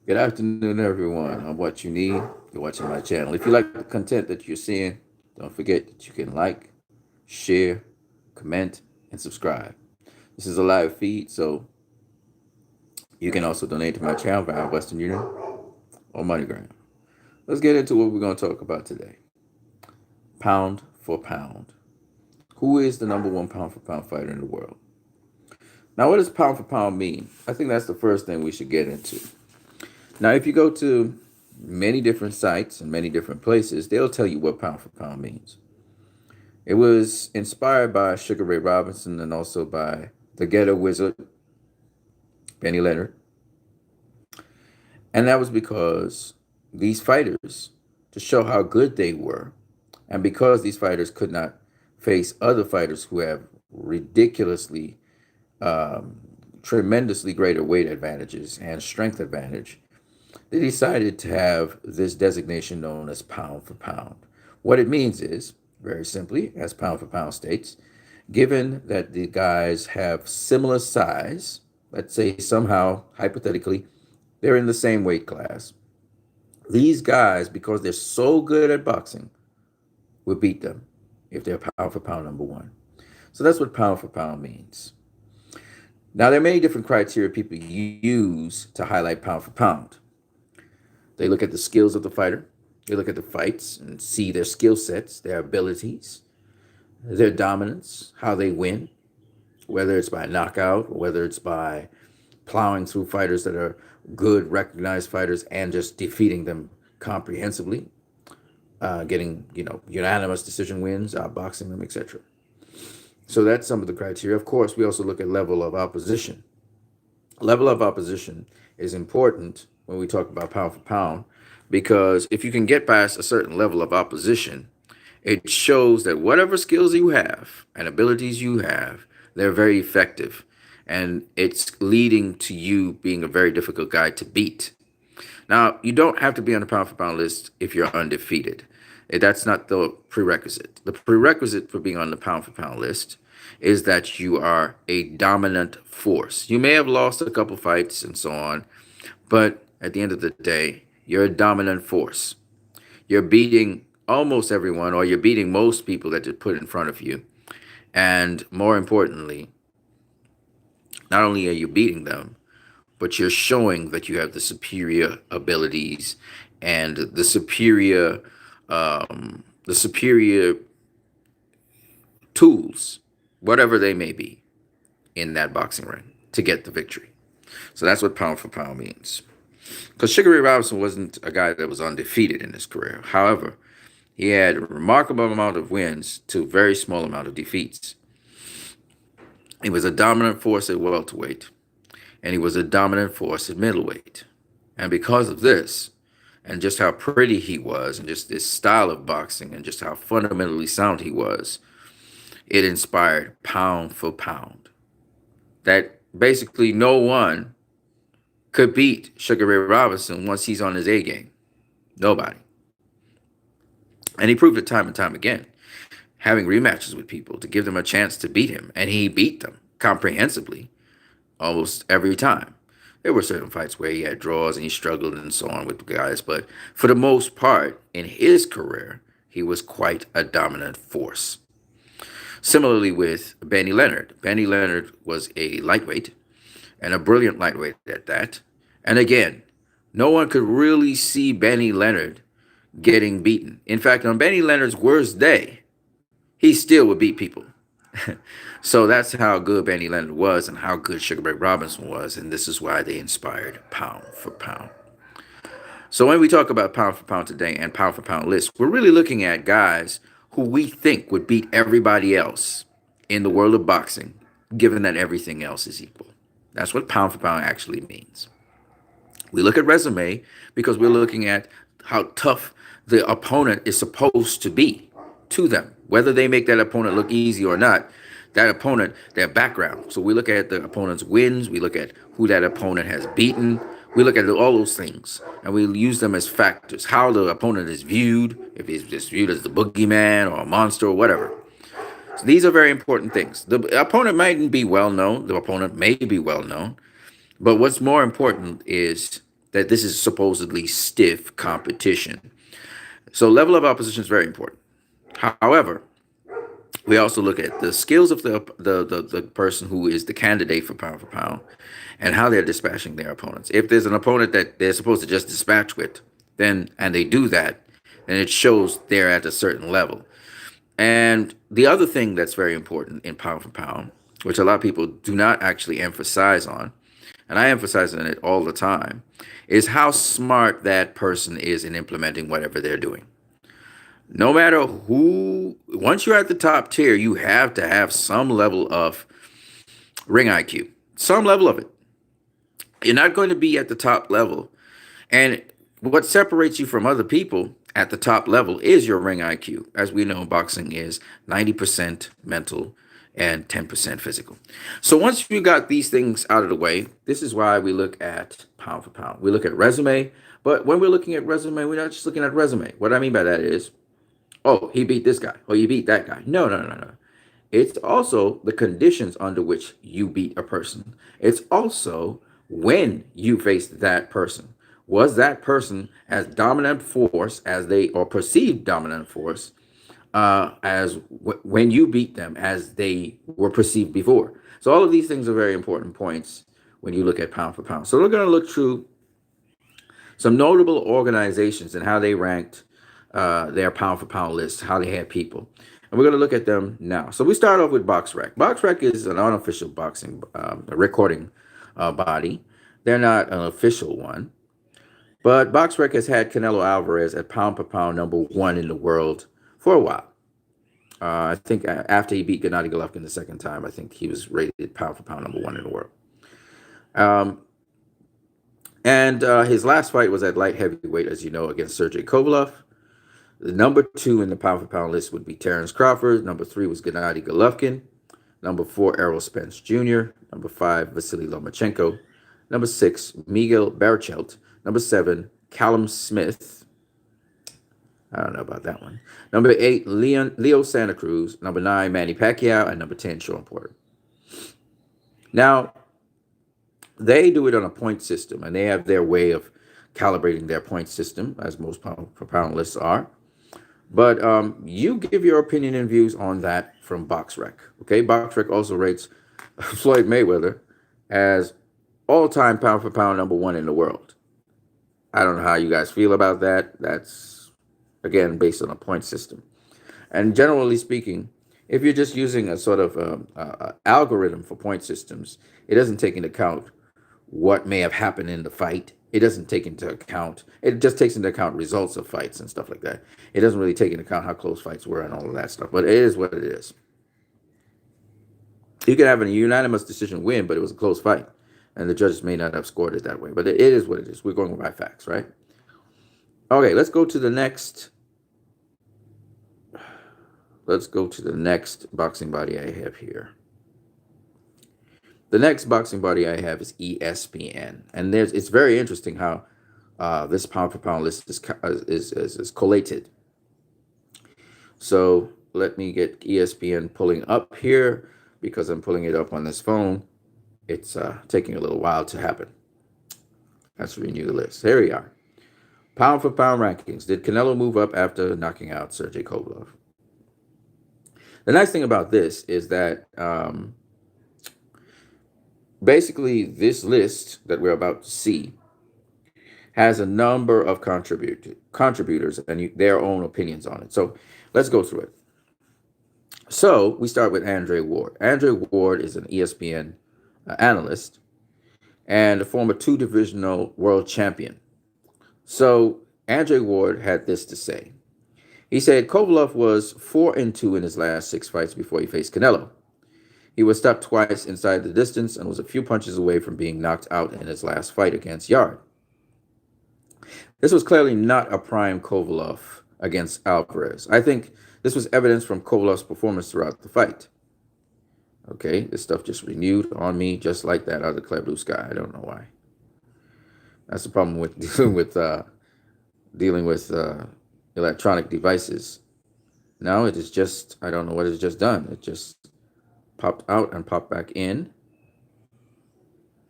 Good afternoon, everyone. I'm what you need. You're watching my channel. If you like the content that you're seeing, don't forget that you can like, share, comment, and subscribe. This is a live feed, so you can also donate to my channel via Western Union or MoneyGram. Let's get into what we're going to talk about today. Pound for pound. Who is the number one pound for pound fighter in the world? Now, what does pound for pound mean? I think that's the first thing we should get into. Now, if you go to many different sites and many different places, they'll tell you what pound for pound means. It was inspired by Sugar Ray Robinson and also by the Ghetto Wizard, Benny Leonard. And that was because these fighters, to show how good they were, and because these fighters could not face other fighters who have ridiculously, tremendously greater weight advantages and strength advantage, they decided to have this designation known as pound for pound. What it means is, very simply, as pound for pound states, given that the guys have similar size, let's say somehow, hypothetically, they're in the same weight class, these guys, because they're so good at boxing, will beat them if they're pound for pound number one. So that's what pound for pound means. Now, there are many different criteria people use to highlight pound for pound. They look at the skills of the fighter. They look at the fights and see their skill sets, their abilities, their dominance, how they win, whether it's by knockout or whether it's by plowing through fighters that are good, recognized fighters and just defeating them comprehensively, getting unanimous decision wins, outboxing them, etc. So that's some of the criteria. Of course, we also look at level of opposition. Level of opposition is important when we talk about pound for pound, because if you can get past a certain level of opposition, it shows that whatever skills you have and abilities you have, they're very effective. And it's leading to you being a very difficult guy to beat. Now, you don't have to be on the pound for pound list if you're undefeated. That's not the prerequisite. The prerequisite for being on the pound for pound list is that you are a dominant force. You may have lost a couple fights and so on, but at the end of the day, you're a dominant force. You're beating almost everyone, or you're beating most people that you put in front of you. And more importantly, not only are you beating them, but you're showing that you have the superior abilities and the superior tools, whatever they may be, in that boxing ring to get the victory. So that's what pound for pound means. Because Sugar Ray Robinson wasn't a guy that was undefeated in his career. However, he had a remarkable amount of wins to a very small amount of defeats. He was a dominant force at welterweight, and he was a dominant force at middleweight. And because of this, and just how pretty he was, and just this style of boxing, and just how fundamentally sound he was, it inspired pound for pound. That basically no one could beat Sugar Ray Robinson once he's on his A game. Nobody. And he proved it time and time again, having rematches with people to give them a chance to beat him. And he beat them comprehensively almost every time. There were certain fights where he had draws and he struggled and so on with the guys, but for the most part, in his career, he was quite a dominant force. Similarly with Benny Leonard. Benny Leonard was a lightweight, and a brilliant lightweight at that. And again, no one could really see Benny Leonard getting beaten. In fact, on Benny Leonard's worst day, he still would beat people. So that's how good Benny Leonard was and how good Sugar Ray Robinson was. And this is why they inspired pound for pound. So when we talk about pound for pound today and pound for pound lists, we're really looking at guys who we think would beat everybody else in the world of boxing, given that everything else is equal. That's what pound for pound actually means. We look at resume because we're looking at how tough the opponent is supposed to be to them. Whether they make that opponent look easy or not, that opponent, their background. So we look at the opponent's wins, we look at who that opponent has beaten, we look at all those things, and we use them as factors. How the opponent is viewed, if he's just viewed as the boogeyman or a monster or whatever. So these are very important things. The opponent mightn't be well known, the opponent may be well known, but what's more important is that this is supposedly stiff competition. So level of opposition is very important. However, we also look at the skills of the person who is the candidate for pound and how they're dispatching their opponents. If there's an opponent that they're supposed to just dispatch with, then and they do that, then it shows they're at a certain level. And the other thing that's very important in pound for pound, which a lot of people do not actually emphasize on, and I emphasize on it all the time, is how smart that person is in implementing whatever they're doing. No matter who, once you're at the top tier, you have to have some level of ring IQ, some level of it. You're not going to be at the top level. And what separates you from other people at the top level is your ring IQ. As we know, boxing is 90% mental and 10% physical. So once you got these things out of the way, this is why we look at pound for pound. We look at resume, but when we're looking at resume, we're not just looking at resume. What I mean by that is, oh, he beat this guy, or you beat that guy. No, no, no, no. It's also the conditions under which you beat a person. It's also when you faced that person. Was that person as dominant force as they, or perceived dominant force, when you beat them as they were perceived before? So all of these things are very important points when you look at pound for pound. So we're going to look through some notable organizations and how they ranked their pound for pound list, how they had people. And we're going to look at them now. So we start off with BoxRec. BoxRec is an unofficial boxing recording body. They're not an official one. But BoxRec has had Canelo Alvarez at pound for pound #1 in the world for a while. I think after he beat Gennady Golovkin the second time, I think he was rated pound for pound #1 in the world. And his last fight was at light heavyweight, as you know, against Sergey Kovalev. The #2 in the pound for pound list would be Terence Crawford. #3 was Gennady Golovkin. #4, Errol Spence Jr. #5, Vasily Lomachenko. #6, Miguel Berchelt. #7, Callum Smith. I don't know about that one. #8, Leo Santa Cruz. #9, Manny Pacquiao. And #10, Sean Porter. Now, they do it on a point system, and they have their way of calibrating their point system, as most pound for pound lists are. But you give your opinion and views on that from BoxRec. Okay, BoxRec also rates Floyd Mayweather as all-time pound for pound #1 in the world. I don't know how you guys feel about that. That's, again, based on a point system. And generally speaking, if you're just using a sort of algorithm for point systems, it doesn't take into account what may have happened in the fight. It doesn't take into account, it just takes into account results of fights and stuff like that. It doesn't really take into account how close fights were and all of that stuff, but it is what it is. You can have a unanimous decision win, but it was a close fight, and the judges may not have scored it that way, but it is what it is. We're going by facts, right? Okay, let's go to the next. Let's go to the next boxing body I have here. The next boxing body I have is ESPN, and it's very interesting how this pound for pound list is collated. So let me get ESPN pulling up here because I'm pulling it up on this phone. It's taking a little while to happen. Let's renew the list. Here we are. Pound for pound rankings. Did Canelo move up after knocking out Sergey Kovalev? The nice thing about this is that basically this list that we're about to see has a number of contributors and their own opinions on it. So let's go through it. So we start with Andre Ward. Andre Ward is an ESPN analyst and a former 2-divisional world champion. So Andre Ward had this to say. He said Kovalev was 4-2 in his last 6 fights before he faced Canelo. He was stopped twice inside the distance and was a few punches away from being knocked out in his last fight against Yard. This was clearly not a prime Kovalev against Alvarez. I think this was evidence from Kovalev's performance throughout the fight. Okay, this stuff just renewed on me just like that out of the clear blue sky. I don't know why. That's the problem with dealing with electronic devices. Now it is just, I don't know what it's just done. It just popped out and popped back in.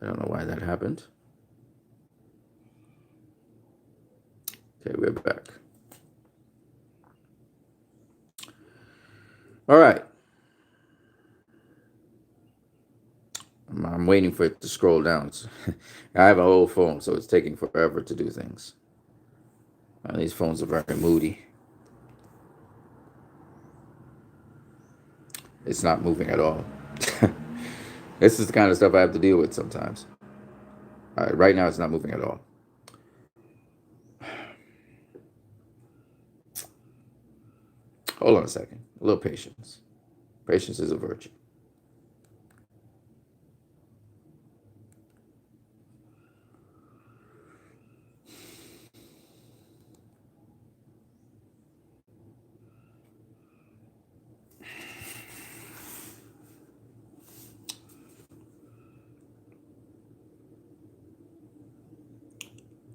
I don't know why that happened. Okay, we're back. All right. I'm waiting for it to scroll down. I have an old phone, so it's taking forever to do things. These phones are very moody. It's not moving at all. This is the kind of stuff I have to deal with sometimes. All right, right now it's not moving at all. Hold on a second. A little patience. Patience is a virtue.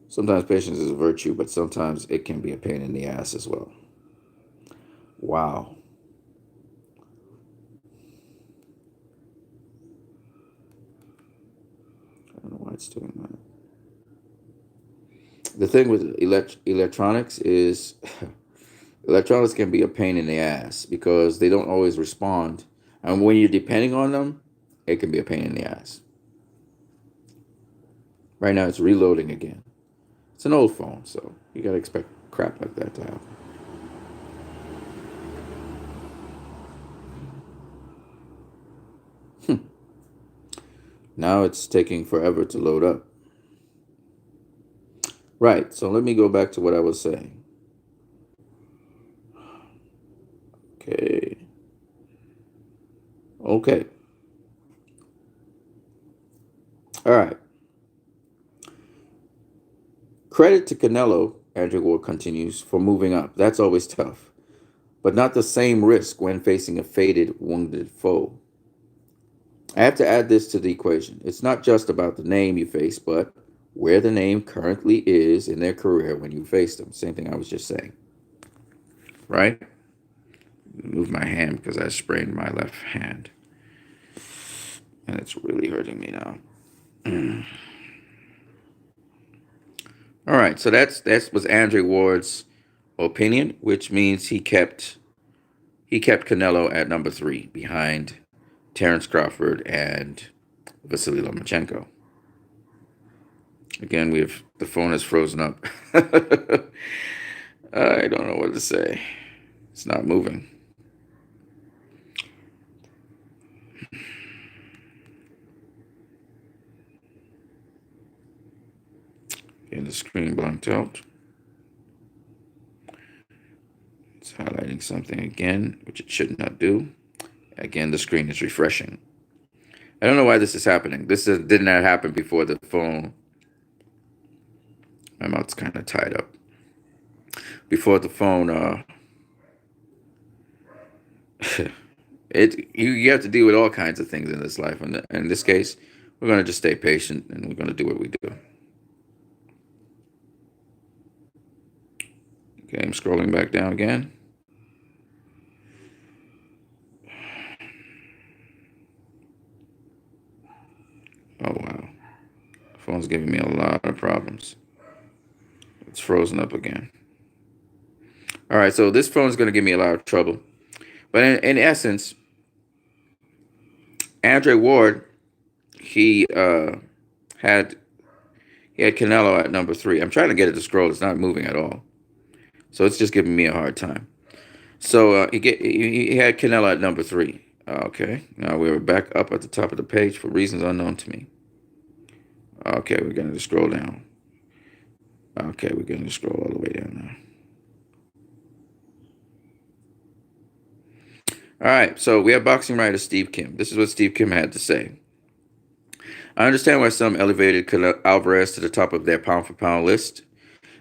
Sometimes patience is a virtue, but sometimes it can be a pain in the ass as well. Wow. I don't know why it's doing that. The thing with electronics is electronics can be a pain in the ass because they don't always respond. And when you're depending on them, it can be a pain in the ass. Right now it's reloading again. It's an old phone, so you gotta expect crap like that to happen. Now it's taking forever to load up. Right, so let me go back to what I was saying. Okay. Okay. All right. Credit to Canelo, Andrew Ward continues, for moving up. That's always tough, but not the same risk when facing a faded, wounded foe. I have to add this to the equation. It's not just about the name you face, but where the name currently is in their career when you face them. Same thing I was just saying. Right? Move my hand because I sprained my left hand. And it's really hurting me now. All right, so that was Andre Ward's opinion, which means he kept Canelo at number 3 behind Terence Crawford and Vasily Lomachenko. Again, the phone is frozen up. I don't know what to say. It's not moving. And the screen blanked out. It's highlighting something again, which it should not do. Again, the screen is refreshing. I don't know why this is happening. Did not happen before the phone. My mouth's kind of tied up. Before the phone, you have to deal with all kinds of things in this life. And in this case, we're going to just stay patient and we're going to do what we do. Okay, I'm scrolling back down again. Oh, wow. The phone's giving me a lot of problems. It's frozen up again. All right, so this phone is going to give me a lot of trouble. But in essence, Andre Ward, he had Canelo at number 3. I'm trying to get it to scroll. It's not moving at all. So it's just giving me a hard time. So he had Canelo at number 3. Okay, now we're back up at the top of the page for reasons unknown to me. Okay, we're going to scroll down. Okay, we're going to scroll all the way down now. All right, so we have boxing writer Steve Kim. This is what Steve Kim had to say. I understand why some elevated Alvarez to the top of their pound-for-pound list.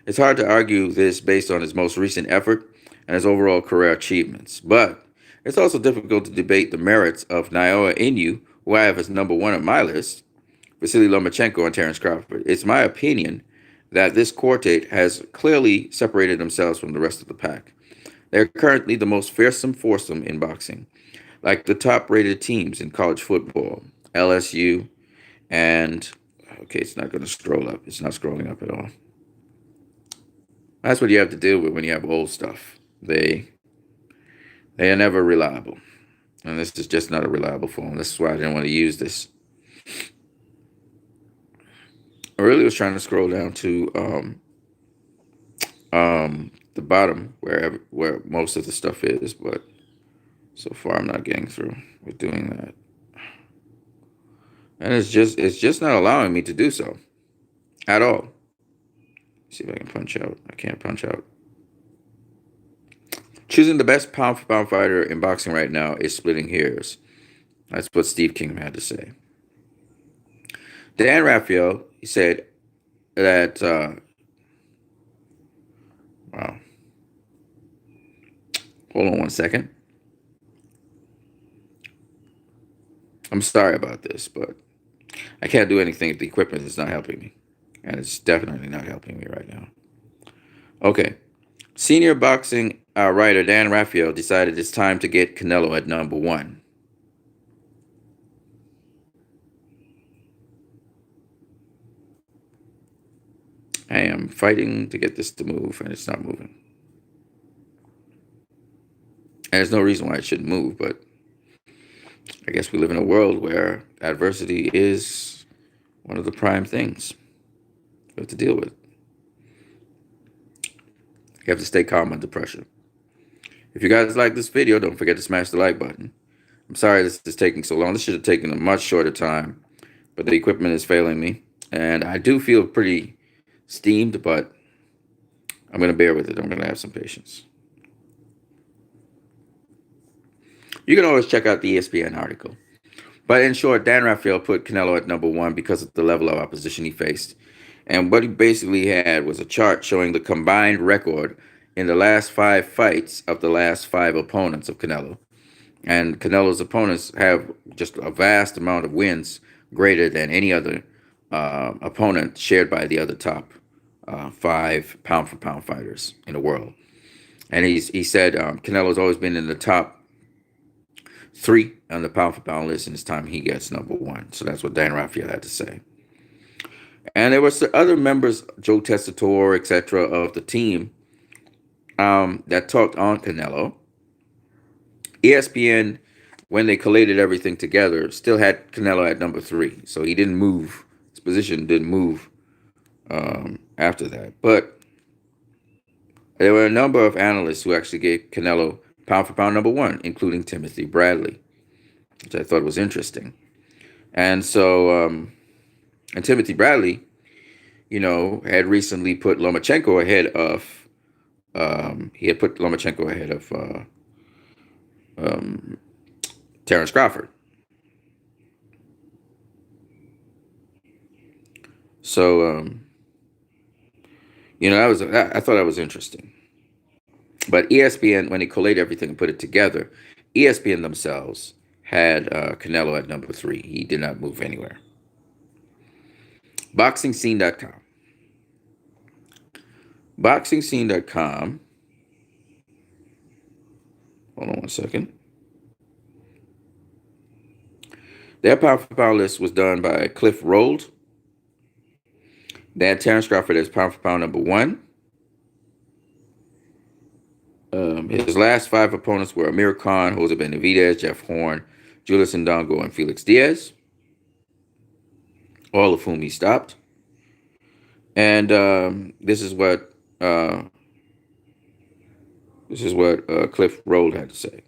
It's hard to argue this based on his most recent effort and his overall career achievements. But it's also difficult to debate the merits of Naoya Inoue, who I have as number 1 on my list, Vasily Lomachenko, and Terence Crawford. It's my opinion that this quartet has clearly separated themselves from the rest of the pack. They're currently the most fearsome foursome in boxing, like the top-rated teams in college football, LSU, and okay, it's not going to scroll up. It's not scrolling up at all. That's what you have to deal with when you have old stuff. They are never reliable, and this is just not a reliable phone. This is why I didn't want to use this. I really was trying to scroll down to the bottom where most of the stuff is, but so far I'm not getting through with doing that, and it's just not allowing me to do so at all. See if I can punch out. I can't punch out. Choosing the best pound for pound fighter in boxing right now is splitting hairs. That's what Steve King had to say. Dan Rafael, he said that, wow, hold on one second. I'm sorry about this, but I can't do anything if the equipment is not helping me. And it's definitely not helping me right now. Okay. Senior boxing writer Dan Rafael decided it's time to get Canelo at number one. I am fighting to get this to move, and it's not moving. And there's no reason why it shouldn't move, but I guess we live in a world where adversity is one of the prime things we have to deal with. You have to stay calm under pressure. If you guys like this video, don't forget to smash the like button. I'm sorry this is taking so long. This should have taken a much shorter time, but the equipment is failing me. And I do feel pretty steamed, but I'm going to bear with it. I'm going to have some patience. You can always check out the ESPN article. But in short, Dan Rafael put Canelo at number one because of the level of opposition he faced. And what he basically had was a chart showing the combined record in the last 5 fights of the last 5 opponents of Canelo. And Canelo's opponents have just a vast amount of wins, greater than any other opponent shared by the other top 5 pound-for-pound fighters in the world. And he said Canelo's always been in the top 3 on the pound-for-pound list, and it's time he gets number one. So that's what Dan Rafael had to say. And there were other members, Joe Tessitore, etc., of the team that talked on Canelo. ESPN, when they collated everything together, still had Canelo at number 3. So he didn't move. His position didn't move after that. But there were a number of analysts who actually gave Canelo pound for pound number 1, including Timothy Bradley, which I thought was interesting. And so, and Timothy Bradley, had recently put Lomachenko ahead of, Terence Crawford. So, I thought that was interesting. But ESPN, when they collated everything and put it together, ESPN themselves had Canelo at number 3. He did not move anywhere. BoxingScene.com. BoxingScene.com. Hold on one second. Their pound for pound list was done by Cliff Rold. They had Terence Crawford as pound for pound number 1. His last 5 opponents were Amir Khan, Jose Benavidez, Jeff Horn, Julius Ndongo, and Felix Diaz, all of whom he stopped. And this is what Cliff Rold had to say.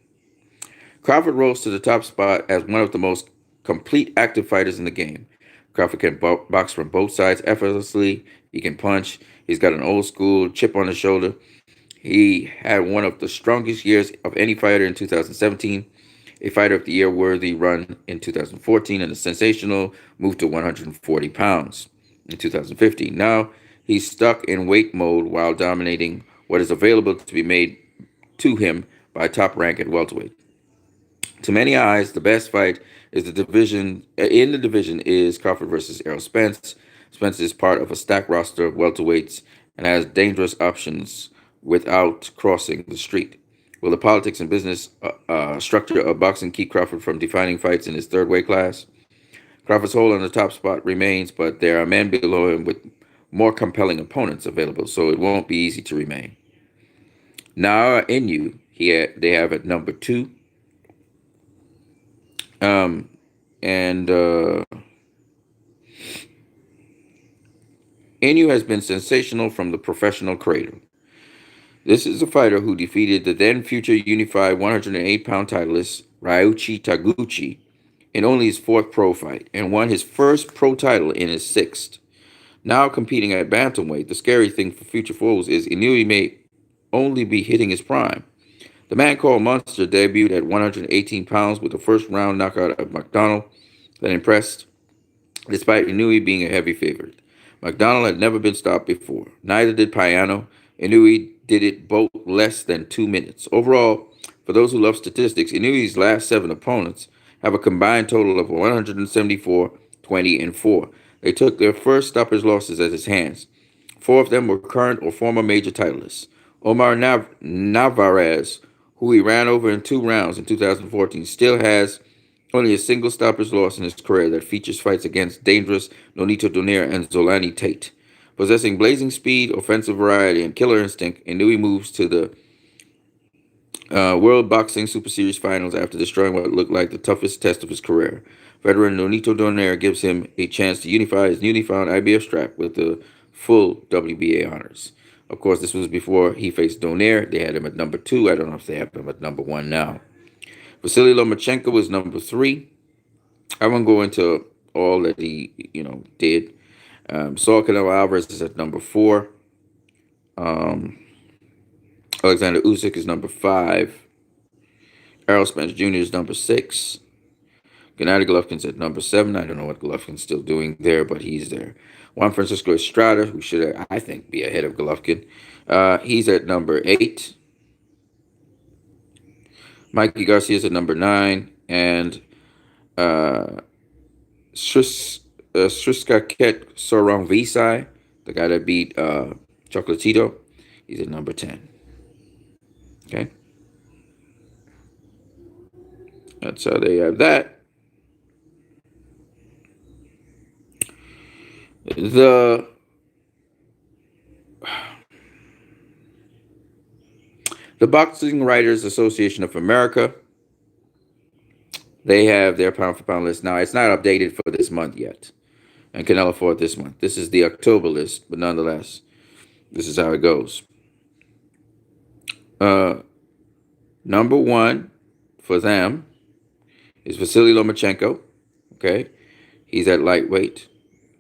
Crawford rose to the top spot as one of the most complete active fighters in the game. Crawford can box from both sides effortlessly. He can punch. He's got an old school chip on his shoulder. He had one of the strongest years of any fighter in 2017, a Fighter of the Year worthy run in 2014, and a sensational move to 140 pounds in 2015. Now he's stuck in weight mode while dominating what is available to be made to him by Top Rank at welterweight. To many eyes, the best fight is the division is Crawford versus Errol Spence. Spence is part of a stacked roster of welterweights and has dangerous options without crossing the street. Will the politics and business structure of boxing keep Crawford from defining fights in his 3rd weight class? Crawford's hold on the top spot remains, but there are men below him with more compelling opponents available, so it won't be easy to remain. Now Inu, they have at number two, um, and Inu has been sensational from the professional cradle. This is a fighter who defeated the then future unified 108-pound titleist Ryuichi Taguchi in only his fourth pro fight and won his first pro title in his sixth. Now competing at bantamweight, the scary thing for future foes is Inoue may only be hitting his prime. The man called Monster debuted at 118 pounds with a first round knockout of McDonald that impressed, despite Inoue being a heavy favorite. McDonald had never been stopped before. Neither did Payano. Inoue did it both less than 2 minutes. Overall, for those who love statistics, Inoue's last seven opponents have a combined total of 174, 20, and 4. They took their first stoppers losses at his hands. Four of them were current or former major titleists. Omar Navarez, who he ran over in 2 rounds in 2014, still has only a single stoppers loss in his career that features fights against dangerous Nonito Donaire and Zolani Tate. Possessing blazing speed, offensive variety, and killer instinct, Inoue moves to the World Boxing Super Series finals after destroying what looked like the toughest test of his career. Veteran Nonito Donaire gives him a chance to unify his newly found IBF strap with the full WBA honors. Of course, this was before he faced Donaire. They had him at number 2. I don't know if they have him at number 1 now. Vasily Lomachenko was number 3. I won't go into all that he, did. Saul Canelo Alvarez is at number 4. Alexander Usyk is number 5. Errol Spence Jr. is number 6. Gennady Golovkin's at number 7. I don't know what Golovkin's still doing there, but he's there. Juan Francisco Estrada, who should, I think, be ahead of Golovkin. He's at number 8. Mikey Garcia's at number 9. And Srisaket Sorongvisai, the guy that beat Chocolatito, he's at number 10. Okay? That's how they have that. The Boxing Writers Association of America, they have their pound for pound list. Now, it's not updated for this month yet. And Canelo fought this month. This is the October list, but nonetheless, this is how it goes. Number 1 for them is Vasily Lomachenko. Okay. He's at lightweight.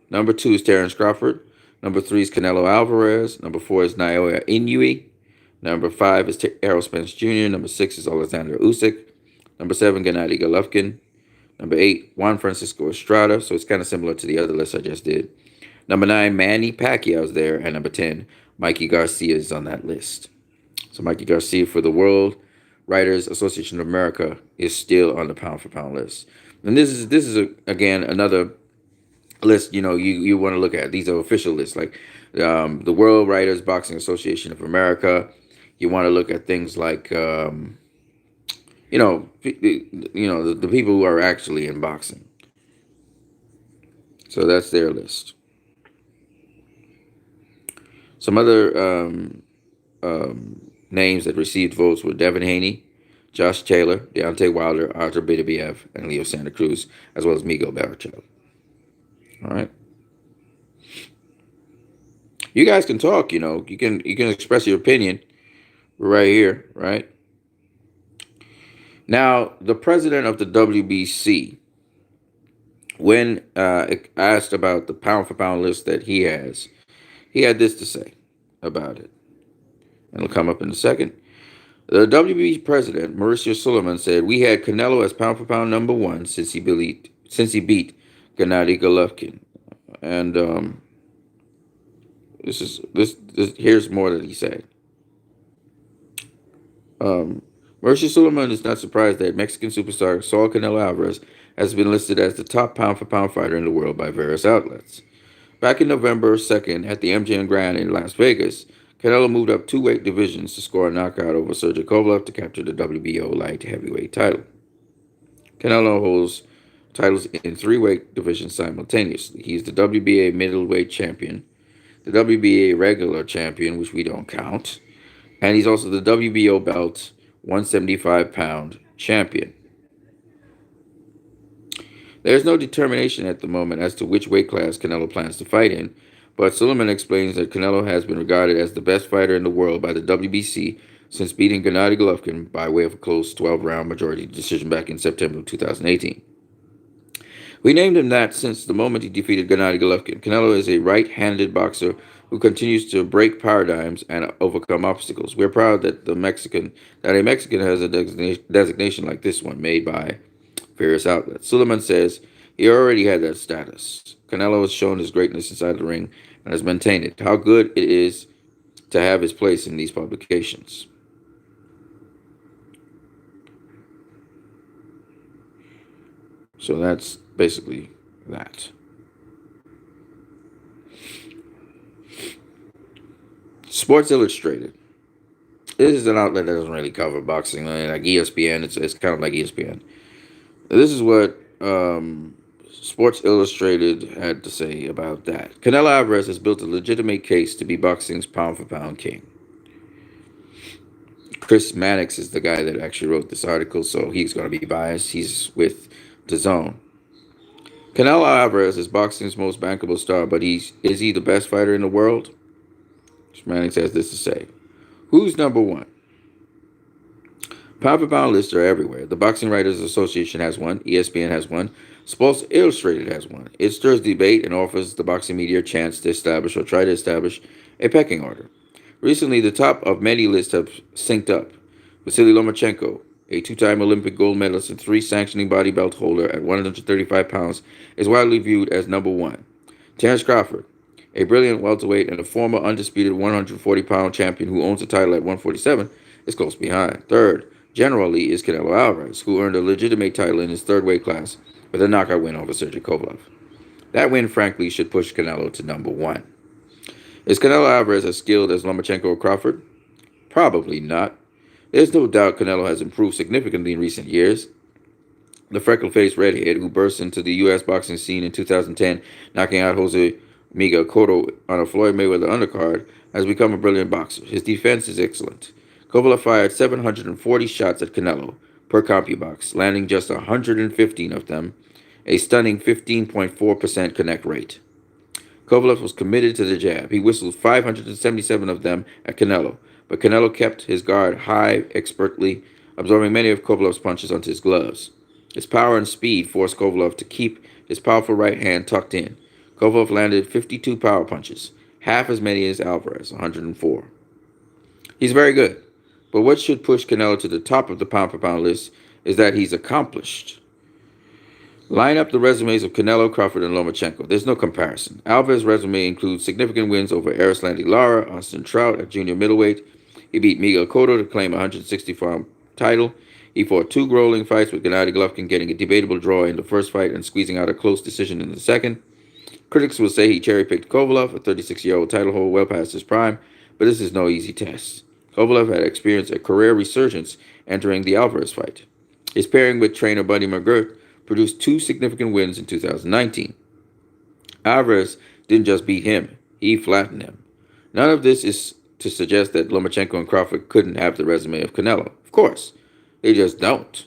Number 2 is Terence Crawford. Number 3 is Canelo Alvarez. Number 4 is Naoya Inoue. Number 5 is Errol Spence Jr. Number 6 is Alexander Usyk. Number 7, Gennady Golovkin. Number 8, Juan Francisco Estrada. So it's kind of similar to the other list I just did. Number 9, Manny Pacquiao is there. And number 10, Mikey Garcia is on that list. So Mikey Garcia for the World Writers Association of America is still on the pound for pound list. And this is again another list. You want to look at. These are official lists, like the World Writers Boxing Association of America. You want to look at things like the people who are actually in boxing. So that's their list. Some other names that received votes were Devin Haney, Josh Taylor, Deontay Wilder, Arthur Beterbiev, and Leo Santa Cruz, as well as Miguel Barrichello. All right. You guys can talk. You can express your opinion right here, right? Now, the president of the WBC, when asked about the pound for pound list that he has, he had this to say about it. And it'll come up in a second. The WBC president, Mauricio Suleiman, said, "We had Canelo as pound for pound number 1 since he beat Gennady Golovkin." And here's more that he said. Mauricio Suleiman is not surprised that Mexican superstar Saul Canelo Alvarez has been listed as the top pound-for-pound fighter in the world by various outlets. Back in November 2nd at the MGM Grand in Las Vegas, Canelo moved up 2 weight divisions to score a knockout over Sergey Kovalev to capture the WBO light heavyweight title. Canelo holds titles in 3 weight divisions simultaneously. He is the WBA middleweight champion, the WBA regular champion, which we don't count, and he's also the WBO belt 175-pound champion. There is no determination at the moment as to which weight class Canelo plans to fight in, but Suleiman explains that Canelo has been regarded as the best fighter in the world by the WBC since beating Gennady Golovkin by way of a close 12-round majority decision back in September of 2018. We named him that since the moment he defeated Gennady Golovkin. Canelo is a right-handed boxer who continues to break paradigms and overcome obstacles. We're proud that a Mexican has a designation like this one made by various outlets. Suleiman says he already had that status. Canelo has shown his greatness inside the ring and has maintained it. How good it is to have his place in these publications. So that's basically that. Sports Illustrated. This is an outlet that doesn't really cover boxing, like ESPN. It's kind of like ESPN. This is what Sports Illustrated had to say about that. Canelo Alvarez has built a legitimate case to be boxing's pound-for-pound king. Chris Mannix is the guy that actually wrote this article, so he's going to be biased. He's with DAZN. Canelo Alvarez is boxing's most bankable star, but is he the best fighter in the world? Mannix has this to say. Who's number one? Pound for pound lists are everywhere. The Boxing Writers Association has one. ESPN has one. Sports Illustrated has one. It stirs debate and offers the boxing media a chance to establish or try to establish a pecking order. Recently, the top of many lists have synced up. Vasily Lomachenko, a two-time Olympic gold medalist and three sanctioning body belt holder at 135 pounds, is widely viewed as number one. Terence Crawford, a brilliant welterweight and a former undisputed 140-pound champion who owns the title at 147, is close behind. Third, generally, is Canelo Alvarez, who earned a legitimate title in his third weight class with a knockout win over Sergey Kovalev. That win, frankly, should push Canelo to number one. Is Canelo Alvarez as skilled as Lomachenko or Crawford? Probably not. There's no doubt Canelo has improved significantly in recent years. The freckle-faced redhead who burst into the U.S. boxing scene in 2010, knocking out Jose Miguel Cotto on a Floyd Mayweather undercard, has become a brilliant boxer. His defense is excellent. Kovalev fired 740 shots at Canelo per CompuBox, landing just 115 of them, a stunning 15.4% connect rate. Kovalev was committed to the jab. He whistled 577 of them at Canelo, but Canelo kept his guard high expertly, absorbing many of Kovalev's punches onto his gloves. His power and speed forced Kovalev to keep his powerful right hand tucked in. Kovalev landed 52 power punches, half as many as Alvarez, 104. He's very good, but what should push Canelo to the top of the pound-for-pound list is that he's accomplished. Line up the resumes of Canelo, Crawford, and Lomachenko. There's no comparison. Alvarez's resume includes significant wins over Erislandy Lara, Austin Trout at junior middleweight. He beat Miguel Cotto to claim a 160-pound title. He fought two grueling fights with Gennady Golovkin, getting a debatable draw in the first fight and squeezing out a close decision in the second. Critics will say he cherry-picked Kovalev, a 36-year-old title holder well past his prime, but this is no easy test. Kovalev had experienced a career resurgence entering the Alvarez fight. His pairing with trainer Buddy McGirt produced two significant wins in 2019. Alvarez didn't just beat him, he flattened him. None of this is to suggest that Lomachenko and Crawford couldn't have the resume of Canelo. Of course, they just don't.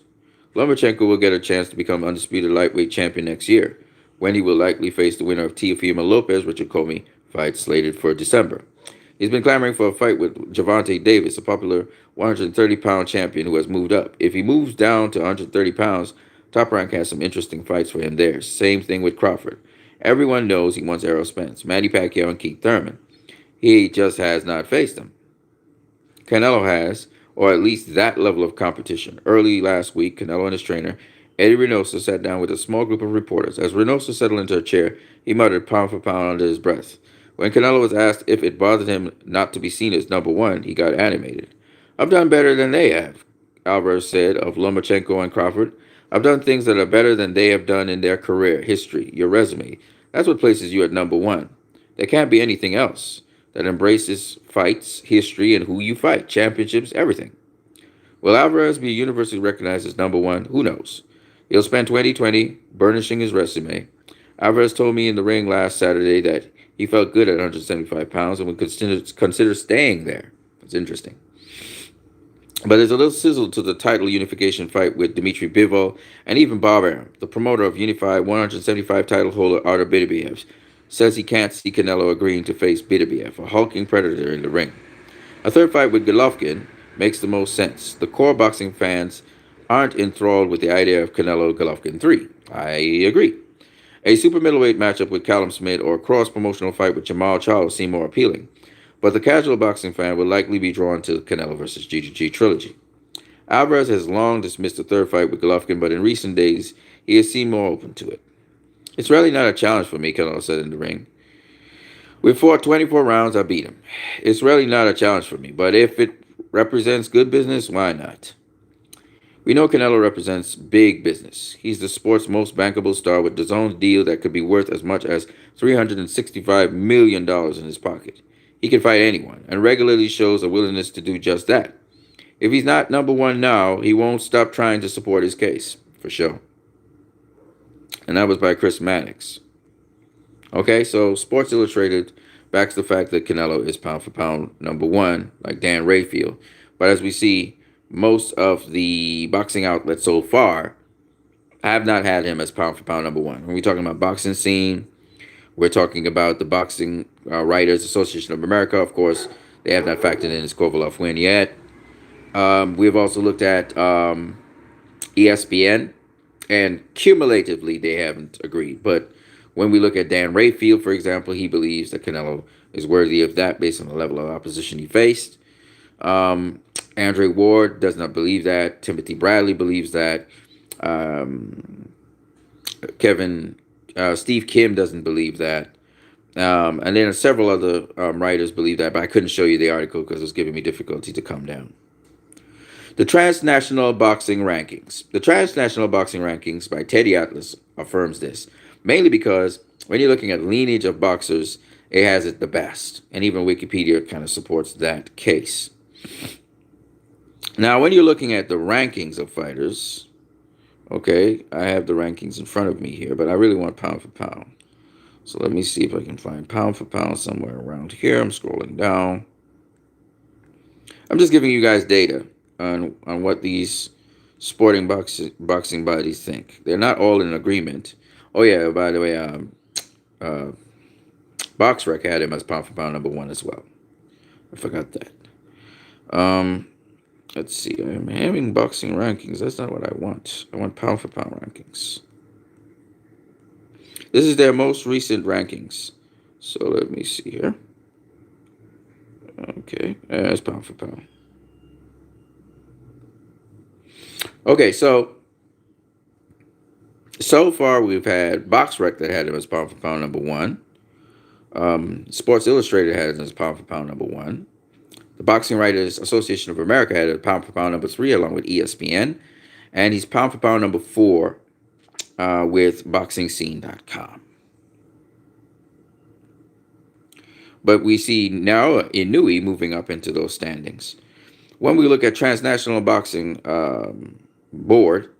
Lomachenko will get a chance to become undisputed lightweight champion next year, when he will likely face the winner of Teofimo Lopez, Richard Comey, fight slated for December. He's been clamoring for a fight with Gervonta Davis, a popular 130-pound champion who has moved up. If he moves down to 130 pounds, Top Rank has some interesting fights for him there. Same thing with Crawford. Everyone knows he wants Errol Spence, Manny Pacquiao, and Keith Thurman. He just has not faced them. Canelo has, or at least that level of competition. Early last week, Canelo and his trainer, Eddie Reynoso, sat down with a small group of reporters. As Reynoso settled into a chair, he muttered pound for pound under his breath. When Canelo was asked if it bothered him not to be seen as number one, he got animated. "I've done better than they have," Alvarez said of Lomachenko and Crawford. "I've done things that are better than they have done in their career, history, your resume. That's what places you at number one. There can't be anything else that embraces fights, history, and who you fight, championships, everything." Will Alvarez be universally recognized as number one? Who knows? He'll spend 2020 burnishing his resume. Alvarez told me in the ring last Saturday that He felt good at 175 pounds and would consider staying there. It's interesting. But there's a little sizzle to the title unification fight with Dmitry Bivol and even Bob Arum, the promoter of unified 175 title holder Artur Beterbiev, says he can't see Canelo agreeing to face Beterbiev, a hulking predator in the ring. A third fight with Golovkin makes the most sense. The core boxing fans aren't enthralled with the idea of Canelo Golovkin 3. I agree. A super middleweight matchup with Callum Smith or a cross-promotional fight with Jamal Charlo seem more appealing, but the casual boxing fan will likely be drawn to Canelo versus GGG trilogy. Alvarez has long dismissed the third fight with Golovkin, but in recent days, he has seemed more open to it. It's really not a challenge for me, Canelo said in the ring. We fought 24 rounds, I beat him. It's really not a challenge for me, but if it represents good business, why not? We know Canelo represents big business. He's the sport's most bankable star with DAZN's deal that could be worth as much as $365 million in his pocket. He can fight anyone and regularly shows a willingness to do just that. If he's not number one now, he won't stop trying to support his case, for sure. And that was by Chris Mannix. Okay, so Sports Illustrated backs the fact that Canelo is pound for pound number one, like Dan Rayfield. But as we see, most of the boxing outlets so far have not had him as pound for pound number one. When we're talking about boxing scene, we're talking about the Boxing Writers Association of America. Of course, they have not factored in his Kovalev win yet. We've also looked at ESPN, and cumulatively they haven't agreed. But when we look at Dan Rayfield, for example, he believes that Canelo is worthy of that based on the level of opposition he faced. Andre Ward does not believe that. Timothy Bradley believes that. Steve Kim doesn't believe that. And then several other writers believe that, but I couldn't show you the article because it was giving me difficulty to come down. The Transnational Boxing Rankings. The Transnational Boxing Rankings by Teddy Atlas affirms this, mainly because when you're looking at lineage of boxers, it has it the best. And even Wikipedia kind of supports that case. Now, when you're looking at the rankings of fighters, okay, I have the rankings in front of me here, but I really want pound for pound. So let me see if I can find pound for pound somewhere around here. I'm scrolling down. I'm just giving you guys data on what these sporting boxing bodies think. They're not all in agreement. Oh yeah, by the way, BoxRec had him as pound for pound number one as well. I forgot that. Let's see. I'm having boxing rankings. That's not what I want. I want pound for pound rankings. This is their most recent rankings. So let me see here. Okay, that's pound for pound. Okay, so far we've had BoxRec that had him as pound for pound number one. Sports Illustrated had him as pound for pound number one. The Boxing Writers Association of America had a pound for pound number 3 along with ESPN. And he's pound for pound number 4 with BoxingScene.com. But we see now Inoue moving up into those standings. When we look at Transnational Boxing Board,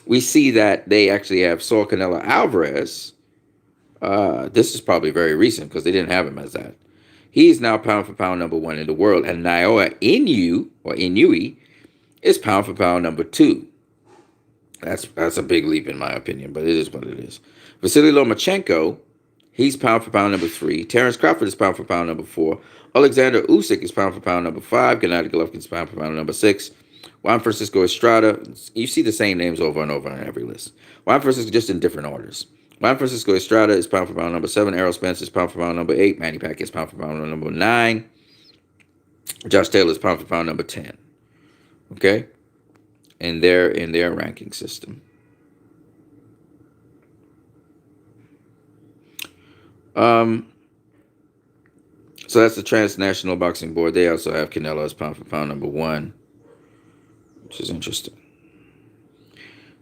we see that they actually have Saul Canelo Alvarez. This is probably very recent because they didn't have him as that. He's now pound for pound number 1 in the world. And Naoya Inoue is pound for pound number 2. That's a big leap in my opinion, but it is what it is. Vasily Lomachenko, he's pound for pound number 3. Terence Crawford is pound for pound number 4. Alexander Usyk is pound for pound number 5. Gennady Golovkin is pound for pound number 6. Juan Francisco Estrada, you see the same names over and over on every list. Juan Francisco just in different orders. Juan Francisco Estrada is pound for pound number 7. Errol Spence is pound for pound number 8. Manny Pacquiao is pound for pound number 9. Josh Taylor is pound for pound number 10. Okay? In their ranking system. So that's the Transnational Boxing Board. They also have Canelo as pound for pound number 1, which is interesting.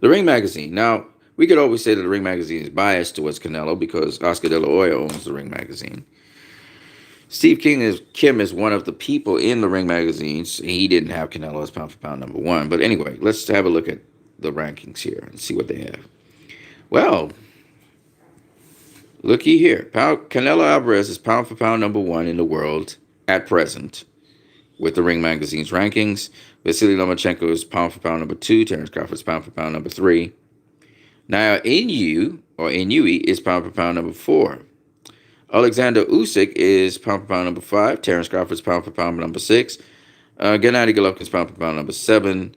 The Ring Magazine. Now, we could always say that the Ring Magazine is biased towards Canelo because Oscar De La Hoya owns the Ring Magazine. Steve Kim is one of the people in the Ring Magazines. He didn't have Canelo as pound for pound number 1. But anyway, let's have a look at the rankings here and see what they have. Well, Looky here. Canelo Alvarez is pound for pound number one in the world at present with the Ring Magazine's rankings. Vasily Lomachenko is pound for pound number two. Terence Crawford is pound for pound number three. Now Inoue is pound for pound number four. Alexander Usyk is pound for pound number five. Terence Crawford is pound for pound number six. Gennady Golovkin is pound for pound number seven.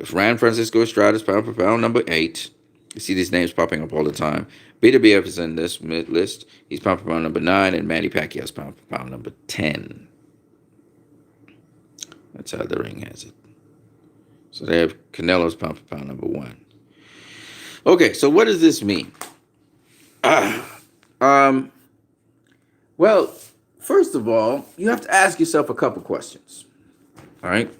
Fran Francisco Estrada is pound for pound number eight. You see these names popping up all the time. BWF is in this list. He's pound for pound number 9, and Manny Pacquiao is pound for pound number 10. That's how the ring has it. So they have Canelo's pound for pound number 1. Okay, so what does this mean? Well, first of all, you have to ask yourself a couple questions. All right?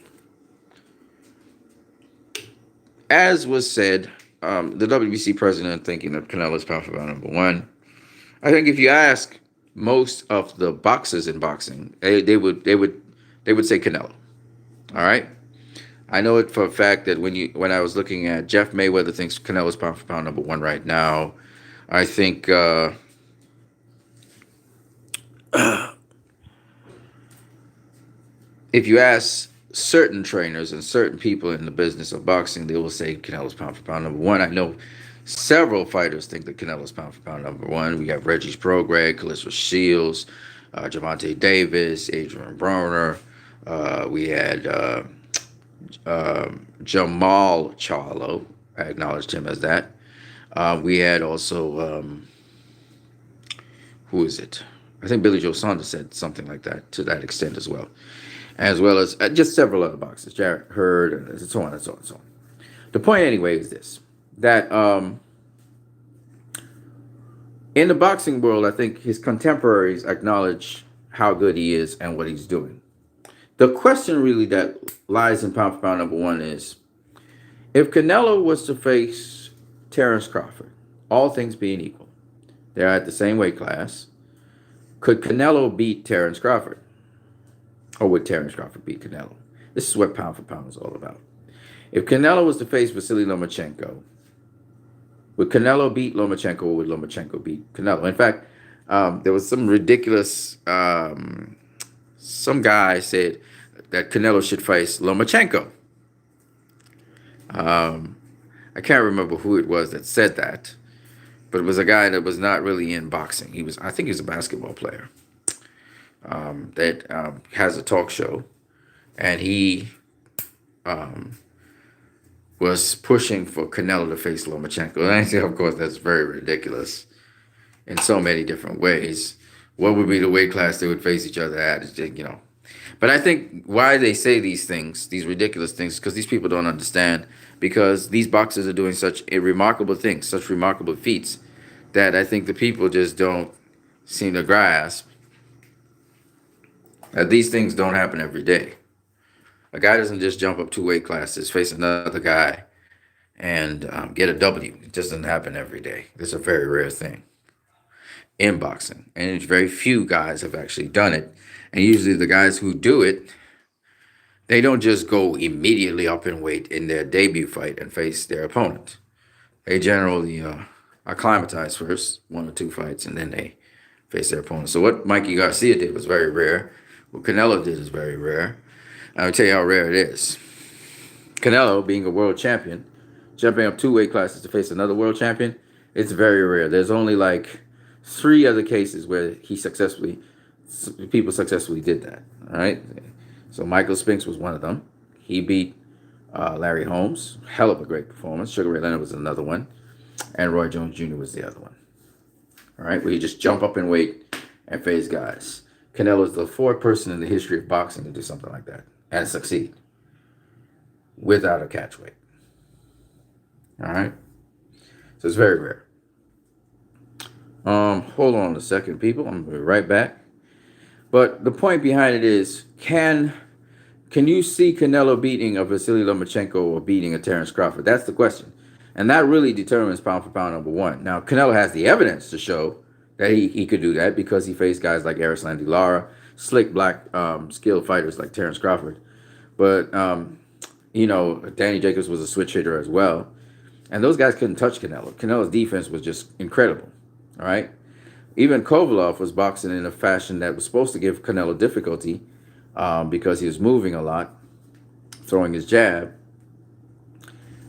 As was said, the WBC president thinking that Canelo's pound for pound number 1. I think if you ask most of the boxers in boxing, they would say Canelo. All right. I know it for a fact that when I was looking at Jeff Mayweather thinks Canelo's pound for pound number 1 right now. I think if you ask certain trainers and certain people in the business of boxing, they will say Canelo's pound for pound number 1. I know several fighters think that Canelo's pound for pound number 1. We got Regis Prograis, Claressa Shields, Gervonta Davis, Adrian Broner. We had Jamal Charlo. I acknowledged him as that. We had also, who is it? I think Billy Joe Saunders said something like that to that extent as well as just several other boxers, Jarrett Hurd, and so on and so on and so on. The point anyway is this, that in the boxing world, I think his contemporaries acknowledge how good he is and what he's doing. The question really that lies in pound for pound number 1 is, if Canelo was to face Terence Crawford, all things being equal, they're at the same weight class, could Canelo beat Terence Crawford? Or would Terence Crawford beat Canelo? This is what pound for pound is all about. If Canelo was to face Vasily Lomachenko, would Canelo beat Lomachenko, or would Lomachenko beat Canelo? In fact, there was some ridiculous, some guy said that Canelo should face Lomachenko. I can't remember who it was that said that, but it was a guy that was not really in boxing. I think he was a basketball player. That has a talk show, and he was pushing for Canelo to face Lomachenko. And I think, of course, that's very ridiculous in so many different ways. What would be the weight class they would face each other at? But I think why they say these things, these ridiculous things, because these people don't understand, because these boxers are doing such remarkable things, such remarkable feats, that I think the people just don't seem to grasp that these things don't happen every day. A guy doesn't just jump up 2 weight classes, face another guy, and get a W. It just doesn't happen every day. It's a very rare thing in boxing. And very few guys have actually done it. And usually the guys who do it, they don't just go immediately up in weight in their debut fight and face their opponent. They generally acclimatize first, 1 or 2 fights, and then they face their opponent. So what Mikey Garcia did was very rare. What Canelo did is very rare. I'll tell you how rare it is. Canelo, being a world champion, jumping up 2 weight classes to face another world champion, it's very rare. There's only like 3 other cases where people successfully did that. All right. So Michael Spinks was one of them. He beat Larry Holmes. Hell of a great performance. Sugar Ray Leonard was another one. And Roy Jones Jr. was the other one. All right. Where you just jump up in weight and face guys. Canelo is the 4th person in the history of boxing to do something like that and succeed without a catch weight. All right. So it's very rare. Hold on a second, people. I'm going to be right back. But the point behind it is, can you see Canelo beating a Vasily Lomachenko or beating a Terence Crawford? That's the question. And that really determines pound for pound number 1. Now, Canelo has the evidence to show that he could do that because he faced guys like Erislandy Lara, slick black skilled fighters like Terence Crawford. But, Danny Jacobs was a switch hitter as well. And those guys couldn't touch Canelo. Canelo's defense was just incredible. All right. Even Kovalev was boxing in a fashion that was supposed to give Canelo difficulty because he was moving a lot, throwing his jab,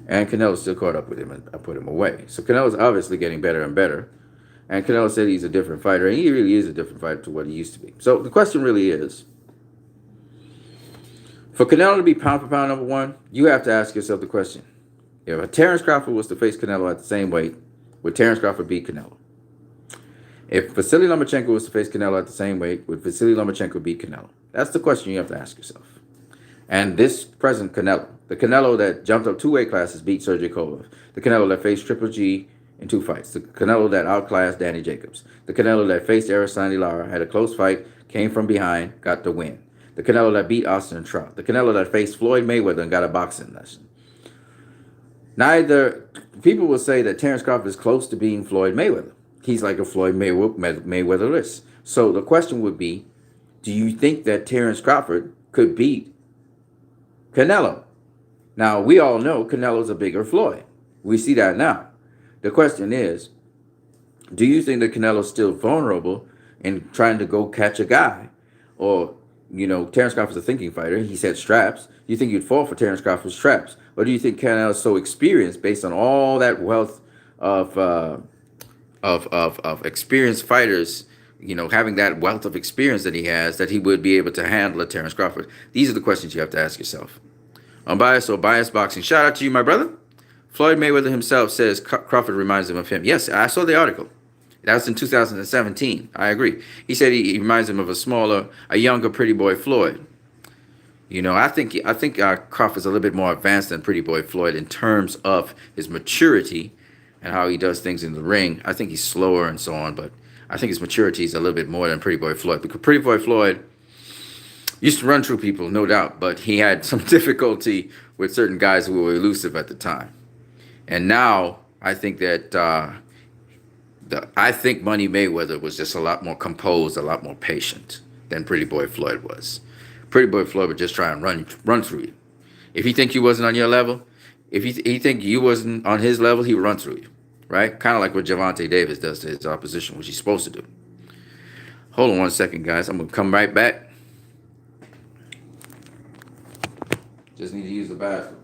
and Canelo still caught up with him and put him away. So Canelo's obviously getting better and better. And Canelo said he's a different fighter, and he really is a different fighter to what he used to be. So the question really is, for Canelo to be pound for pound number one, you have to ask yourself the question: if Terence Crawford was to face Canelo at the same weight, would Terence Crawford beat Canelo? If Vasily Lomachenko was to face Canelo at the same weight, would Vasily Lomachenko beat Canelo? That's the question you have to ask yourself. And this present Canelo, the Canelo that jumped up 2 weight classes, beat Sergey Kovalev, the Canelo that faced Triple G in 2 fights, the Canelo that outclassed Danny Jacobs, the Canelo that faced Erislandy Lara, had a close fight, came from behind, got the win, the Canelo that beat Austin Trout, the Canelo that faced Floyd Mayweather and got a boxing lesson. Neither people will say that Terence Crawford is close to being Floyd Mayweather. He's like a Floyd Mayweather list. So the question would be, do you think that Terence Crawford could beat Canelo? Now, we all know Canelo's a bigger Floyd. We see that now. The question is, do you think that Canelo's still vulnerable in trying to go catch a guy? Or, Terence Crawford's a thinking fighter. He said straps. Do you think you'd fall for Terence Crawford's straps? Or do you think Canelo's so experienced based on all that wealth of experienced fighters, having that wealth of experience that he has, that he would be able to handle a Terence Crawford? These are the questions you have to ask yourself. Unbiased or biased boxing. Shout out to you, my brother. Floyd Mayweather himself says Crawford reminds him of him. Yes, I saw the article. That was in 2017. I agree. He said he reminds him of a younger Pretty Boy Floyd. I think Crawford's a little bit more advanced than Pretty Boy Floyd in terms of his maturity and how he does things in the ring. I think he's slower and so on, but I think his maturity is a little bit more than Pretty Boy Floyd, because Pretty Boy Floyd used to run through people, no doubt, but he had some difficulty with certain guys who were elusive at the time. And now I think that I think Money Mayweather was just a lot more composed, a lot more patient than Pretty Boy Floyd was. Pretty Boy Floyd would just try and run through you. If he think you wasn't on your level, if he think you wasn't on his level, he would run through you, right? Kind of like what Gervonta Davis does to his opposition, which he's supposed to do. Hold on 1 second, guys. I'm going to come right back. Just need to use the bathroom.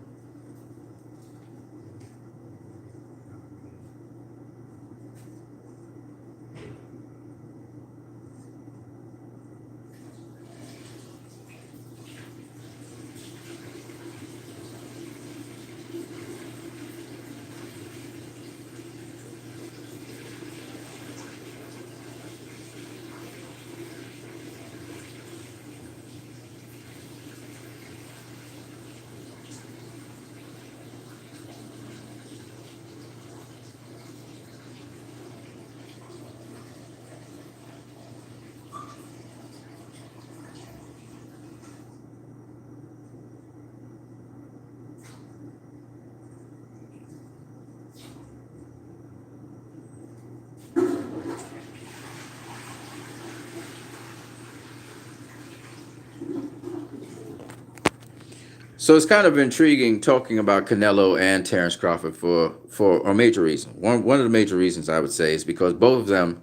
So it's kind of intriguing talking about Canelo and Terence Crawford for a major reason. One of the major reasons I would say is because both of them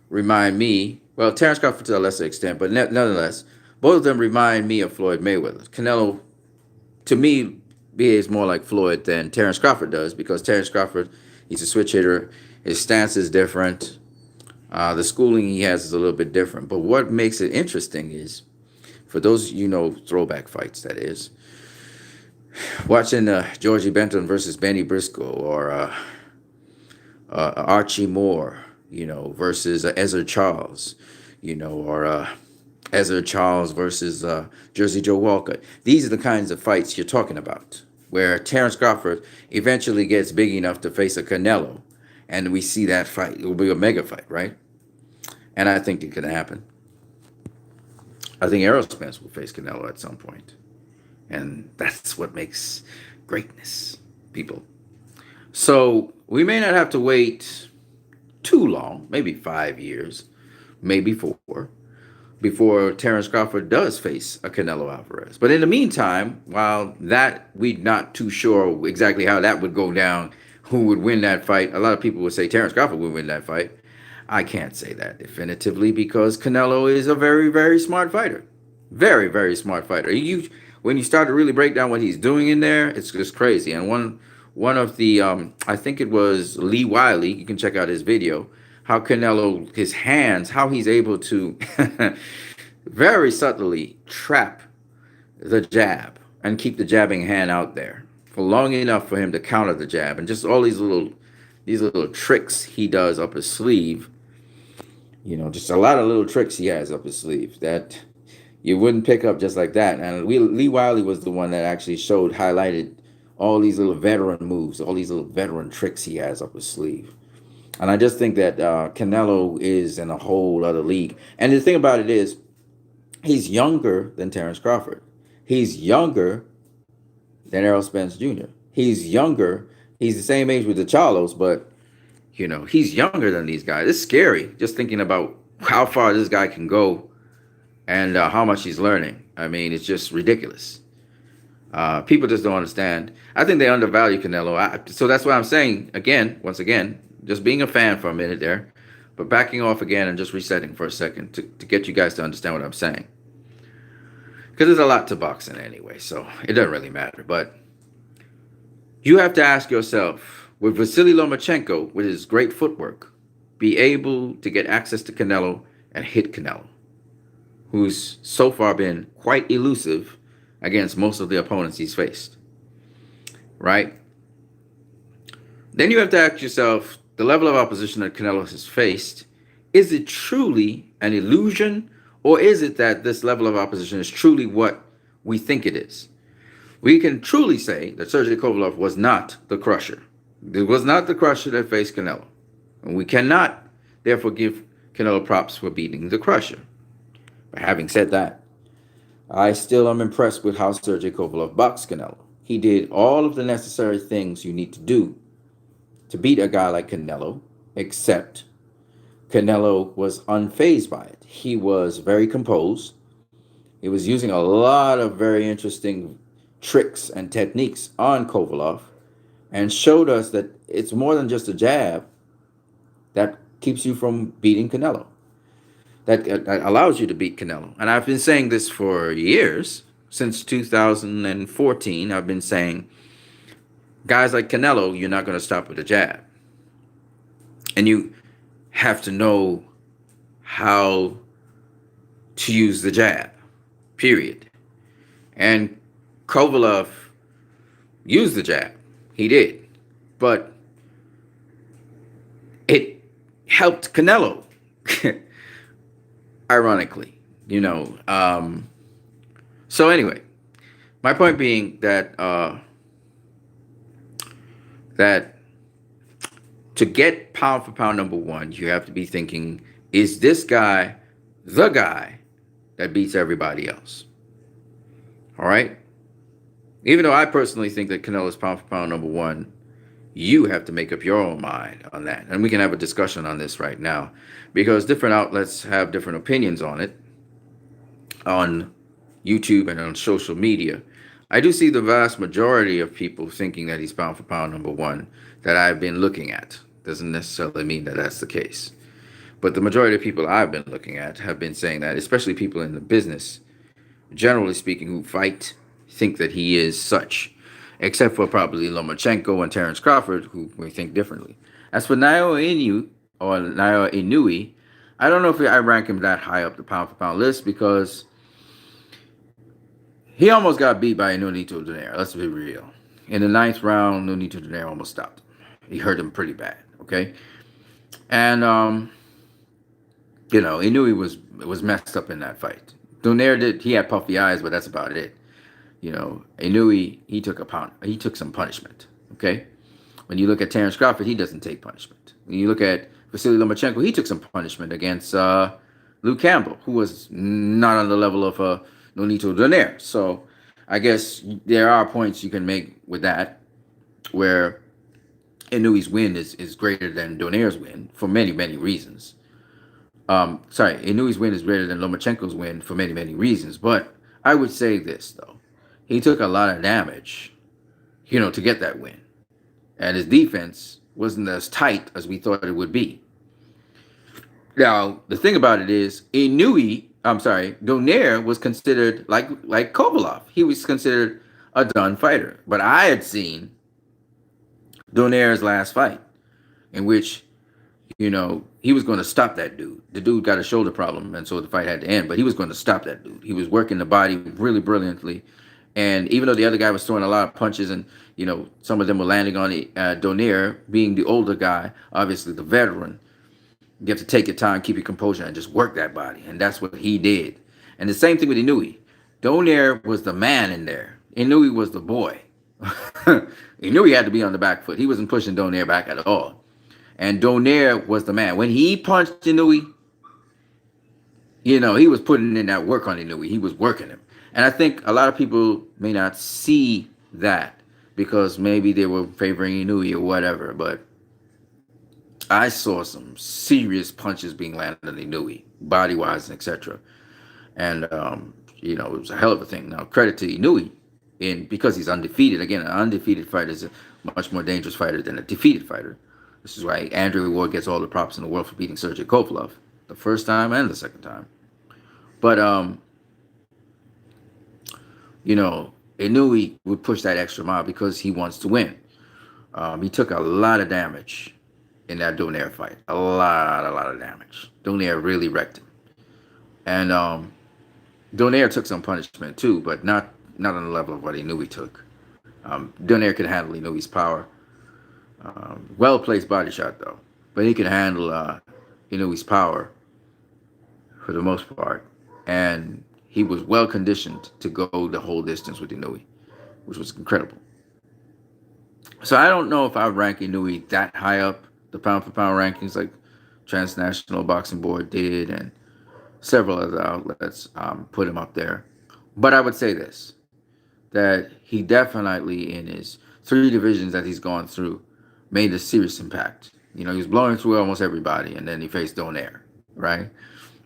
remind me, well, Terence Crawford to a lesser extent, but nonetheless, both of them remind me of Floyd Mayweather. Canelo, to me, behaves more like Floyd than Terence Crawford does, because Terence Crawford, he's a switch hitter. His stance is different. The schooling he has is a little bit different. But what makes it interesting is, for those throwback fights, that is, watching Georgie Benton versus Benny Briscoe, or Archie Moore, versus Ezra Charles, or Ezra Charles versus Jersey Joe Walker. These are the kinds of fights you're talking about, where Terence Crawford eventually gets big enough to face a Canelo, and we see that fight. It will be a mega fight, right? And I think it can happen. I think Errol Spence will face Canelo at some point. And that's what makes greatness, people. So we may not have to wait too long, maybe 5 years, maybe 4, before Terence Crawford does face a Canelo Alvarez. But in the meantime, while that we're not too sure exactly how that would go down, who would win that fight, a lot of people would say Terence Crawford would win that fight. I can't say that definitively because Canelo is a very, very smart fighter. Very, very smart fighter. When you start to really break down what he's doing in there, it's just crazy. And one of the I think it was Lee Wiley, you can check out his video, how Canelo, his hands, how he's able to very subtly trap the jab and keep the jabbing hand out there for long enough for him to counter the jab, and just all these little tricks he does up his sleeve. Just a lot of little tricks he has up his sleeve that you wouldn't pick up just like that. And Lee Wiley was the one that actually highlighted all these little veteran moves, all these little veteran tricks he has up his sleeve. And I just think that Canelo is in a whole other league. And the thing about it is, he's younger than Terrence Crawford. He's younger than Errol Spence Jr. He's younger. He's the same age with the Charlos, but he's younger than these guys. It's scary just thinking about how far this guy can go and how much he's learning. I mean, it's just ridiculous. People just don't understand. I think they undervalue Canelo. So that's why I'm saying, once again, just being a fan for a minute there, but backing off again and just resetting for a second to get you guys to understand what I'm saying. Because there's a lot to boxing anyway, so it doesn't really matter. But you have to ask yourself, would Vasily Lomachenko, with his great footwork, be able to get access to Canelo and hit Canelo, who's so far been quite elusive against most of the opponents he's faced, right? Then you have to ask yourself, the level of opposition that Canelo has faced, is it truly an illusion, or is it that this level of opposition is truly what we think it is? We can truly say that Sergey Kovalev was not the crusher. It was not the crusher that faced Canelo. And we cannot, therefore, give Canelo props for beating the crusher. But having said that, I still am impressed with how Sergey Kovalev boxed Canelo. He did all of the necessary things you need to do to beat a guy like Canelo, except Canelo was unfazed by it. He was very composed. He was using a lot of very interesting tricks and techniques on Kovalev, and showed us that it's more than just a jab that keeps you from beating Canelo, that allows you to beat Canelo. And I've been saying this for years. Since 2014, I've been saying, guys like Canelo, you're not going to stop with a jab. And you have to know how to use the jab, period. And Kovalev used the jab. He did. But it helped Canelo, ironically, So anyway, my point being that that to get pound for pound number one, you have to be thinking, is this guy the guy that beats everybody else? All right? Even though I personally think that Canelo's pound for pound number one, you have to make up your own mind on that. And we can have a discussion on this right now, because different outlets have different opinions on it, on YouTube and on social media. I do see the vast majority of people thinking that he's pound for pound number one that I've been looking at. Doesn't necessarily mean that that's the case. But the majority of people I've been looking at have been saying that, especially people in the business, generally speaking, who fight, think that he is such, except for probably Lomachenko and Terrence Crawford, who may think differently. As for Naoya Inoue, I don't know if I rank him that high up the pound for pound list, because he almost got beat by Nonito Donaire. Let's be real. In the 9th round, Nonito Donaire almost stopped him. He hurt him pretty bad, okay? And, Inoue was messed up in that fight. Donaire he had puffy eyes, but that's about it. Inoue, he took some punishment, okay? When you look at Terrence Crawford, he doesn't take punishment. When you look at Vasily Lomachenko, he took some punishment against Luke Campbell, who was not on the level of Nonito Donaire. So I guess there are points you can make with that, where Inoue's win is greater than Donaire's win for many, many reasons. Inoue's win is greater than Lomachenko's win for many, many reasons. But I would say this, though. He took a lot of damage, to get that win. And his defense wasn't as tight as we thought it would be. Now, the thing about it is, Inui, I'm sorry, Donaire was considered like Kovalov. He was considered a done fighter. But I had seen Donaire's last fight, in which he was going to stop that dude. The dude got a shoulder problem, and so the fight had to end. But he was going to stop that dude. He was working the body really brilliantly, and even though the other guy was throwing a lot of punches, and some of them were landing on Donaire, being the older guy, obviously the veteran, you have to take your time, keep your composure, and just work that body. And that's what he did. And the same thing with Inui. Donaire was the man in there. Inui was the boy. He knew he had to be on the back foot. He wasn't pushing Donaire back at all. And Donaire was the man. When he punched Inui, he was putting in that work on Inui. He was working him. And I think a lot of people may not see that because maybe they were favoring Inui or whatever. But I saw some serious punches being landed on Inui, body-wise, and etc. And it was a hell of a thing. Now, credit to Inui, because he's undefeated. Again, an undefeated fighter is a much more dangerous fighter than a defeated fighter. This is why Andrew Ward gets all the props in the world for beating Sergey Kovalev the first time and the second time. But Inui would push that extra mile because he wants to win. He took a lot of damage in that Donaire fight. A lot of damage. Donaire really wrecked him. And Donaire took some punishment too, but not on the level of what Inui took. Donaire could handle Inui's power. Well-placed body shot, though. But he could handle Inui's power for the most part. And he was well-conditioned to go the whole distance with Inui, which was incredible. So I don't know if I rank Inui that high up the pound-for-pound rankings like Transnational Boxing Board did, and several other outlets put him up there. But I would say this, that he definitely, in his 3 divisions that he's gone through, made a serious impact. He was blowing through almost everybody, and then he faced Donaire, right?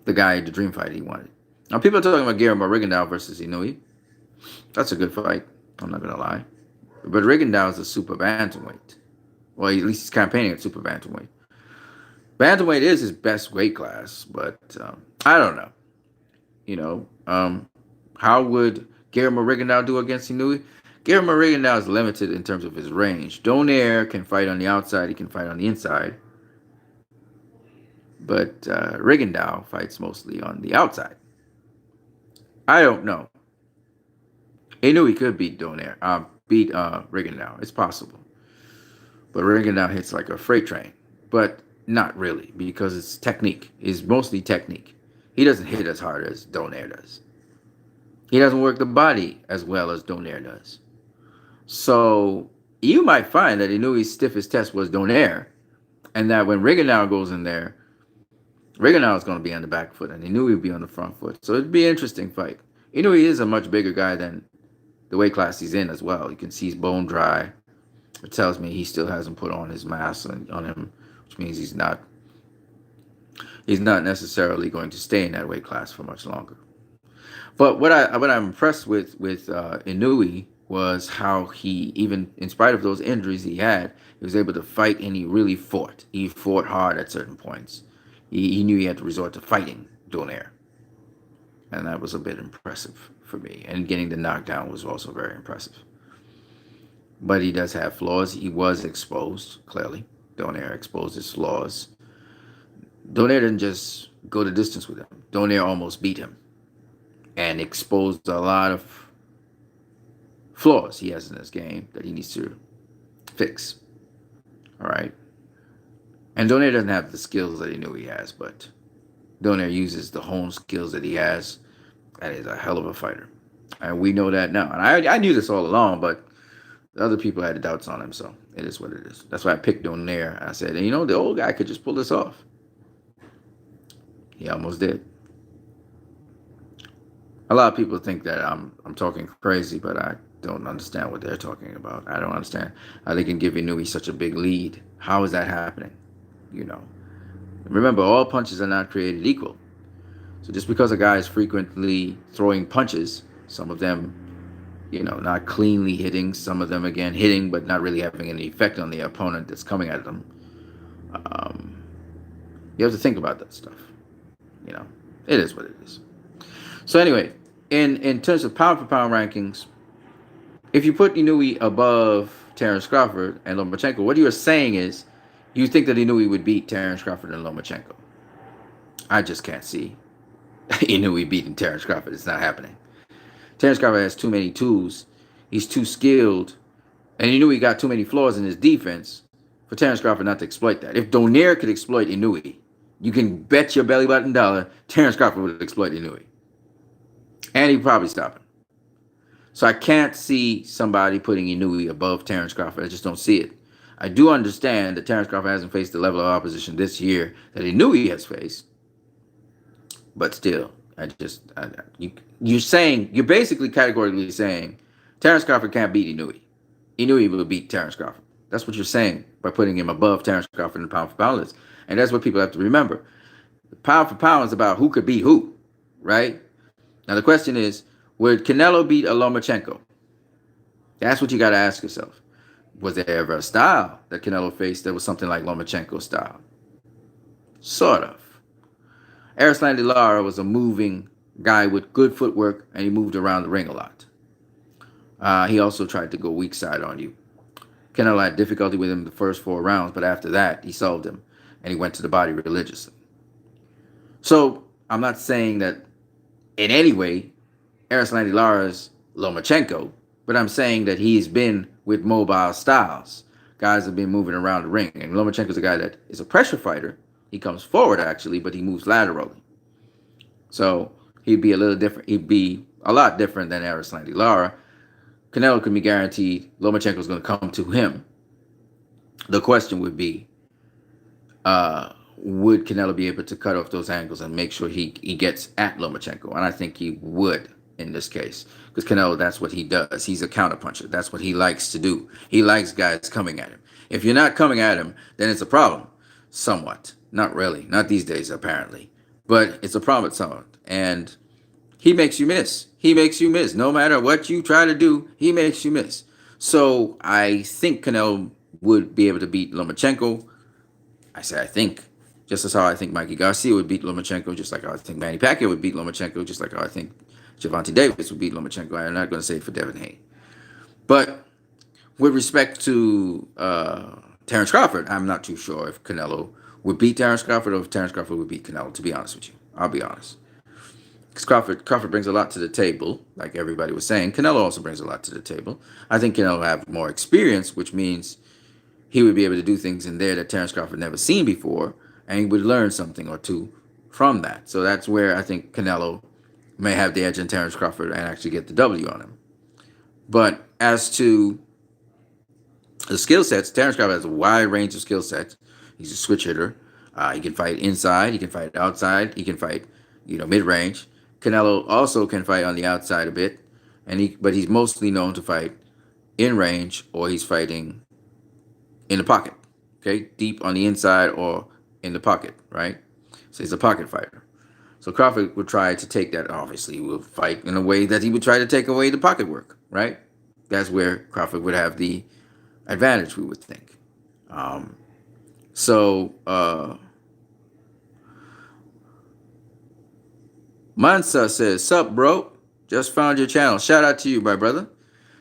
The guy, the dream fight he wanted. Now, people are talking about Guillermo Rigondeaux versus Inui. That's a good fight, I'm not going to lie. But Rigondeaux is a super bantamweight. Well, at least he's campaigning at super bantamweight. Bantamweight is his best weight class, but I don't know. How would Guillermo Rigondeaux do against Inui? Guillermo Rigondeaux is limited in terms of his range. Donaire can fight on the outside. He can fight on the inside. But Rigondeaux fights mostly on the outside. I don't know. Inui could beat Donaire. Beat Rigondeaux. It's possible. But Rigondeaux hits like a freight train. But not really, because it's technique. It's mostly technique. He doesn't hit as hard as Donaire does. He doesn't work the body as well as Donaire does. So you might find that Inui's stiffest test was Donaire, and that when Rigondeaux goes in there, Rigondeaux is going to be on the back foot, and Inui will be on the front foot. So it'd be an interesting fight. Inui is a much bigger guy than the weight class he's in as well. You can see he's bone dry. It tells me he still hasn't put on his mass on him, which means he's not necessarily going to stay in that weight class for much longer. But what I'm impressed with Inui was how he, even in spite of those injuries he had, he was able to fight, and he really fought. He fought hard at certain points. He knew he had to resort to fighting Donaire. And that was a bit impressive for me. And getting the knockdown was also very impressive. But he does have flaws. He was exposed, clearly. Donaire exposed his flaws. Donaire didn't just go the distance with him. Donaire almost beat him and exposed a lot of flaws he has in this game that he needs to fix. All right. And Donaire doesn't have the skills that he knew he has, but Donaire uses the home skills that he has, and he's a hell of a fighter. And we know that now. And I knew this all along, but the other people had doubts on him, so it is what it is. That's why I picked Donaire. I said, the old guy could just pull this off. He almost did. A lot of people think that I'm talking crazy, but I don't understand what they're talking about. I don't understand how they can give Inui such a big lead. How is that happening? Remember, all punches are not created equal. So just because a guy is frequently throwing punches, some of them, not cleanly hitting, some of them, again, hitting, but not really having any effect on the opponent that's coming at them, You have to think about that stuff. You know, it is what it is. So anyway, in terms of pound for pound rankings, if you put Inoue above Terence Crawford and Lomachenko, what you are saying is you think that Inoue would beat Terence Crawford and Lomachenko. I just can't see Inoue beating Terence Crawford. It's not happening. Terence Crawford has too many tools. He's too skilled. And Inoue got too many flaws in his defense for Terence Crawford not to exploit that. If Donaire could exploit Inoue, you can bet your belly button dollar Terence Crawford would exploit Inoue. And he'd probably stop him. So I can't see somebody putting Inoue above Terence Crawford. I just don't see it. I do understand that Terence Crawford hasn't faced the level of opposition this year that Inoue has faced. But still, you're basically categorically saying Terence Crawford can't beat Inoue. Inoue will beat Terence Crawford. That's what you're saying by putting him above Terence Crawford in the pound for pound list. And that's what people have to remember. The pound for pound is about who could beat who, right? Now the question is, would Canelo beat a Lomachenko? That's what you got to ask yourself. Was there ever a style that Canelo faced that was something like Lomachenko's style? Sort of. Erislandy Lara was a moving guy with good footwork, and he moved around the ring a lot. He also tried to go weak side on you. Canelo had difficulty with him the first 4 rounds, but after that, he solved him, and he went to the body religiously. So I'm not saying that in any way Erislandy Lara's Lomachenko, but I'm saying that he's been with mobile styles. Guys have been moving around the ring, and Lomachenko's a guy that is a pressure fighter. He comes forward, actually, but he moves laterally. So he'd be a little different. He'd be a lot different than Erislandy Lara. Canelo can be guaranteed Lomachenko's going to come to him. The question would be, would Canelo be able to cut off those angles and make sure he gets at Lomachenko? And I think he would in this case. Because Canelo, that's what he does. He's a counterpuncher. That's what he likes to do. He likes guys coming at him. If you're not coming at him, then it's a problem. Somewhat. Not really. Not these days, apparently. But it's a problem somewhat. And he makes you miss. He makes you miss. No matter what you try to do, he makes you miss. So I think Canelo would be able to beat Lomachenko. I say I think. Just as how I think Mikey Garcia would beat Lomachenko, just like how I think Manny Pacquiao would beat Lomachenko, just like how I think Gervonta Davis would beat Lomachenko. I'm not going to say it for Devin Haney. But with respect to Terence Crawford, I'm not too sure if Canelo would beat Terence Crawford or if Terence Crawford would beat Canelo, to be honest with you. I'll be honest. Because Crawford brings a lot to the table, like everybody was saying. Canelo also brings a lot to the table. I think Canelo will have more experience, which means he would be able to do things in there that Terence Crawford never seen before, and he would learn something or two from that. So that's where I think Canelo may have the edge on Terence Crawford and actually get the W on him. But as to the skill sets, Terence Crawford has a wide range of skill sets. He's a switch hitter. He can fight inside. He can fight outside. He can fight, mid-range. Canelo also can fight on the outside a bit, but he's mostly known to fight in range, or he's fighting in the pocket. Okay, deep on the inside or in the pocket, right? So he's a pocket fighter. So Crawford would try to take that. Obviously, he will fight in a way that he would try to take away the pocket work, right? That's where Crawford would have the advantage, we would think. Mansa says, "Sup, bro? Just found your channel. Shout out to you, my brother."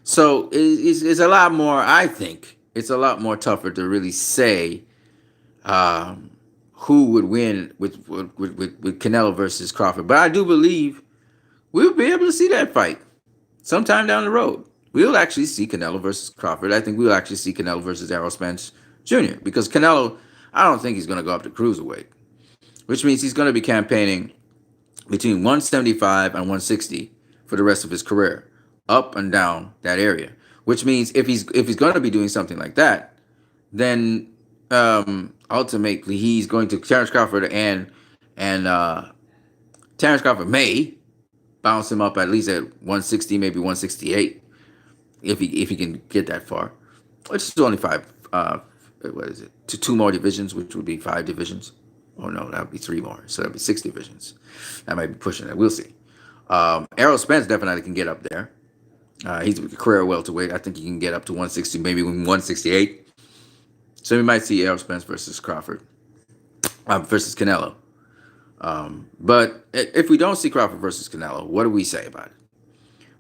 So it's a lot more. I think it's a lot more tougher to really say who would win with Canelo versus Crawford. But I do believe we'll be able to see that fight sometime down the road. We'll actually see Canelo versus Crawford. I think we'll actually see Canelo versus Errol Spence Jr. Because Canelo, I don't think he's going to go up to cruiserweight, which means he's going to be campaigning between 175 and 160 for the rest of his career, up and down that area. Which means if he's going to be doing something like that, then ultimately he's going to Terence Crawford and Terence Crawford may bounce him up at least at 160, maybe 168, if he can get that far. Which is only 5. What is it? To 2 more divisions, which would be 5 divisions. Oh no, that would be 3 more. So that'd be 6 divisions. That might be pushing it. We'll see. Errol Spence definitely can get up there. He's a career welterweight. I think he can get up to 160, maybe 168. So we might see Errol Spence versus Crawford. versus Canelo. But if we don't see Crawford versus Canelo, what do we say about it?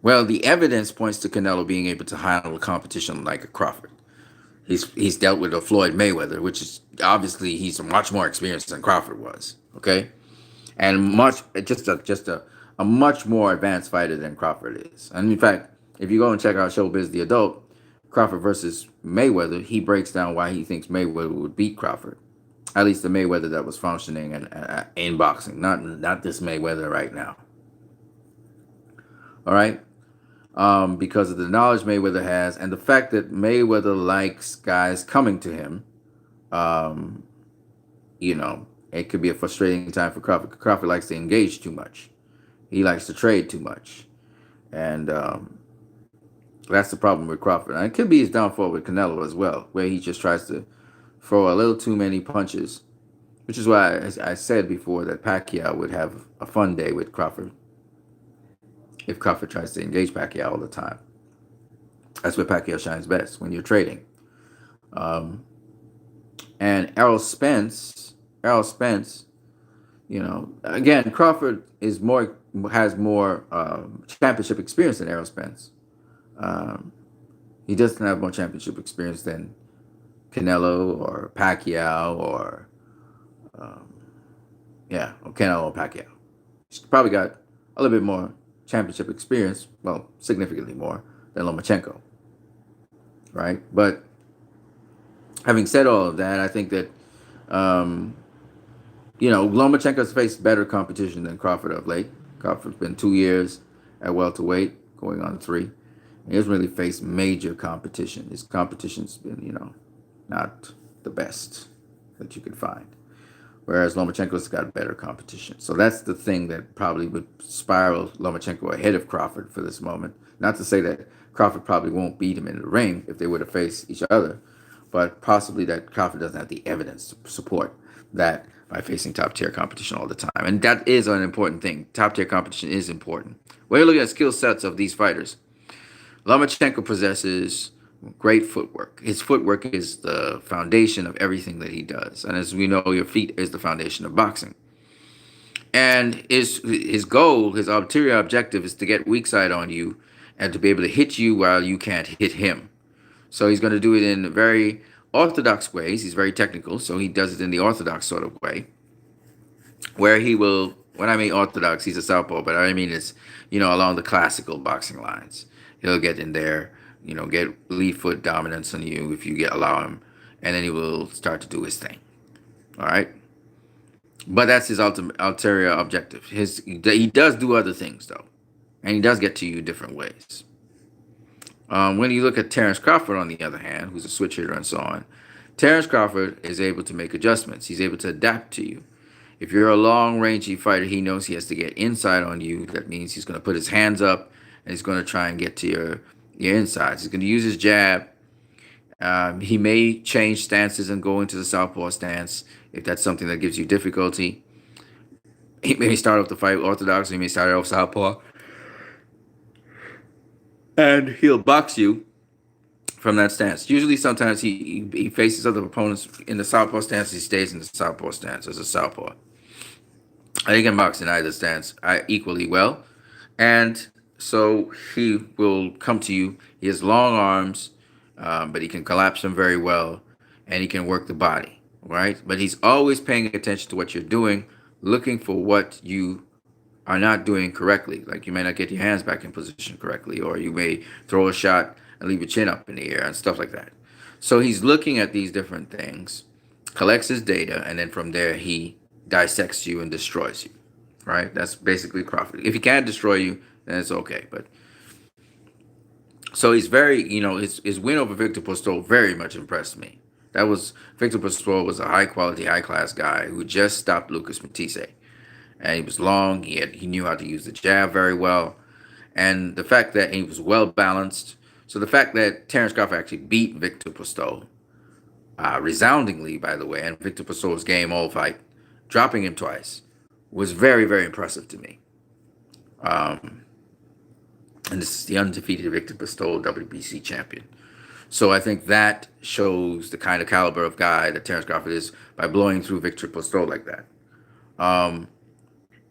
Well, the evidence points to Canelo being able to handle a competition like a Crawford. He's dealt with a Floyd Mayweather, which is obviously he's much more experienced than Crawford was. Okay, and much just a much more advanced fighter than Crawford is. And in fact, if you go and check out Showbiz the Adult, Crawford versus Mayweather, he breaks down why he thinks Mayweather would beat Crawford. At least the Mayweather that was functioning in boxing, not this Mayweather right now. All right, because of the knowledge Mayweather has and the fact that Mayweather likes guys coming to him. Um, it could be a frustrating time for Crawford. Crawford likes to engage too much. He likes to trade too much, and that's the problem with Crawford. And it could be his downfall with Canelo as well, where he just tries to throw a little too many punches, which is why I said before that Pacquiao would have a fun day with Crawford if Crawford tries to engage Pacquiao all the time. That's where Pacquiao shines best, when you're trading. Um, and Errol Spence, again, Crawford has more championship experience than Errol Spence. Um, he doesn't have more championship experience than Canelo or Pacquiao um, or Canelo or Pacquiao. He's probably got a little bit more championship experience, well, significantly more than Lomachenko, right? But having said all of that, I think that Lomachenko's faced better competition than Crawford of late. Crawford's been 2 years at welterweight, going on 3. He hasn't really faced major competition. His competition's been, not the best that you could find. Whereas Lomachenko's got better competition. So that's the thing that probably would spiral Lomachenko ahead of Crawford for this moment. Not to say that Crawford probably won't beat him in the ring if they were to face each other, but possibly that Crawford doesn't have the evidence to support that by facing top-tier competition all the time. And that is an important thing. Top-tier competition is important. When you're looking at skill sets of these fighters, Lomachenko possesses great footwork. His footwork is the foundation of everything that he does. And as we know, your feet is the foundation of boxing. And his goal, his ulterior objective is to get weak side on you and to be able to hit you while you can't hit him. So he's going to do it in very orthodox ways. He's very technical, so he does it in the orthodox sort of way, where he will, when I mean orthodox, he's a southpaw, but I mean it's, along the classical boxing lines. He'll get in there, get lead foot dominance on you if you allow him, and then he will start to do his thing. All right? But that's his ulterior objective. He does do other things, though, and he does get to you different ways. When you look at Terence Crawford, on the other hand, who's a switch hitter and so on, Terence Crawford is able to make adjustments. He's able to adapt to you. If you're a long-rangey fighter, he knows he has to get inside on you. That means he's going to put his hands up, and he's going to try and get to your insides. He's going to use his jab. He may change stances and go into the southpaw stance if that's something that gives you difficulty. He may start off the fight orthodox, he may start off southpaw. And he'll box you from that stance. Usually, sometimes he faces other opponents in the southpaw stance. He stays in the southpaw stance as a southpaw. He can box in either stance equally well. And so he will come to you. He has long arms, but he can collapse them very well. And he can work the body, right? But he's always paying attention to what you're doing, looking for what you are not doing correctly. Like you may not get your hands back in position correctly, or you may throw a shot and leave your chin up in the air and stuff like that. So he's looking at these different things, collects his data, and then from there he dissects you and destroys you, right? That's basically Crawford. If he can't destroy you, then it's okay. But so he's very, his win over Victor Postol very much impressed me. Victor Postol was a high quality, high class guy who just stopped Lucas Matisse. And he was long. He knew how to use the jab very well, and the fact that he was well balanced. So the fact that Terence Crawford actually beat Victor Postol resoundingly, by the way, and Victor Postol's game all fight, dropping him twice, was very, very impressive to me. And this is the undefeated Victor Postol WBC champion. So I think that shows the kind of caliber of guy that Terrence Crawford is by blowing through Victor Postol like that. Um,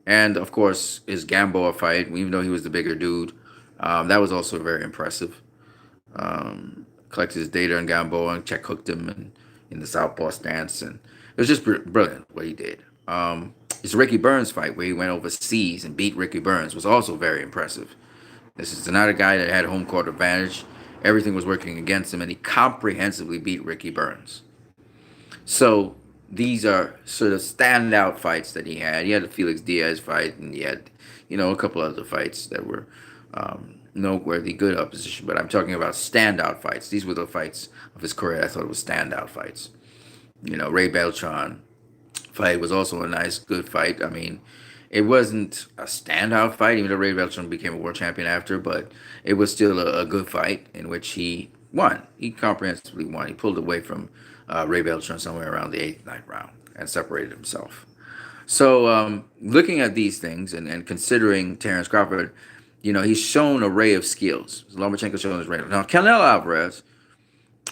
and of course, his Gamboa fight, even though he was the bigger dude, that was also very impressive. Collected his data on Gamboa and check hooked him in the southpaw stance, and it was just brilliant what he did. His Ricky Burns fight, where he went overseas and beat Ricky Burns, was also very impressive. This is another guy that had home court advantage. Everything was working against him, and he comprehensively beat Ricky Burns. So these are sort of standout fights that he had. He had the Felix Diaz fight, and he had, a couple other fights that were noteworthy, good opposition. But I'm talking about standout fights. These were the fights of his career I thought was standout fights. Ray Beltran fight was also a nice, good fight. I mean, it wasn't a standout fight, even though Ray Beltran became a world champion after, but it was still a good fight in which he won. He comprehensively won. He pulled away from Ray Beltran somewhere around the eighth, ninth round and separated himself. So, looking at these things and considering Terrence Crawford, he's shown an array of skills. Lomachenko shown his array. Now, Canelo Alvarez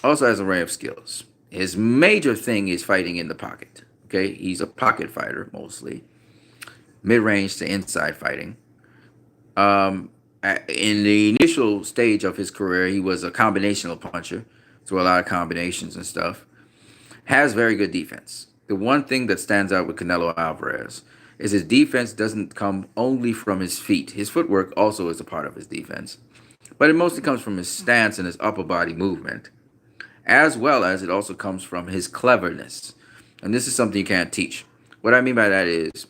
also has an array of skills. His major thing is fighting in the pocket. Okay, he's a pocket fighter mostly, mid-range to inside fighting. In the initial stage of his career, he was a combinational puncher, so a lot of combinations and stuff. Has very good defense. The one thing that stands out with Canelo Alvarez is his defense doesn't come only from his feet. His footwork also is a part of his defense, but it mostly comes from his stance and his upper body movement, as well as it also comes from his cleverness. And this is something you can't teach. What I mean by that is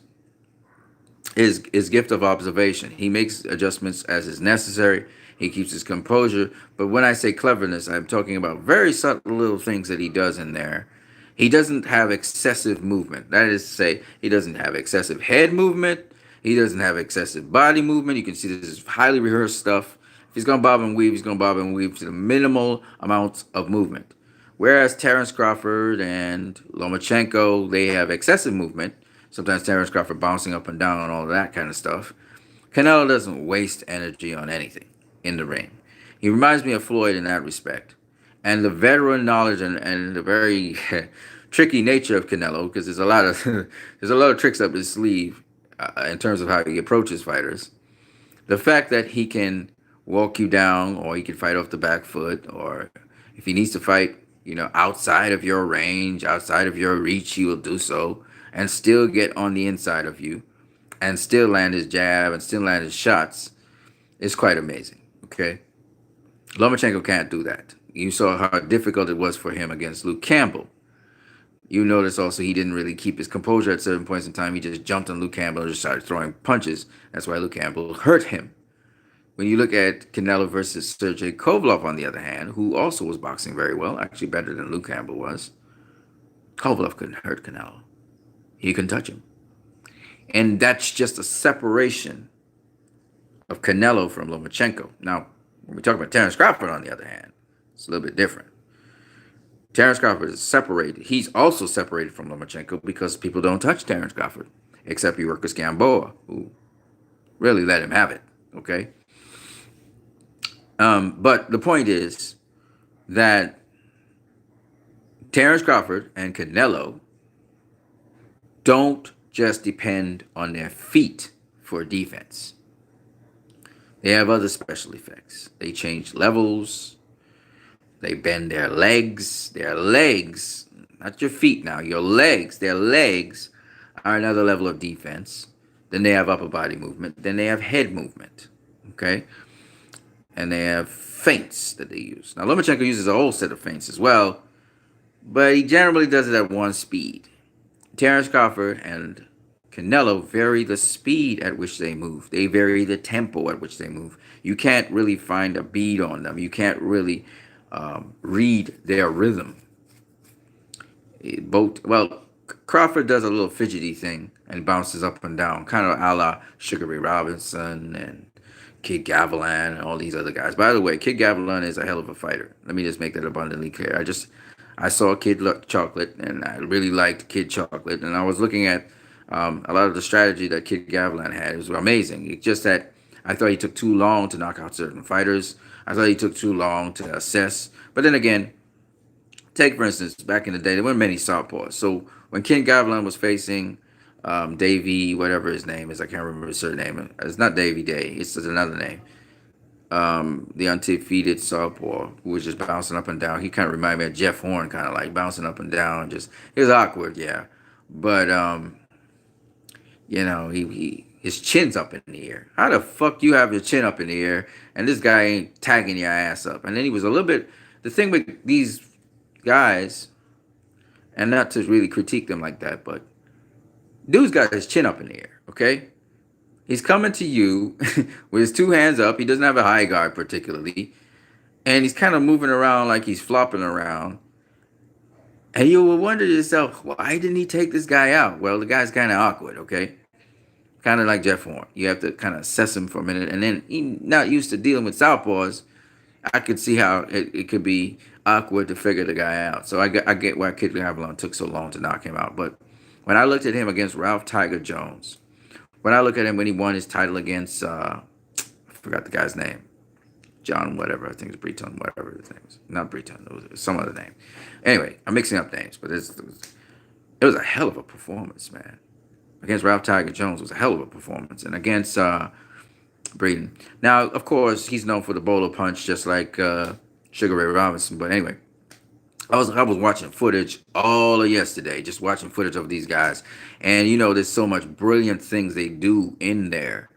his gift of observation. He makes adjustments as is necessary. He keeps his composure. But when I say cleverness, I'm talking about very subtle little things that he does in there. He doesn't have excessive movement. That is to say, he doesn't have excessive head movement. He doesn't have excessive body movement. You can see this is highly rehearsed stuff. If he's going to bob and weave, he's going to bob and weave to the minimal amounts of movement. Whereas Terrence Crawford and Lomachenko, they have excessive movement. Sometimes Terrence Crawford bouncing up and down and all of that kind of stuff. Canelo doesn't waste energy on anything in the ring. He reminds me of Floyd in that respect. And the veteran knowledge and the very tricky nature of Canelo, because there's a lot of tricks up his sleeve in terms of how he approaches fighters. The fact that he can walk you down, or he can fight off the back foot, or if he needs to fight, outside of your range, outside of your reach, he will do so and still get on the inside of you and still land his jab and still land his shots is quite amazing. Okay. Lomachenko can't do that. You saw how difficult it was for him against Luke Campbell. You notice also he didn't really keep his composure at certain points in time. He just jumped on Luke Campbell and just started throwing punches. That's why Luke Campbell hurt him. When you look at Canelo versus Sergey Kovalev, on the other hand, who also was boxing very well, actually better than Luke Campbell was, Kovalev couldn't hurt Canelo. He couldn't touch him. And that's just a separation of Canelo from Lomachenko. Now, when we talk about Terrence Crawford, on the other hand, it's a little bit different. Terrence Crawford is separated. He's also separated from Lomachenko because people don't touch Terrence Crawford, except Yuriorkis Gamboa, who really let him have it, okay? But the point is that Terrence Crawford and Canelo don't just depend on their feet for defense. They have other special effects. They change levels. They bend their legs. Their legs, not your feet now, your legs. Their legs are another level of defense. Then they have upper body movement. Then they have head movement. Okay? And they have feints that they use. Now, Lomachenko uses a whole set of feints as well, but he generally does it at one speed. Terrence Crawford and Canelo vary the speed at which they move. They vary the tempo at which they move. You can't really find a beat on them. You can't really read their rhythm. Crawford does a little fidgety thing and bounces up and down, kind of a la Sugar Ray Robinson and Kid Gavilan and all these other guys. By the way, Kid Gavilan is a hell of a fighter. Let me just make that abundantly clear. I saw Kid Chocolate, and I really liked Kid Chocolate, and I was looking at a lot of the strategy that Kid Gavilan had. It was amazing. It's just that I thought he took too long to knock out certain fighters. I thought he took too long to assess. But then again, take for instance, back in the day, there weren't many southpaws. So when Ken Gavilan was facing Davey, whatever his name is, I can't remember his surname. It's not Davey Day. It's just another name. The undefeated southpaw who was just bouncing up and down. He kind of reminded me of Jeff Horn, kind of like bouncing up and down. Just it was awkward, yeah. But he his chin's up in the air. How the fuck you have your chin up in the air and this guy ain't tagging your ass up? And then he was a little bit. The thing with these guys, and not to really critique them like that, but dude's got his chin up in the air. Okay, he's coming to you with his two hands up. He doesn't have a high guard particularly, and he's kind of moving around like he's flopping around. And you will wonder to yourself, why didn't he take this guy out? Well, the guy's kind of awkward, okay? Kind of like Jeff Horn. You have to kind of assess him for a minute. And then he not used to dealing with southpaws. I could see how it could be awkward to figure the guy out. So I get why Kid Gavilan took so long to knock him out. But when I looked at him against Ralph Tiger Jones, when I look at him when he won his title against, I forgot the guy's name. John whatever, I think it's Breton, whatever his name is. Not Breton, it was some other name. Anyway, I'm mixing up names, but it was a hell of a performance, man. Against Ralph Tiger Jones was a hell of a performance. And against Breeden. Now, of course, he's known for the bowler punch, just like Sugar Ray Robinson. But anyway, I was watching footage all of yesterday, just watching footage of these guys. And, there's so much brilliant things they do in there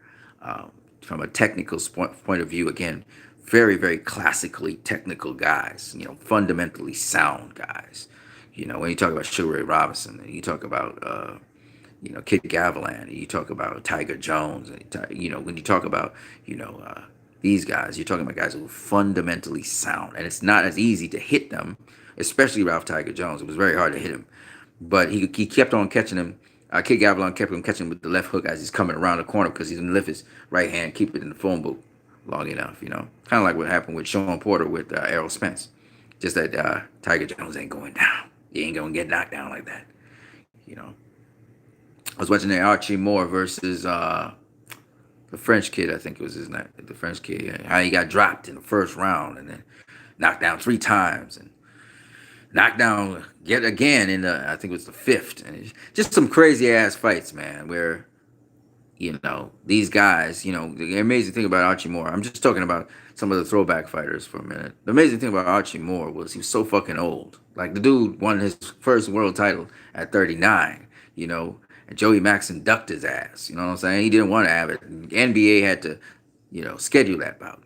from a technical point of view. Again, very, very classically technical guys, fundamentally sound guys. When you talk about Sugar Ray Robinson, and you talk about, Kid Gavilan, and you talk about Tiger Jones, and, when you talk about, these guys, you're talking about guys who are fundamentally sound. And it's not as easy to hit them, especially Ralph Tiger Jones. It was very hard to hit him. But he kept on catching him. Kid Gavilan kept on catching him with the left hook as he's coming around the corner because he didn't lift his right hand, keep it in the phone booth long enough, Kind of like what happened with Sean Porter with Errol Spence. Just that Tiger Jones ain't going down. He ain't going to get knocked down like that, I was watching the Archie Moore versus the French kid, I think it was his name, the French kid. How he got dropped in the first round and then knocked down 3 times and knocked down yet again in I think it was the 5th. And just some crazy ass fights, man, where these guys, the amazing thing about Archie Moore, I'm just talking about some of the throwback fighters for a minute. The amazing thing about Archie Moore was he was so fucking old. Like, the dude won his first world title at 39, and Joey Maxson ducked his ass. You know what I'm saying? He didn't want to have it. NBA had to, schedule that bout.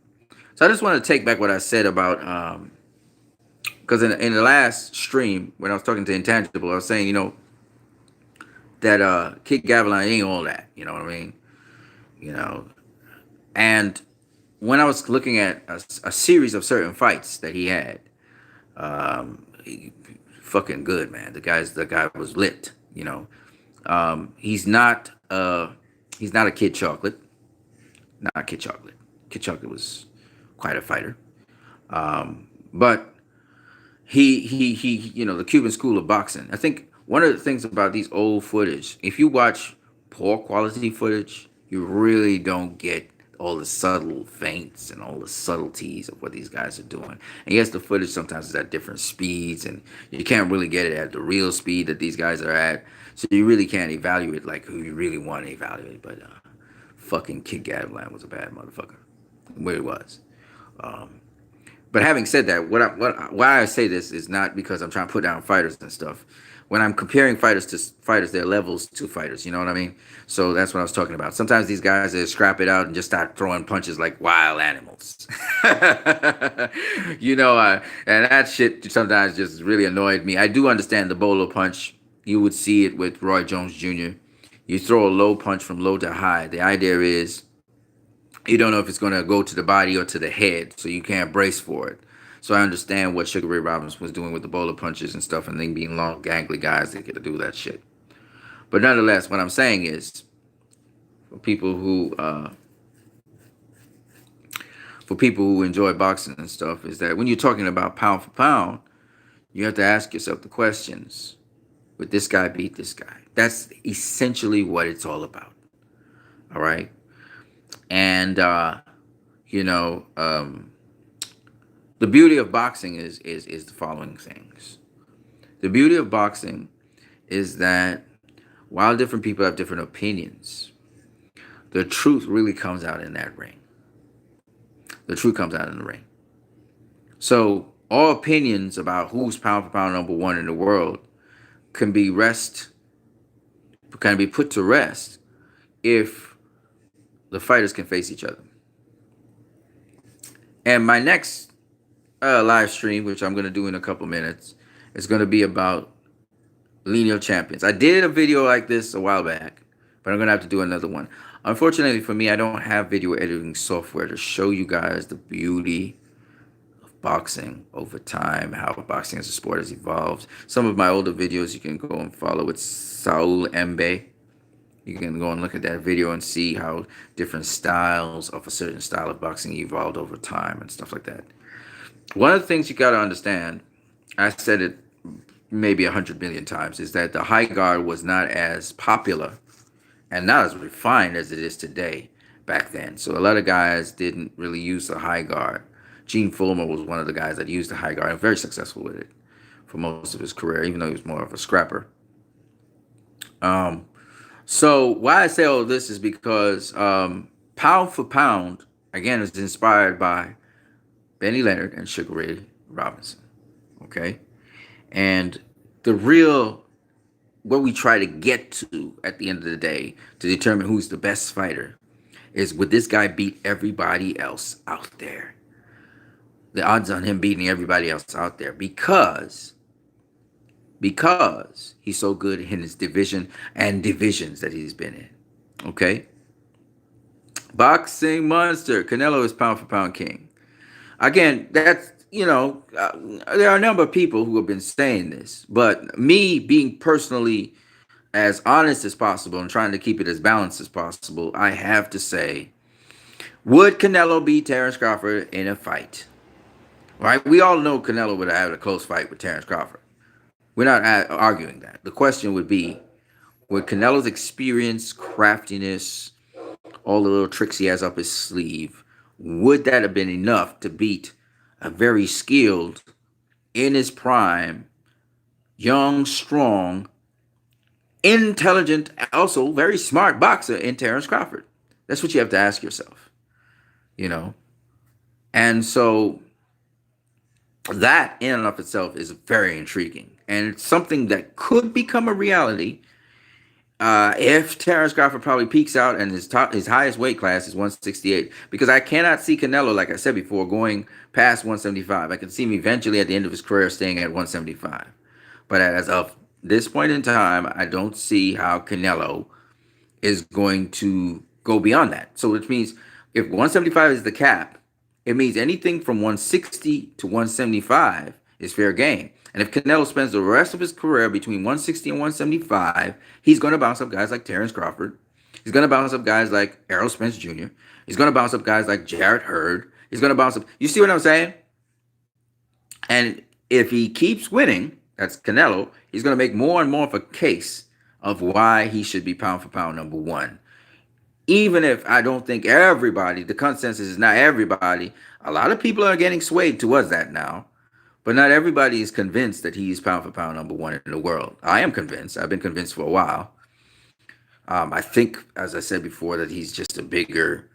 So I just want to take back what I said about, because in the last stream, when I was talking to Intangible, I was saying, that Kid Gavilan ain't all that. You know what I mean? And when I was looking at a series of certain fights that he had, he, fucking good, man. The guy was lit. He's not a Kid Chocolate. Not Kid Chocolate. Kid Chocolate was quite a fighter. But he the Cuban school of boxing. I think one of the things about these old footage, if you watch poor quality footage, you really don't get all the subtle feints and all the subtleties of what these guys are doing. And yes, the footage sometimes is at different speeds, and you can't really get it at the real speed that these guys are at. So you really can't evaluate like who you really want to evaluate. But fucking Kid Gavilan was a bad motherfucker. Where he was. But having said that, why I say this is not because I'm trying to put down fighters and stuff. When I'm comparing fighters to fighters, their levels to fighters, you know what I mean? So that's what I was talking about. Sometimes these guys, they scrap it out and just start throwing punches like wild animals. And that shit sometimes just really annoyed me. I do understand the bolo punch. You would see it with Roy Jones Jr. You throw a low punch from low to high. The idea is you don't know if it's going to go to the body or to the head, so you can't brace for it. So I understand what Sugar Ray Robinson was doing with the bowler punches and stuff, and then being long, gangly guys that get to do that shit. But nonetheless, what I'm saying is, for people who enjoy boxing and stuff, is that when you're talking about pound for pound, you have to ask yourself the questions: would this guy beat this guy? That's essentially what it's all about. All right. And you know, the beauty of boxing is the following things. The beauty of boxing is that while different people have different opinions, the truth really comes out in that ring. The truth comes out in the ring. So all opinions about who's pound for pound number one in the world can be put to rest if the fighters can face each other. And my next live stream, which I'm going to do in a couple minutes, is going to be about lineal champions. I did a video like this a while back, but I'm going to have to do another one. Unfortunately for me, I don't have video editing software to show you guys the beauty of boxing over time, how boxing as a sport has evolved. Some of my older videos you can go and follow. It's Saul Mbe. You can go and look at that video and see how different styles of a certain style of boxing evolved over time and stuff like that. One of the things you got to understand, I said it maybe 100 million times, is that the high guard was not as popular and not as refined as it is today back then. So a lot of guys didn't really use the high guard. Gene Fullmer was one of the guys that used the high guard and very successful with it for most of his career, even though he was more of a scrapper. So why I say all this is because pound for pound, again, is inspired by Benny Leonard and Sugar Ray Robinson. Okay? And what we try to get to at the end of the day to determine who's the best fighter is, would this guy beat everybody else out there? The odds on him beating everybody else out there because he's so good in his division and divisions that he's been in. Okay? Boxing monster. Canelo is pound for pound king. Again, that's, there are a number of people who have been saying this, but me being personally as honest as possible and trying to keep it as balanced as possible, I have to say, would Canelo beat Terence Crawford in a fight? Right? We all know Canelo would have had a close fight with Terence Crawford. We're not arguing that. The question would be, would Canelo's experience, craftiness, all the little tricks he has up his sleeve, would that have been enough to beat a very skilled, in his prime, young, strong, intelligent, also very smart boxer in Terence Crawford? That's what you have to ask yourself, And so that in and of itself is very intriguing. And it's something that could become a reality if Terence Crawford probably peaks out and his highest weight class is 168. Because I cannot see Canelo, like I said before, going past 175. I can see him eventually at the end of his career staying at 175. But as of this point in time, I don't see how Canelo is going to go beyond that. So which means if 175 is the cap, it means anything from 160 to 175 is fair game. And if Canelo spends the rest of his career between 160 and 175, he's going to bounce up guys like Terence Crawford. He's going to bounce up guys like Errol Spence Jr. He's going to bounce up guys like Jarrett Hurd. He's going to bounce up. You see what I'm saying? And if he keeps winning, that's Canelo, he's going to make more and more of a case of why he should be pound for pound number one. Even if I don't think everybody, the consensus is not everybody. A lot of people are getting swayed towards that now. But not everybody is convinced that he's pound for pound number one in the world. I am convinced. I've been convinced for a while. I think, as I said before, that he's just a bigger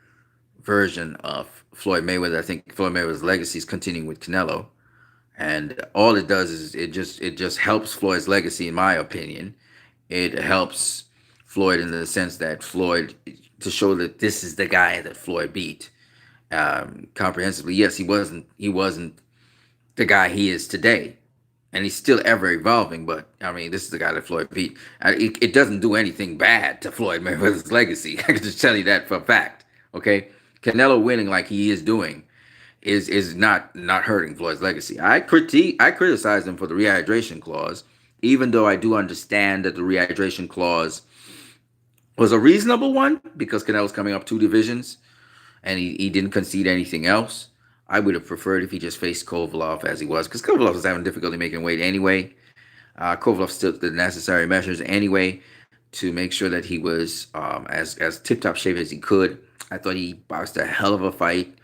version of Floyd Mayweather. I think Floyd Mayweather's legacy is continuing with Canelo. And all it does is it just helps Floyd's legacy, in my opinion. It helps Floyd in the sense that Floyd, to show that this is the guy that Floyd beat comprehensively. Yes, he wasn't the guy he is today, and he's still ever evolving, but I mean, this is the guy that Floyd beat. It doesn't do anything bad to Floyd Mayweather's legacy. I can just tell you that for a fact. Okay, Canelo winning like he is doing is not hurting Floyd's legacy. I criticize him for the rehydration clause, even though I do understand that the rehydration clause was a reasonable one because Canelo's coming up 2 divisions and he didn't concede anything else. I would have preferred if he just faced Kovalev as he was, because Kovalev was having difficulty making weight anyway. Kovalev took the necessary measures anyway to make sure that he was as tip-top shape as he could. I thought he boxed a hell of a fight.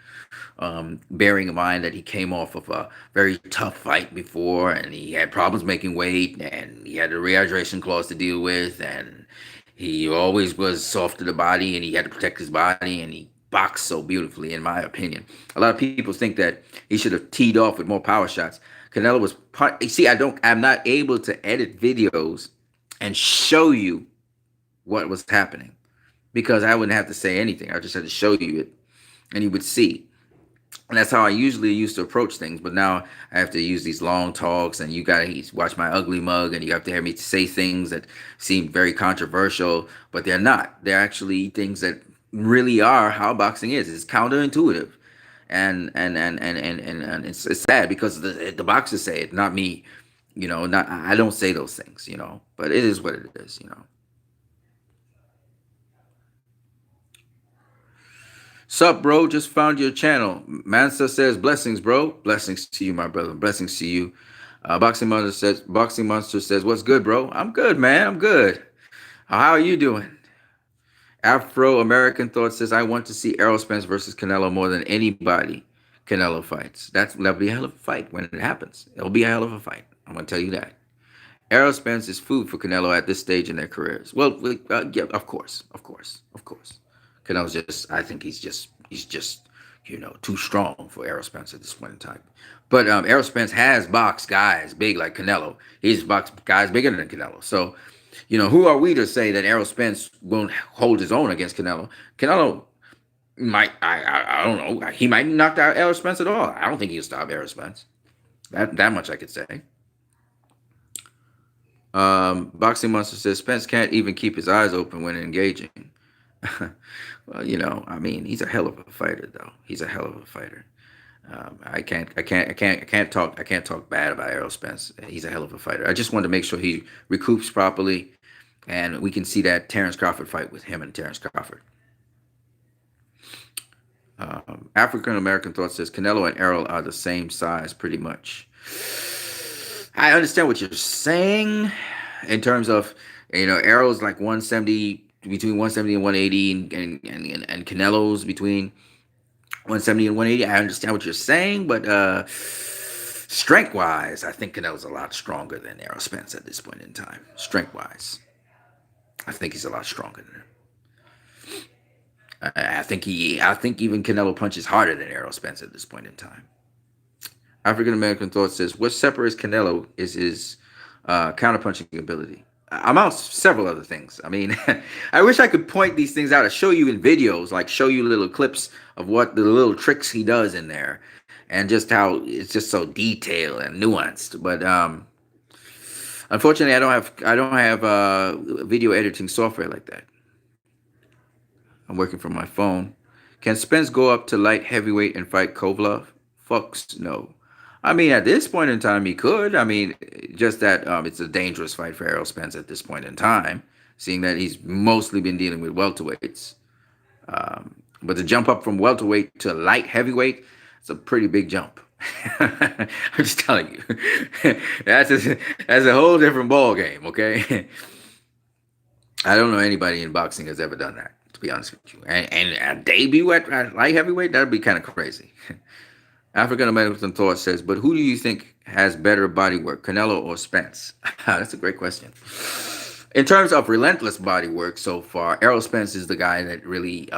Bearing in mind that he came off of a very tough fight before, and he had problems making weight, and he had a rehydration clause to deal with, and he always was soft to the body, and he had to protect his body, and he boxed so beautifully, in my opinion. A lot of people think that he should have teed off with more power shots. Canelo was see, I'm not able to edit videos and show you what was happening because I wouldn't have to say anything. I just had to show you it, and you would see. And that's how I usually used to approach things. But now I have to use these long talks, and you got to watch my ugly mug, and you have to hear me say things that seem very controversial, but they're not. They're actually things that really are how boxing is. It's counterintuitive, and it's sad because the boxers say it, not me. Not I don't say those things. But it is what it is. Sup, bro? Just found your channel. Mansa says, blessings, bro. Blessings to you, my brother. Blessings to you. Boxing Monster says, what's good, bro? I'm good, man. I'm good. How are you doing? Afro American Thought says, I want to see Errol Spence versus Canelo more than anybody Canelo fights. That'll be a hell of a fight when it happens. It'll be a hell of a fight. I'm going to tell you that. Errol Spence is food for Canelo at this stage in their careers. Well, yeah, of course. Canelo's I think he's just too strong for Errol Spence at this point in time. But Errol Spence has boxed guys big like Canelo. He's boxed guys bigger than Canelo. So, who are we to say that Errol Spence won't hold his own against Canelo? Canelo might, I don't know, he might knock out Errol Spence at all. I don't think he'll stop Errol Spence. That much I could say. Boxing Monster says Spence can't even keep his eyes open when engaging. Well, he's a hell of a fighter, though. He's a hell of a fighter. I can't talk bad about Errol Spence. He's a hell of a fighter. I just wanted to make sure he recoups properly, and we can see that Terence Crawford fight with him and Terence Crawford. African American Thought says Canelo and Errol are the same size, pretty much. I understand what you're saying in terms of, Errol's like 170, between 170 and 180, and Canelo's between 170 and 180. I understand what you're saying, but strength-wise, I think Canelo's a lot stronger than Errol Spence at this point in time. Strength-wise, I think he's a lot stronger than him. I think even Canelo punches harder than Errol Spence at this point in time. African American Thought says, what separates Canelo is his counterpunching ability, amongst several other things. I mean, I wish I could point these things out and show you in videos, like show you little clips of what the little tricks he does in there, and just how it's just so detailed and nuanced. But unfortunately, I don't have video editing software like that. I'm working from my phone. Can Spence go up to light heavyweight and fight Kovalev? Fucks no. I mean, at this point in time, he could. I mean, just that it's a dangerous fight for Errol Spence at this point in time, seeing that he's mostly been dealing with welterweights. But to jump up from welterweight to light heavyweight, it's a pretty big jump. I'm just telling you. That's a whole different ball game, okay? I don't know anybody in boxing has ever done that, to be honest with you. And a debut at light heavyweight, that'd be kind of crazy. African American Thought says, but who do you think has better body work, Canelo or Spence? That's a great question. In terms of relentless body work so far, Errol Spence is the guy that really,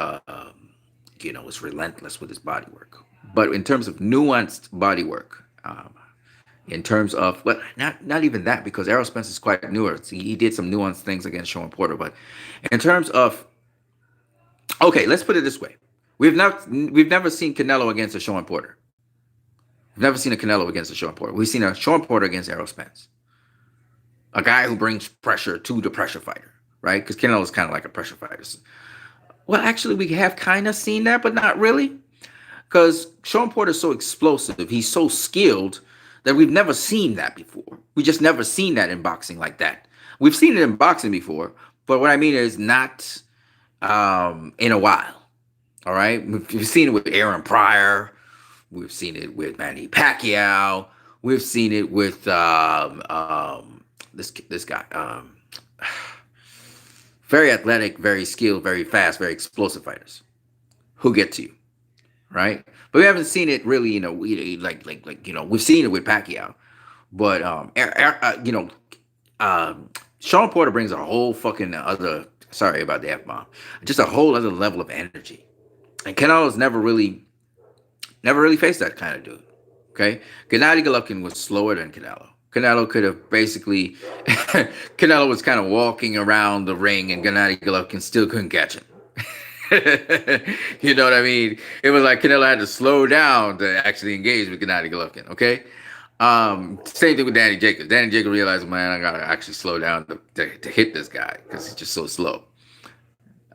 is relentless with his body work. But in terms of nuanced body work, in terms of, well, not even that, because Errol Spence is quite newer. He did some nuanced things against Sean Porter. But in terms of, okay, let's put it this way. We've never seen Canelo against a Sean Porter. We've never seen a Canelo against a Sean Porter. We've seen a Sean Porter against Errol Spence. A guy who brings pressure to the pressure fighter, right? Because Canelo is kind of like a pressure fighter. Well, actually, we have kind of seen that, but not really. Because Sean Porter is so explosive. He's so skilled that we've never seen that before. We just never seen that in boxing like that. We've seen it in boxing before, but what I mean is not in a while. All right? We've seen it with Aaron Pryor. We've seen it with Manny Pacquiao. We've seen it with this guy. Very athletic, very skilled, very fast, very explosive fighters. who get to you, right? But we haven't seen it really, we've seen it with Pacquiao, but Sean Porter brings a whole fucking other. Sorry about the F bomb. Just a whole other level of energy, and Canelo's never really faced that kind of dude. Okay, Gennady Golovkin was slower than Canelo. Canelo could have basically, Canelo was kind of walking around the ring, and Gennady Golovkin still couldn't catch him. You know what I mean? It was like Canelo had to slow down to actually engage with Gennady Golovkin. Okay. Same thing with Danny Jacobs. Danny Jacobs realized, man, I gotta actually slow down to hit this guy because he's just so slow.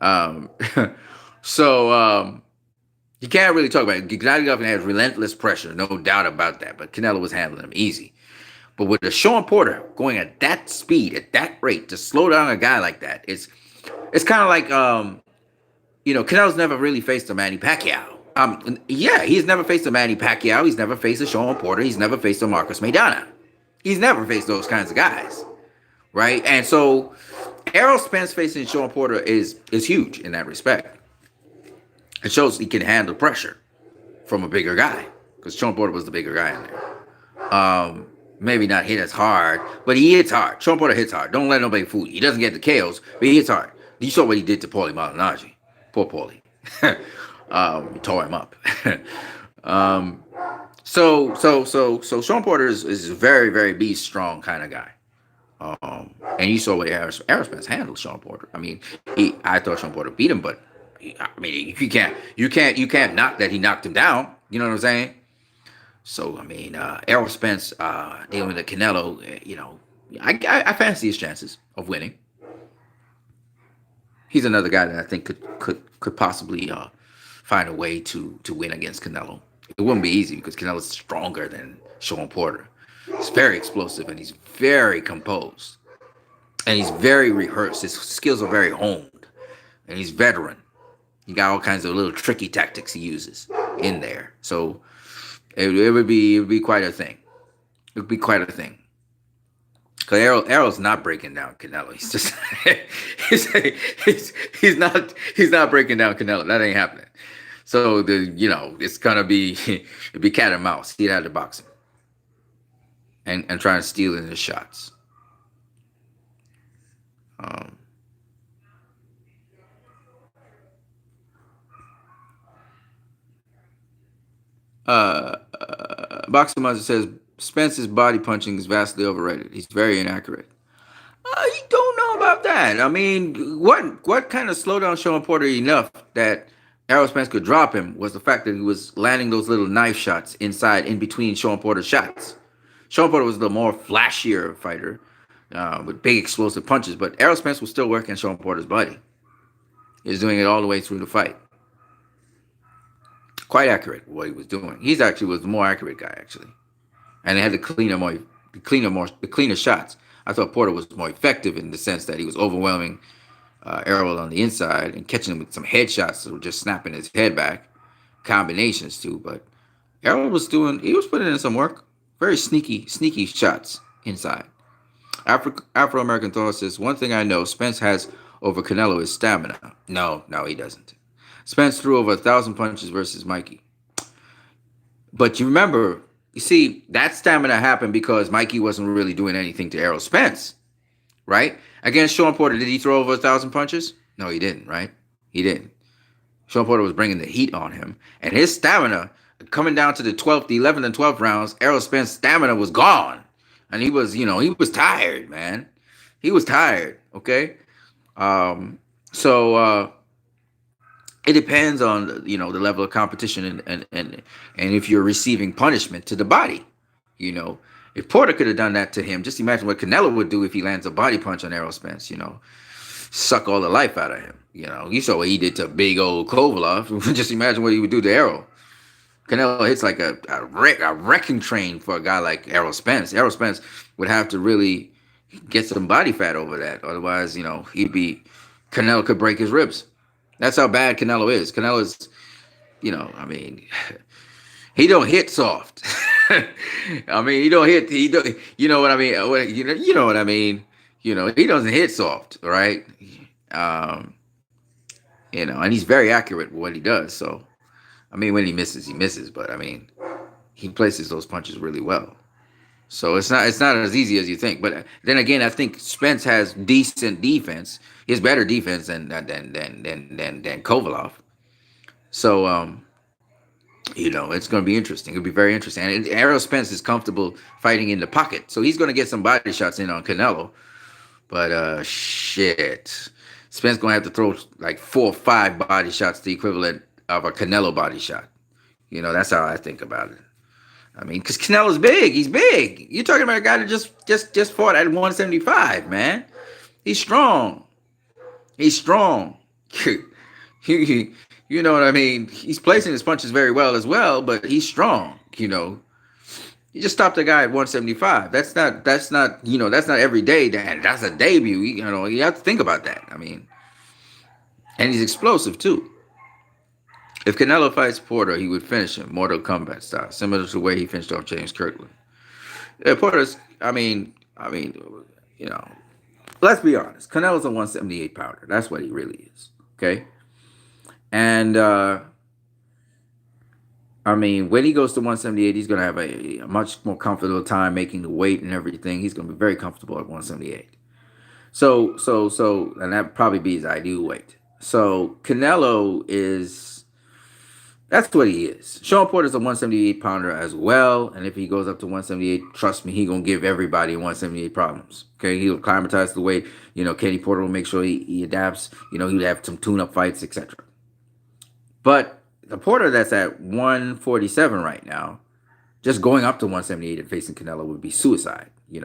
Um, so you can't really talk about it. Gennady Golovkin has relentless pressure, no doubt about that. But Canelo was handling him easy. But with the Sean Porter going at that speed, at that rate, to slow down a guy like that, it's kind of like Canelo's never really faced a Manny Pacquiao. Yeah, he's never faced a Manny Pacquiao. He's never faced a Sean Porter. He's never faced a Marcus Maidana. He's never faced those kinds of guys, right? And so Errol Spence facing Sean Porter is huge in that respect. It shows he can handle pressure from a bigger guy because Sean Porter was the bigger guy in there. Maybe not hit as hard, but he hits hard. Sean Porter hits hard. Don't let nobody fool you. He doesn't get the KOs, but he hits hard. You saw what he did to Paulie Malignaggi. Poor Paulie. He tore him up. So Sean Porter is a very, very beast strong kind of guy. And you saw what Errol Spence handled Sean Porter. I mean, I thought Sean Porter beat him, but I mean, you can't knock that he knocked him down. You know what I'm saying? So I mean, Errol Spence dealing with the Canelo, I fancy his chances of winning. He's another guy that I think could possibly find a way to win against Canelo. It wouldn't be easy because Canelo's stronger than Sean Porter. He's very explosive and he's very composed. And he's very rehearsed. His skills are very honed. And he's veteran. He got all kinds of little tricky tactics he uses in there. So it would be quite a thing. It would be quite a thing. Because Errol's not breaking down Canelo. He's just he's not breaking down Canelo. That ain't happening. So it's gonna be it'd be cat and mouse. He'd have to box him and try and steal in his shots. Boxer Monster says Spence's body punching is vastly overrated. He's very inaccurate. You don't know about that. I mean, what kind of slowed down Sean Porter enough that Errol Spence could drop him was the fact that he was landing those little knife shots in between Sean Porter's shots. Sean Porter was the more flashier fighter with big explosive punches, but Errol Spence was still working Sean Porter's body. He was doing it all the way through the fight. Quite accurate what he was doing. He's actually was the more accurate guy actually, and they had the cleaner shots. I thought Porter was more effective in the sense that he was overwhelming Errol on the inside and catching him with some headshots that were just snapping his head back, combinations too. But Errol was putting in some work, very sneaky shots inside. Afro-American Thought says, one thing I know Spence has over Canelo is stamina. No, he doesn't. Spence threw over 1,000 punches versus Mikey. But you see, that stamina happened because Mikey wasn't really doing anything to Errol Spence, right? Against Sean Porter, did he throw over 1,000 punches? No, he didn't, right? He didn't. Sean Porter was bringing the heat on him. And his stamina, coming down to the 11th and 12th rounds, Errol Spence's stamina was gone. And he was tired, man. He was tired, okay? It depends on the level of competition and if you're receiving punishment to the body. If Porter could have done that to him, just imagine what Canelo would do if he lands a body punch on Errol Spence. Suck all the life out of him. You saw what he did to big old Kovalev. Just imagine what he would do to Errol. Canelo hits like a wrecking train for a guy like Errol Spence. Errol Spence would have to really get some body fat over that. Otherwise, Canelo could break his ribs. That's how bad Canelo is. Canelo is, he don't hit soft. I mean, he don't, you know what I mean? You know what I mean? He doesn't hit soft, right? and he's very accurate with what he does. So, I mean, when he misses, he misses, but I mean, he places those punches really well. So it's not as easy as you think. But then again, I think Spence has decent defense. He has better defense than Kovalov. So it's going to be interesting. It'll be very interesting. And Errol Spence is comfortable fighting in the pocket, so he's going to get some body shots in on Canelo. But shit, Spence going to have to throw like 4 or 5 body shots, the equivalent of a Canelo body shot. That's how I think about it. I mean, because Canelo's big. He's big. You're talking about a guy that just fought at 175, man. He's strong. He's strong. You know what I mean? He's placing his punches very well as well, but he's strong. You just stopped a guy at 175. That's not every day. That's a debut. You have to think about that. I mean, and he's explosive too. If Canelo fights Porter, he would finish him Mortal Kombat style, similar to the way he finished off James Kirkland. Yeah, Porter's. You know, let's be honest. Canelo's a 178 pounder. That's what he really is. Okay, and when he goes to 178, he's going to have a much more comfortable time making the weight and everything. He's going to be very comfortable at 178. And that probably be his ideal weight. So Canelo that's what he is. Sean Porter's a 178 pounder as well. And if he goes up to 178, trust me, he's going to give everybody 178 problems. Okay, he'll acclimatize the weight. Kenny Porter will make sure he adapts. He'll have some tune-up fights, etc. But the Porter that's at 147 right now, just going up to 178 and facing Canelo would be suicide. It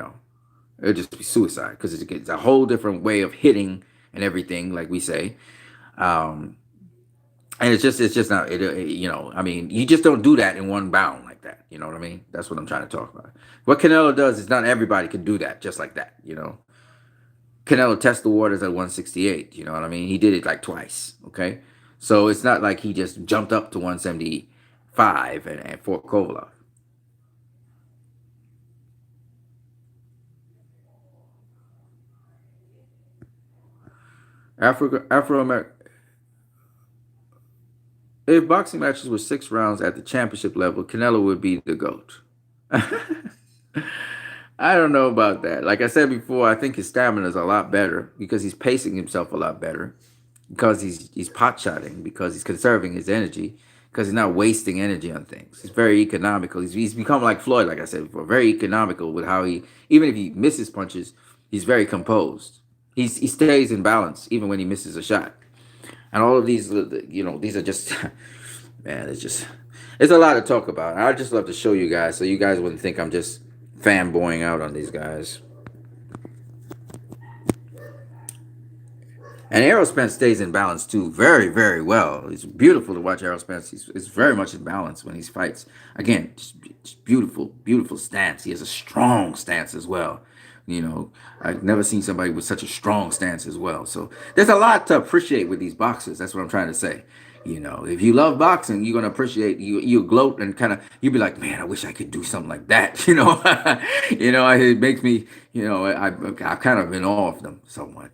would just be suicide because it's a whole different way of hitting and everything, like we say. And it's just not, you just don't do that in one bound like that. You know what I mean? That's what I'm trying to talk about. What Canelo does is not everybody can do that just like that. Canelo tests the waters at 168. You know what I mean? He did it like twice. Okay. So it's not like he just jumped up to 175 and fought Kovalov. Afro-American. If boxing matches were 6 rounds at the championship level, Canelo would be the GOAT. I don't know about that. Like I said before, I think his stamina is a lot better because he's pacing himself a lot better, because he's pot shotting, because he's conserving his energy, because he's not wasting energy on things. He's very economical. He's become like Floyd, like I said before, very economical with how even if he misses punches, he's very composed. He stays in balance even when he misses a shot. And all of these, these are just, man, it's a lot to talk about. I'd just love to show you guys so you guys wouldn't think I'm just fanboying out on these guys. And Errol Spence stays in balance too, very, very well. It's beautiful to watch Errol Spence. He's very much in balance when he fights. Again, just beautiful, beautiful stance. He has a strong stance as well. I've never seen somebody with such a strong stance as well. So there's a lot to appreciate with these boxers. That's what I'm trying to say. If you love boxing, you're gonna appreciate. You gloat and you'll be like, man, I wish I could do something like that. It makes me. I've kind of been off them somewhat.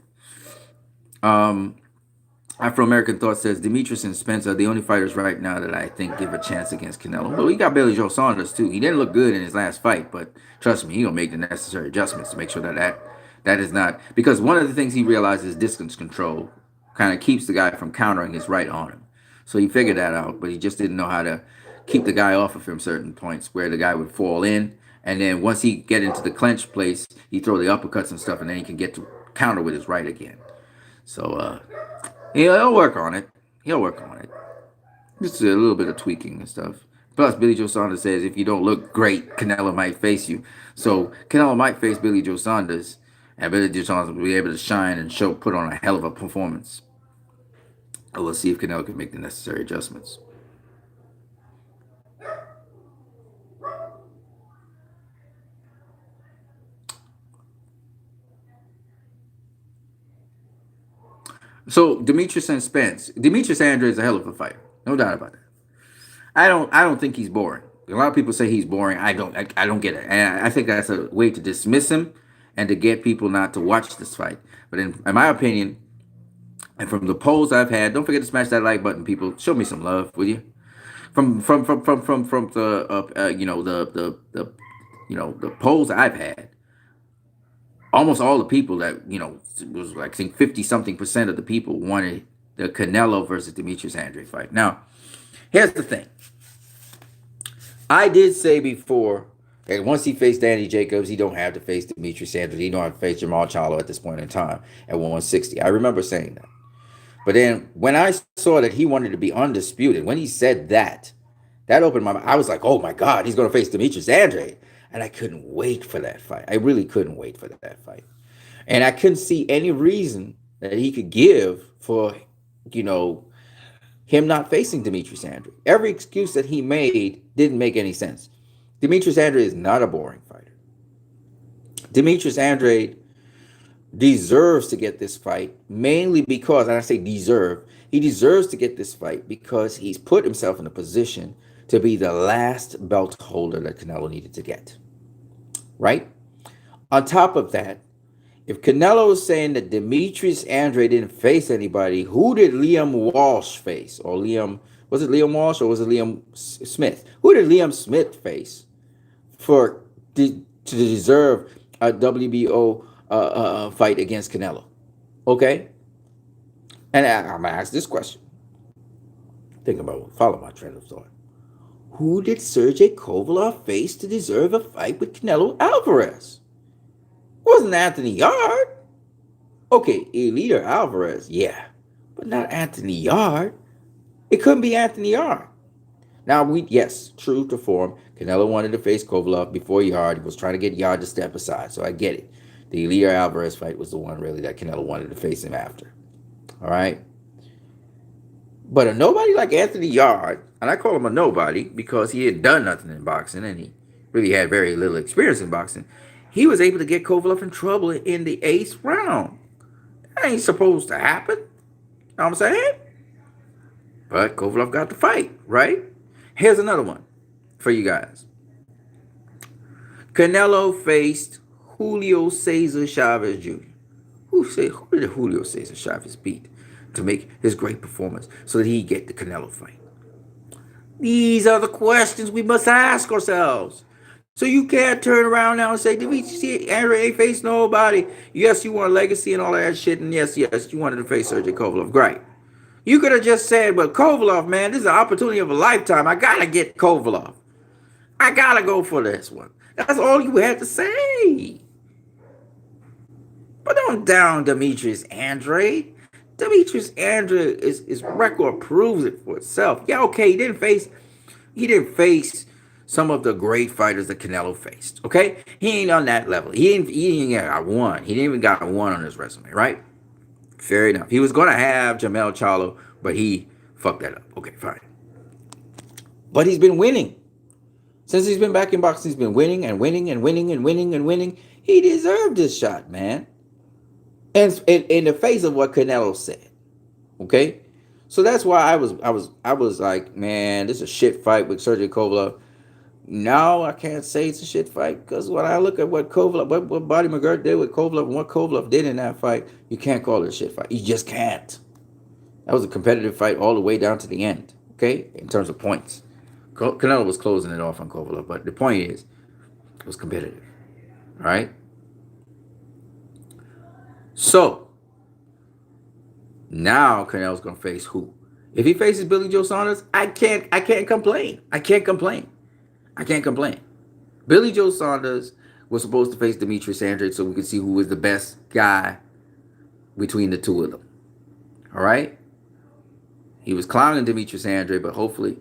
Afro-American Thought says Demetrius and Spence are the only fighters right now that I think give a chance against Canelo. Well, we got Billy Joe Saunders too. He didn't look good in his last fight, but trust me, he's gonna make the necessary adjustments to make sure that is not, because one of the things he realizes distance control kind of keeps the guy from countering his right on him. So he figured that out, but he just didn't know how to keep the guy off of him certain points where the guy would fall in, and then once he get into the clinch place, he throw the uppercuts and stuff, and then he can get to counter with his right again. So he'll work on it. Just a little bit of tweaking and stuff. Plus, Billy Joe Saunders says if you don't look great, Canelo might face you. So Canelo might face Billy Joe Saunders, and Billy Joe Saunders will be able to shine and put on a hell of a performance. We'll see if Canelo can make the necessary adjustments. So Demetrius and Spence. Demetrius Andrade is a hell of a fighter, no doubt about that. I don't think he's boring. A lot of people say he's boring. I don't get it. And I think that's a way to dismiss him and to get people not to watch this fight. But in my opinion, And from the polls I've had, don't forget to smash that like button, people. Show me some love, will you? From the the polls I've had, almost all the people that it was like, I think 50 something percent of the people wanted the Canelo versus Demetrius Andrade fight. Now, here's the thing. I did say before that once he faced Danny Jacobs, he don't have to face Demetrius Andrade. He don't have to face Jamal Charlo at this point in time at 160. I remember saying that. But then when I saw that he wanted to be undisputed, when he said that, that opened my mind. I was like, oh my God, he's going to face Demetrius Andrade. And I couldn't wait for that fight. I really couldn't wait for that fight. And I couldn't see any reason that he could give for, him not facing Demetrius Andrade. Every excuse that he made didn't make any sense. Demetrius Andrade is not a boring fighter. Demetrius Andrade deserves to get this fight mainly because, and I say deserve, he deserves to get this fight because he's put himself in a position to be the last belt holder that Canelo needed to get. Right? On top of that, if Canelo is saying that Demetrius Andrade didn't face anybody, who did Liam Walsh face? Or was it Liam Walsh or was it Liam Smith? Who did Liam Smith face to deserve a WBO fight against Canelo? Okay? And I'm going to ask this question. Think about it. Follow my train of thought. Who did Sergey Kovalev face to deserve a fight with Canelo Alvarez? It wasn't Anthony Yarde. Okay, Eleider Alvarez, yeah. But not Anthony Yarde. It couldn't be Anthony Yarde. Now, yes, true to form, Canelo wanted to face Kovalev before Yarde. He was trying to get Yarde to step aside, so I get it. The Eleider Alvarez fight was the one really that Canelo wanted to face him after. All right? But a nobody like Anthony Yarde, and I call him a nobody because he had done nothing in boxing and he really had very little experience in boxing, he was able to get Kovalev in trouble in the 8th round. That ain't supposed to happen. You know what I'm saying? But Kovalev got the fight, right? Here's another one for you guys. Canelo faced Julio Cesar Chavez Jr. Who did Julio Cesar Chavez beat to make his great performance so that he get the Canelo fight? These are the questions we must ask ourselves. So you can't turn around now and say, did we see Andrade ain't face nobody? Yes, you want legacy and all that shit, and yes, you wanted to face Sergey Kovalev. Great. You could have just said, well, Kovalev, man, this is an opportunity of a lifetime. I got to get Kovalev. I got to go for this one. That's all you had to say. But don't down Demetrius Andrade. Demetrius Andrade, his record proves it for itself. Yeah, okay, he didn't face some of the great fighters that Canelo faced. Okay, he ain't on that level. He ain't got one. He didn't even got a one on his resume, right? Fair enough. He was gonna have Jamal Charlo, but he fucked that up. Okay, fine. But he's been winning. Since he's been back in boxing, he's been winning and winning and winning and winning and winning. He deserved this shot, man. And in the face of what Canelo said. Okay? So that's why I was like, man, this is a shit fight with Sergey Kovalev. No, I can't say it's a shit fight because when I look at what Kovalev, what Buddy McGirt did with Kovalev and what Kovalev did in that fight, you can't call it a shit fight. You just can't. That was a competitive fight all the way down to the end, okay, in terms of points. Canelo was closing it off on Kovalev, but the point is, it was competitive, all right? So, now Canelo's going to face who? If he faces Billy Joe Saunders, I can't complain. I can't complain. Billy Joe Saunders was supposed to face Demetrius Andrade so we could see who was the best guy between the two of them. All right? He was clowning Demetrius Andrade, but hopefully,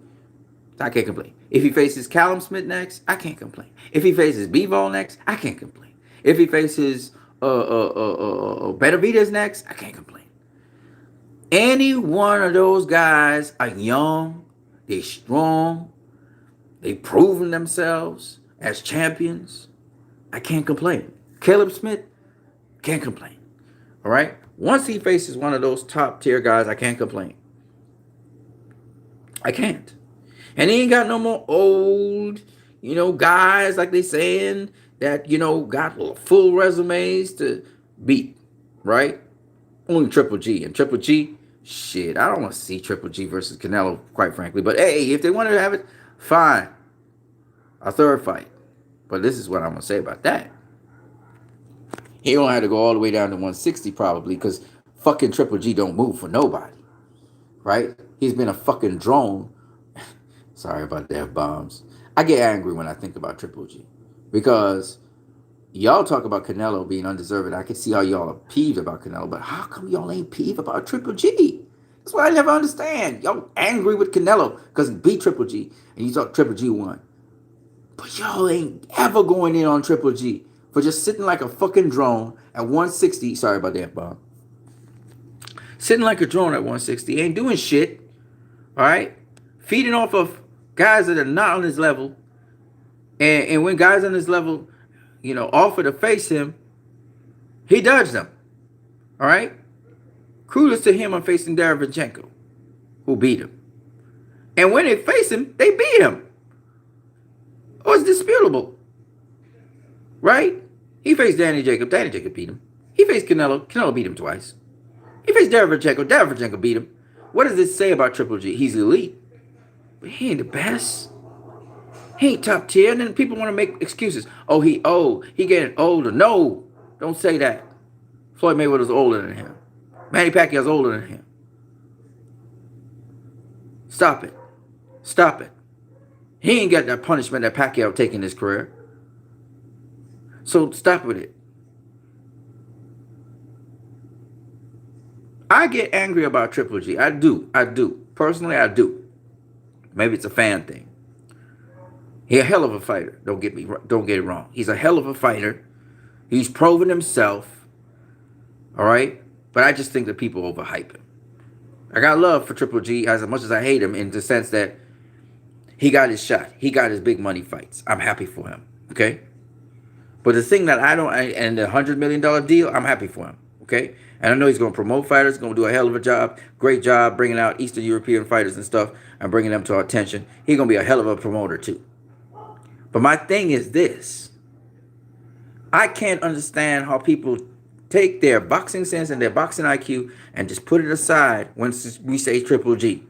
I can't complain. If he faces Callum Smith next, I can't complain. If he faces Bivol next, I can't complain. If he faces Benavidez next, I can't complain. Any one of those guys are young, they're strong, they've proven themselves as champions. I can't complain. Caleb Smith, can't complain. All right? Once he faces one of those top tier guys, I can't complain. I can't. And he ain't got no more old, guys like they saying that, got full resumes to beat, right? Only Triple G. And Triple G, shit, I don't want to see Triple G versus Canelo, quite frankly. But hey, if they wanted to have it, fine. A third fight. But this is what I'm going to say about that. He don't have to go all the way down to 160 probably because fucking Triple G don't move for nobody. Right? He's been a fucking drone. Sorry about the F-bombs. I get angry when I think about Triple G because y'all talk about Canelo being undeserved. I can see how y'all are peeved about Canelo, but how come y'all ain't peeved about Triple G? That's what I never understand. Y'all angry with Canelo because he beat Triple G and you thought Triple G won. But y'all ain't ever going in on Triple G for just sitting like a fucking drone at 160. Sorry about that, Bob. Sitting like a drone at 160, ain't doing shit. All right? Feeding off of guys that are not on his level. And when guys on his level, offer to face him, he dodged them. All right? Kudos to him on facing Derevyanchenko, who beat him. And when they face him, they beat him. Oh, it's disputable. Right? He faced Danny Jacobs. Danny Jacobs beat him. He faced Canelo. Canelo beat him twice. He faced Derevyanchenko. Derevyanchenko beat him. What does this say about Triple G? He's elite. But he ain't the best. He ain't top tier. And then people want to make excuses. Oh, he old. He getting older. No. Don't say that. Floyd Mayweather's older than him. Manny Pacquiao's older than him. Stop it. Stop it. He ain't got that punishment that Pacquiao taken in his career. So stop with it. I get angry about Triple G. I do. Personally, I do. Maybe it's a fan thing. He's a hell of a fighter. Don't get it wrong. He's a hell of a fighter. He's proven himself. All right? But I just think that people overhype him. I got love for Triple G as much as I hate him in the sense that he got his shot. He got his big money fights. I'm happy for him. Okay? But the thing that and the $100 million deal, I'm happy for him. Okay? And I know he's going to promote fighters, going to do a hell of a job, great job bringing out Eastern European fighters and stuff and bringing them to our attention. He's going to be a hell of a promoter too. But my thing is this. I can't understand how people take their boxing sense and their boxing IQ and just put it aside when we say Triple G.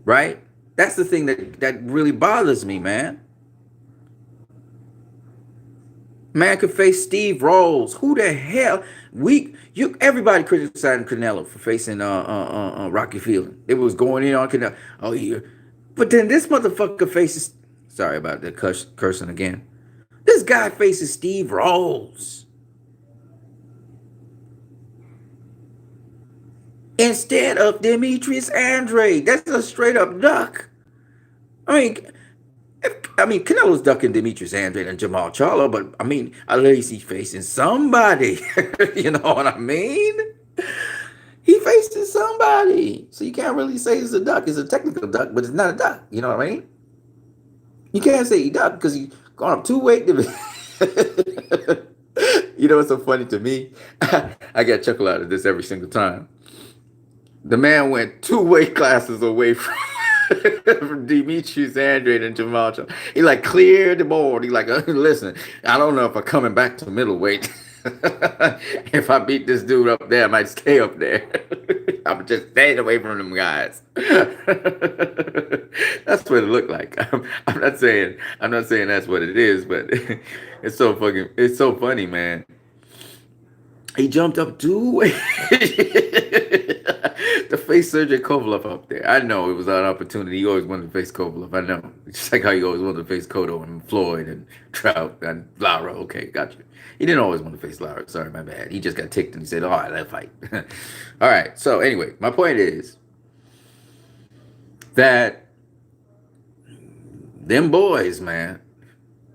Right? That's the thing that really bothers me, man. Man could face Steve Rolls. Who the hell? Everybody criticizing Canelo for facing Rocky Fielding. It was going in on Canelo. Oh yeah. But then this motherfucker faces, sorry about the cursing again. This guy faces Steve Rolls instead of Demetrius Andrade. That's a straight up duck. Canelo's ducking Demetrius Andrade and Jamal Charlo, but at least he's facing somebody. You know what I mean? He facing somebody. So you can't really say it's a duck. It's a technical duck, but it's not a duck. You know what I mean? You can't say he ducked because he's gone up 2 weight divisions. You know what's so funny to me? I get a chuckle out of this every single time. The man went 2 weight classes away from Demetrius Andrade and Jamal Charlo. He cleared the board. He listen, I don't know if I'm coming back to middleweight. If I beat this dude up there, I might stay up there. I'm just staying away from them guys. That's what it looked like. I'm not saying that's what it is, but it's so funny, man. He jumped up 2 weight to face Sergey Kovalev up there. I know it was an opportunity. He always wanted to face Kovalev. I know. Just like how he always wanted to face Cotto and Floyd and Trout and Lara. Okay, got you. He didn't always want to face Lara. Sorry, my bad. He just got ticked and he said, all right, let's fight. All right. So anyway, my point is that them boys, man,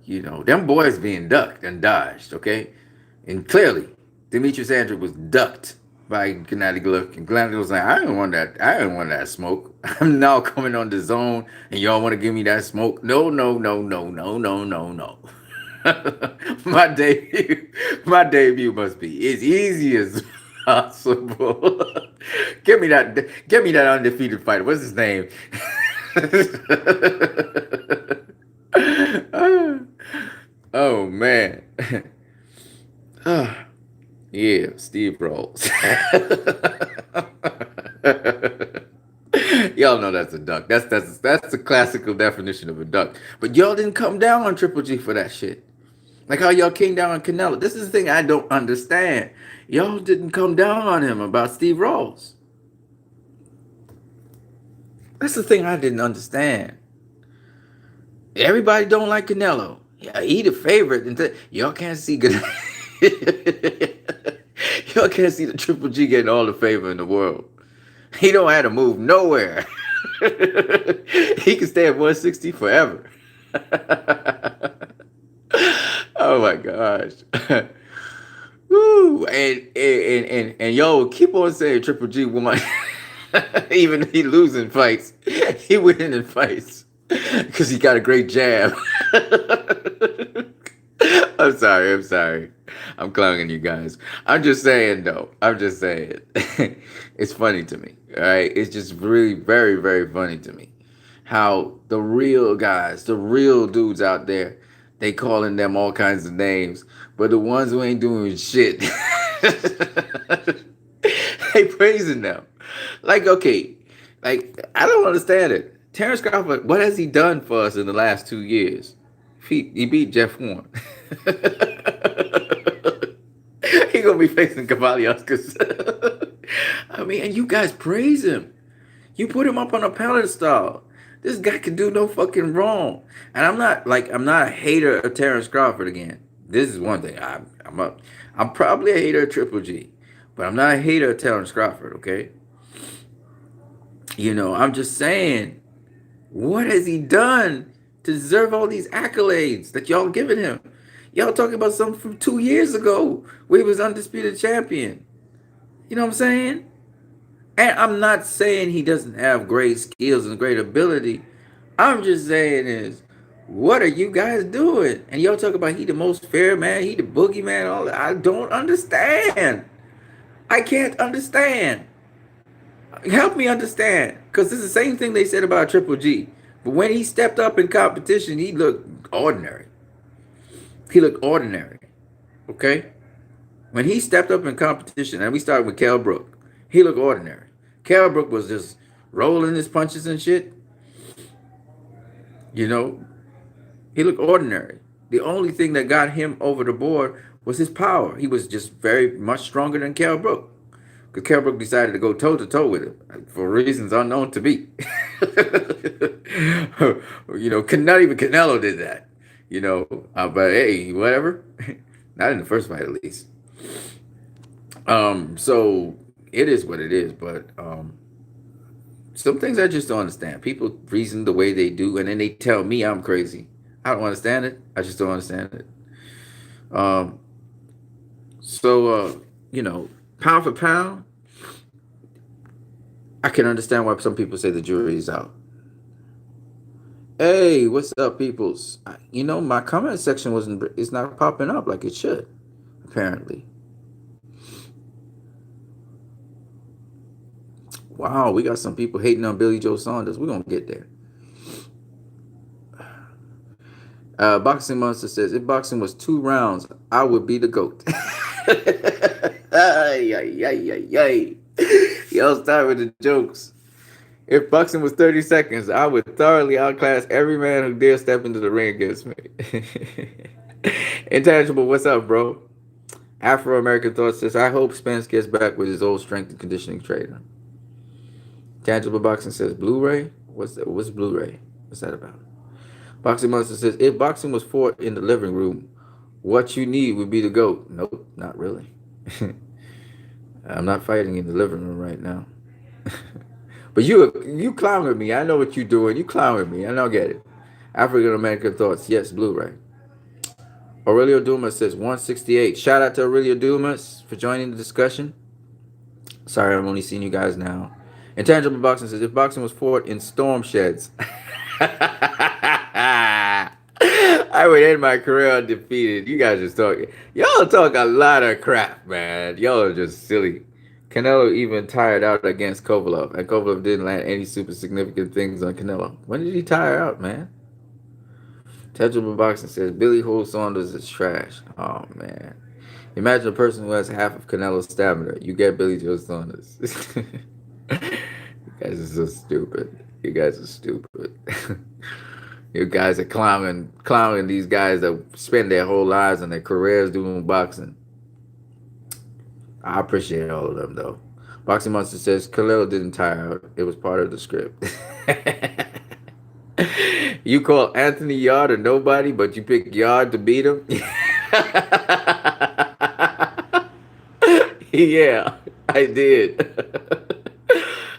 them boys being ducked and dodged, okay? And clearly, Demetrius Andrade was ducked by Gennady Golovkin. And Gennady was like, I didn't want that smoke. I'm now coming on the zone and y'all want to give me that smoke? No. My debut must be as easy as possible. Give me that undefeated fighter. What's his name? Oh man. Ah, yeah, Steve Rolls. Y'all know that's a duck. That's the classical definition of a duck. But y'all didn't come down on Triple G for that shit. Like how y'all came down on Canelo. This is the thing I don't understand. Y'all didn't come down on him about Steve Rolls. That's the thing I didn't understand. Everybody don't like Canelo. Yeah, he the favorite. Y'all can't see good. Y'all can't see the Triple G getting all the favor in the world. He don't have to move nowhere. He can stay at 160 forever. Oh my gosh. Woo. And yo, keep on saying Triple G won. Even he losing fights. He winning in fights. Because he got a great jab. I'm sorry. I'm sorry. I'm clowning you guys. I'm just saying, though. I'm just saying. It's funny to me. All right. It's just really very, very funny to me how the real guys, the real dudes out there, they calling them all kinds of names, but the ones who ain't doing shit, they praising them. Like, okay, like I don't understand it. Terrence Crawford, what has he done for us in the last 2 years? He beat Jeff Horn. He gonna be facing Cavalli Oscars. I mean, and you guys praise him. You put him up on a pedestal. This guy can do no fucking wrong. And I'm not a hater of Terrence Crawford again. This is one thing. I'm probably a hater of Triple G, but I'm not a hater of Terrence Crawford. Okay. You know, I'm just saying, what has he done to deserve all these accolades that y'all giving him? Y'all talking about something from 2 years ago where he was undisputed champion. You know what I'm saying? And I'm not saying he doesn't have great skills and great ability. I'm just saying is, what are you guys doing? And y'all talk about he the most fair man, he the boogeyman, all that. I don't understand. I can't understand. Help me understand. Because it's the same thing they said about Triple G. But when he stepped up in competition, he looked ordinary. He looked ordinary. Okay? When he stepped up in competition, and we started with Kell Brook, he looked ordinary. Kell Brook was just rolling his punches and shit. You know, he looked ordinary. The only thing that got him over the board was his power. He was just very much stronger than Kell Brook. Because Kell Brook decided to go toe-to-toe with him for reasons unknown to me. You know, not even Canelo did that. You know, but hey, whatever. Not in the first fight, at least. So it is what it is, but some things I just don't understand. People reason the way they do, and then they tell me I'm crazy. I don't understand it. I just don't understand it. Um, you know, pound for pound, I can understand why some people say the jury is out. Hey, what's up, peoples? You know, my comment section it's not popping up like it should, apparently. Wow, we got some people hating on Billy Joe Saunders. We're gonna get there. Boxing Monster says, if boxing was 2 rounds, I would be the GOAT. Y'all start with the jokes. If boxing was 30 seconds, I would thoroughly outclass every man who dare step into the ring against me. Intangible, what's up, bro? Afro-American Thought says, I hope Spence gets back with his old strength and conditioning trainer. Tangible Boxing says, Blu-ray? What's Blu-ray? What's that about? Boxing Monster says, if boxing was fought in the living room, what you need would be the GOAT. Nope, not really. I'm not fighting in the living room right now. But you clown with me. I know what you're doing. You clown with me. I don't get it. African American Thoughts. Yes, Blu-ray. Aurelio Dumas says 168. Shout out to Aurelio Dumas for joining the discussion. Sorry, I'm only seeing you guys now. Intangible Boxing says, if boxing was fought in storm sheds, I would end my career undefeated. You guys just talking. Y'all talk a lot of crap, man. Y'all are just silly. Canelo even tired out against Kovalev, and Kovalev didn't land any super significant things on Canelo. When did he tire out, man? Tangible Boxing says, Billy Ho Saunders is trash. Oh, man. Imagine a person who has half of Canelo's stamina. You get Billy Joe Saunders. You guys are so stupid. You guys are stupid. You guys are clowning these guys that spend their whole lives and their careers doing boxing. I appreciate all of them though. Boxing Monster says Khalil didn't tire out. It was part of the script. You call Anthony Yard a nobody, but you pick Yard to beat him? Yeah, I did.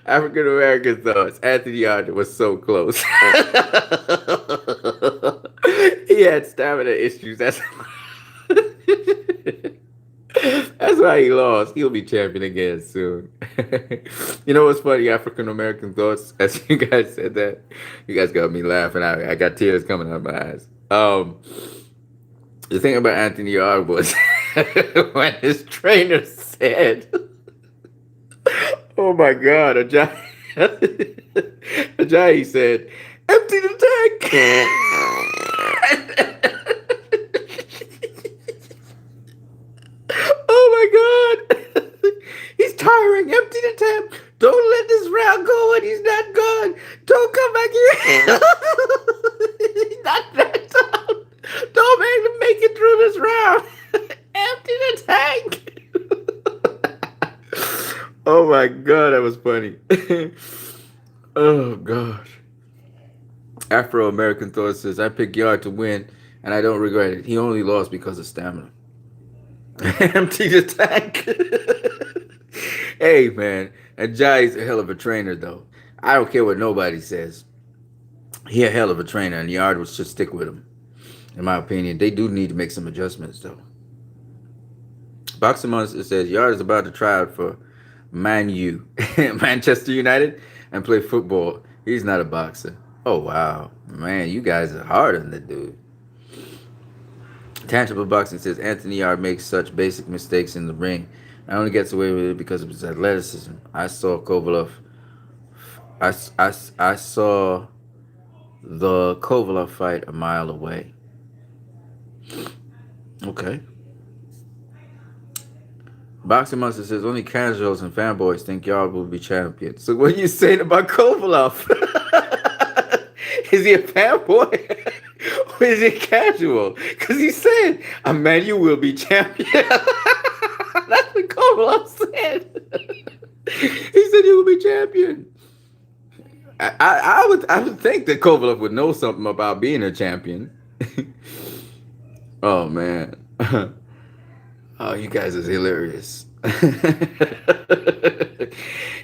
African American thoughts. Anthony Yard was so close. He had stamina issues. That's why he lost. He'll be champion again soon. You know what's funny? African American thoughts. As you guys said that, you guys got me laughing. I got tears coming out of my eyes. The thing about Anthony Yard was when his trainer said, "Oh my God, Ajayi said, empty the tank." Oh my God. He's tiring. Empty the tank. Don't let this round go when he's not gone. Don't come back here. He's not that down. Don't make him make it through this round. Empty the tank. Oh my God, that was funny. Oh gosh. Afro American Thought says, I pick Yard to win and I don't regret it. He only lost because of stamina. Empty the tank. Hey man, Ajayi's a hell of a trainer though. I don't care what nobody says. He a hell of a trainer and Yard should stick with him. In my opinion, they do need to make some adjustments though. Boxing Monster says Yard is about to try out for Man U, Manchester United, and play football. He's not a boxer. Oh wow, man, you guys are hard on the dude. Tangible Boxing says Anthony Yard makes such basic mistakes in the ring and only gets away with it because of his athleticism. I saw Kovalov. I saw the Kovalov fight a mile away. Okay. Boxing Monster says only casuals and fanboys think Yard will be champion. So what are you saying about Kovalov? Is he a fanboy? Or is he casual? Because he said, a man, you will be champion. That's what Kovalov said. He said he will be champion. I would think that Kovalov would know something about being a champion. Oh man. Oh, you guys is hilarious.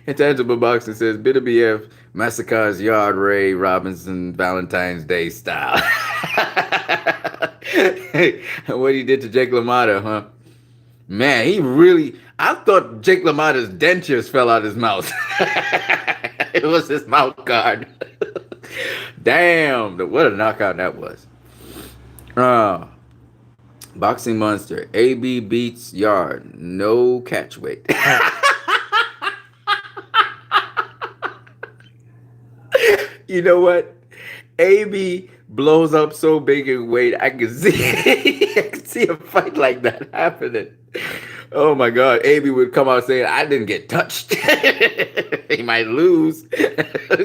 Intangible Boxing says Bitter BF massacres Yard Ray Robinson Valentine's Day style. What he did to Jake LaMotta, huh? Man, he really. I thought Jake LaMotta's dentures fell out his mouth. It was his mouth guard. Damn, what a knockout that was. Boxing Monster. AB beats Yard. No catch weight. You know what? AB blows up so big in weight, I can see a fight like that happening. Oh my God. AB would come out saying, I didn't get touched. He might lose.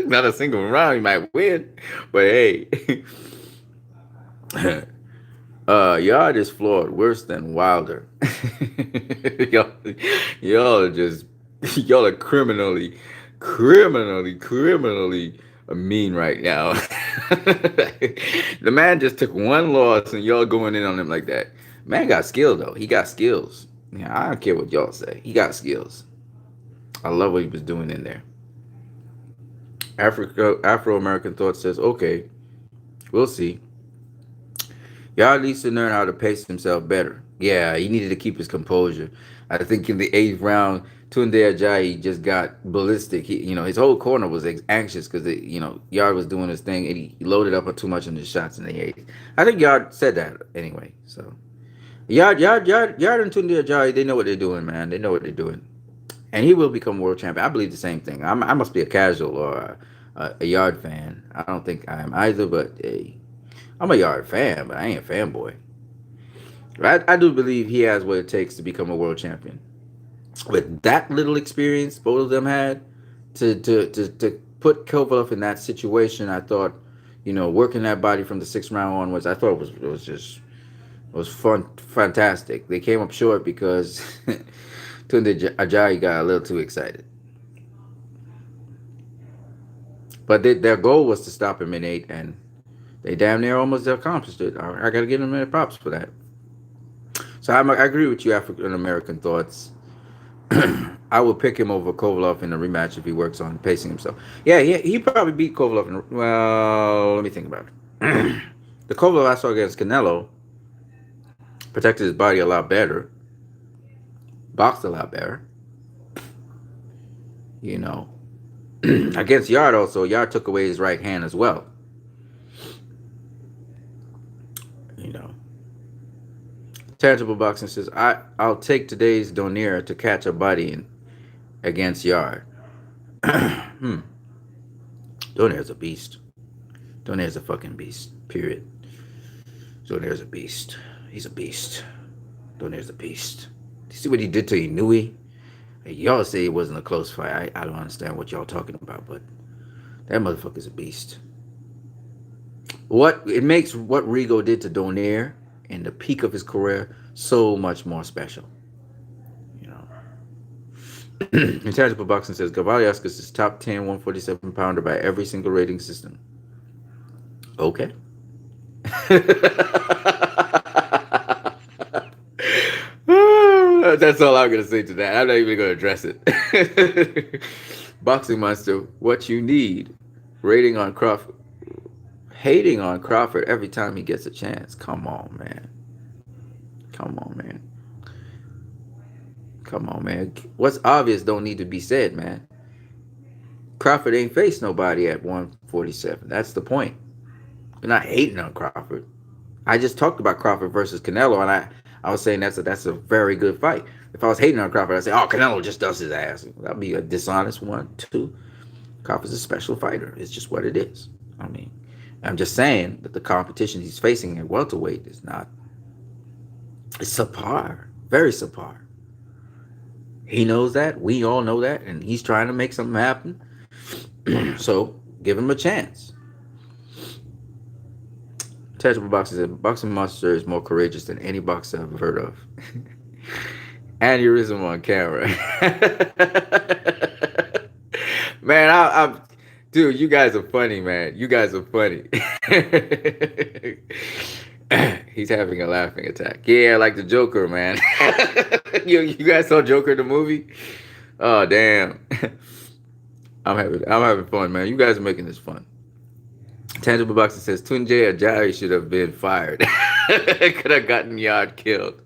Not a single round. He might win. But hey. Yard is flawed, worse than Wilder. y'all are just, y'all are criminally mean right now. The man just took one loss and y'all going in on him like that. Man got skill though. He got skills. Yeah, I don't care what y'all say. He got skills. I love what he was doing in there. Afro American Thought says, okay, we'll see. Yard needs to learn how to pace himself better. Yeah, he needed to keep his composure. I think in the 8th round, Tunde Ajayi just got ballistic. His whole corner was anxious because Yard was doing his thing and he loaded up too much on his shots in the 8th. I think Yard said that anyway. So Yard and Tunde Ajayi, they know what they're doing, man. They know what they're doing, and he will become world champion. I believe the same thing. I must be a casual or a Yard fan. I don't think I am either, but hey, I'm a Yard fan, but I ain't a fanboy. I do believe he has what it takes to become a world champion. With that little experience both of them had, to put Kovalev in that situation, I thought, working that body from the sixth round onwards, I thought it was fun, fantastic. They came up short because Tunde Ajayi got a little too excited. But their goal was to stop him in 8, and they damn near almost accomplished it. I got to give them their props for that. So I agree with you, African American thoughts. I would pick him over Kovalev in a rematch if he works on pacing himself. Yeah, he probably beat Kovalev. Well, let me think about it. The Kovalev I saw against Canelo protected his body a lot better, boxed a lot better. You know, against Yard also, Yard took away his right hand as well. You know, Tangible Boxing says I'll take today's Donaire to catch a body against Yard. Donaire's a beast. Donaire's a fucking beast. Period. Donaire's a beast. He's a beast. Donaire's a beast. You see what he did to Inui? Y'all say it wasn't a close fight. I don't understand what y'all talking about, but that motherfucker's a beast. It makes what Rigo did to Donaire in the peak of his career so much more special. You know. Intangible Boxing says Gavaliaskas is top 10 147 pounder by every single rating system. Okay. That's all I'm gonna say to that. I'm not even gonna address it. Boxing Monster, what you need? Rating on Crawford, hating on Crawford every time he gets a chance. Come on, man. Come on, man. Come on, man. What's obvious don't need to be said, man. Crawford ain't faced nobody at 147. That's the point. You're not hating on Crawford. I just talked about Crawford versus Canelo, and I was saying that's a very good fight. If I was hating on Crawford, I'd say, oh, Canelo just does his ass. That'd be a dishonest one, too. Crawford's a special fighter. It's just what it is. I mean, I'm just saying that the competition he's facing at welterweight is not. It's subpar. Very subpar. He knows that. We all know that. And he's trying to make something happen. So give him a chance. Tangible Boxing said, Boxing Monster is more courageous than any boxer I've heard of. Aneurysm on camera. Man, dude, you guys are funny, man. You guys are funny. He's having a laughing attack. Yeah, like the Joker, man. you guys saw Joker the movie? Oh, damn. I'm having fun, man. You guys are making this fun. Tangible Boxer says Tunde Ajayi should have been fired. Could have gotten Yard killed.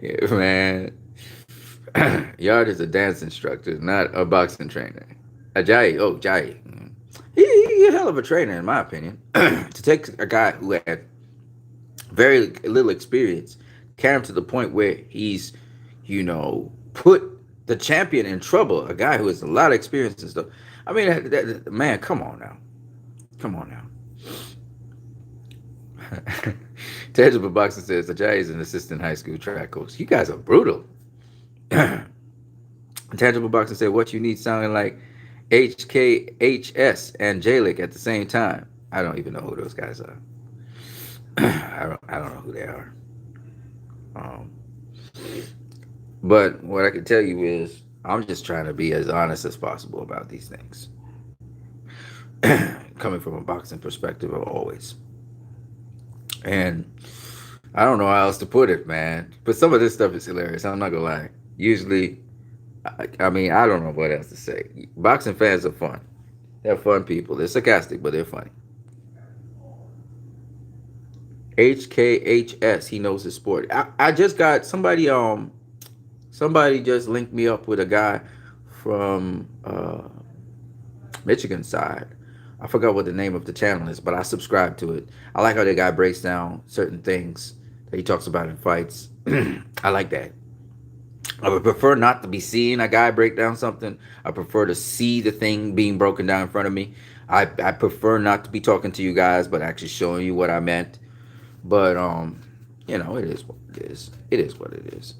Yeah, man. Yard is a dance instructor, not a boxing trainer. Ajayi. He's a hell of a trainer, in my opinion. To take a guy who had very little experience, carry him to the point where he's, put the champion in trouble. A guy who has a lot of experience and stuff. I mean, man, come on now. Come on now. Tangible Boxing says Ajayi is an assistant high school track coach. You guys are brutal. Tangible Boxing said, what you need sounding like HKHS and Jalik at the same time. I don't even know who those guys are. I don't know who they are. But what I can tell you is I'm just trying to be as honest as possible about these things. Coming from a boxing perspective always. And I don't know how else to put it, man. But some of this stuff is hilarious. I'm not gonna lie. Usually, I mean, I don't know what else to say. Boxing fans are fun. They're fun people. They're sarcastic, but they're funny. HKHS, he knows his sport. I just got somebody just linked me up with a guy from Michigan side. I forgot what the name of the channel is, but I subscribe to it. I like how the guy breaks down certain things that he talks about in fights. I like that. I would prefer not to be seeing a guy break down something. I prefer to see the thing being broken down in front of me. I prefer not to be talking to you guys, but actually showing you what I meant. But You know, it is what it is. It is what it is.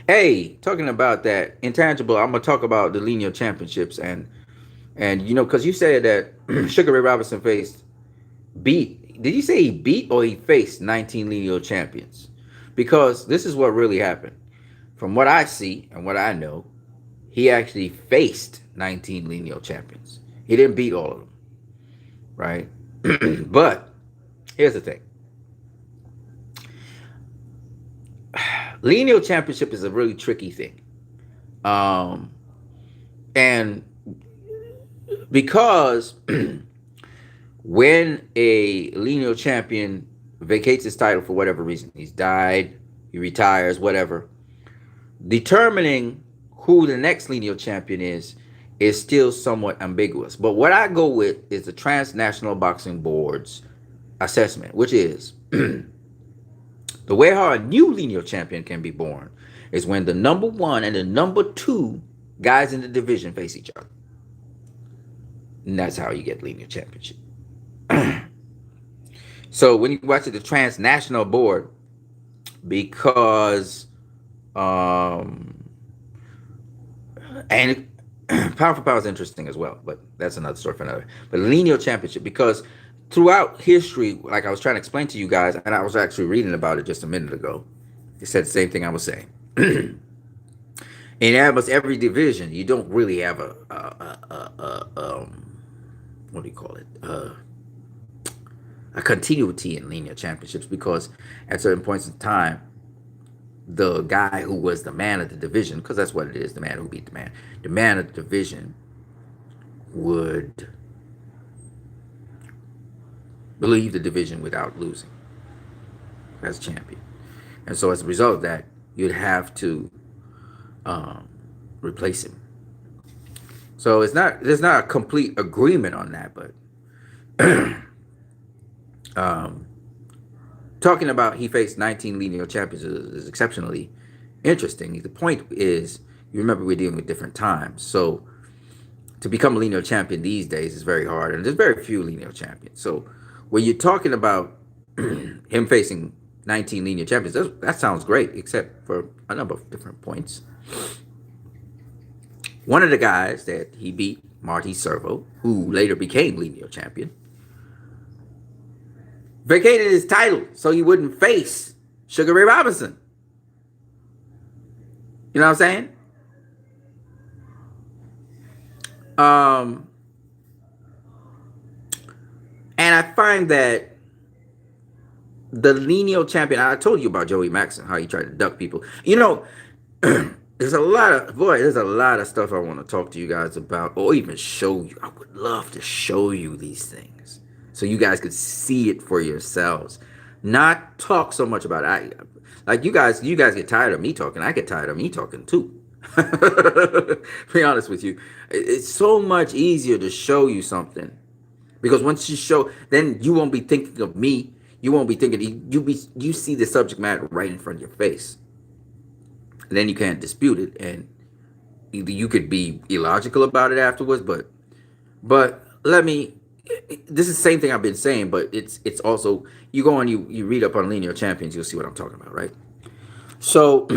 Hey, talking about that intangible, I'm gonna talk about the lineal championships and you know, because you said that Sugar Ray Robinson faced beat. Did you say he beat or he faced 19 lineal champions? Because this is what really happened. From what I see and what I know, he actually faced 19 lineal champions. He didn't beat all of them, right? But here's the thing. Lineal championship is a really tricky thing. Um, and because when a lineal champion vacates his title for whatever reason, he's died, he retires, whatever, determining who the next lineal champion is still somewhat ambiguous. But what I go with is the Transnational Boxing Board's assessment, which is the way how a new lineal champion can be born is when the number one and the number two guys in the division face each other. And that's how you get lineal championship. So when you watch the Transnational Board, because and pound for pound is interesting as well, but that's another story for another. But lineal championship, because throughout history, like I was trying to explain to you guys, and I was actually reading about it just a minute ago, it said the same thing I was saying. In almost every division, you don't really have a what do you call it? A continuity in lineal championships, because at certain points in time, the guy who was the man of the division, because that's what it is, the man who beat the man of the division would leave the division without losing as champion. And so as a result of that, you'd have to replace him. So there's not a complete agreement on that, but talking about he faced 19 lineal champions is exceptionally interesting. The point is, you remember we're dealing with different times. So to become a lineal champion these days is very hard, and there's very few lineal champions. So when you're talking about him facing 19 lineal champions, that sounds great, except for a number of different points. One of the guys that he beat, Marty Servo, who later became lineal champion, vacated his title so he wouldn't face Sugar Ray Robinson. You know what I'm saying? And I find that the lineal champion, I told you about Joey Maxson, how he tried to duck people. You know, there's a lot of stuff I want to talk to you guys about, or even show you. I would love to show you these things so you guys could see it for yourselves. Not talk so much about it. Like you guys get tired of me talking. I get tired of me talking too. Be honest with you. It's so much easier to show you something, because once you show, then you won't be thinking of me. You won't be thinking, you see the subject matter right in front of your face. And then you can't dispute it, and either you could be illogical about it afterwards, but this is the same thing I've been saying, but it's also, you go on, you read up on lineal champions, you'll see what I'm talking about, right? So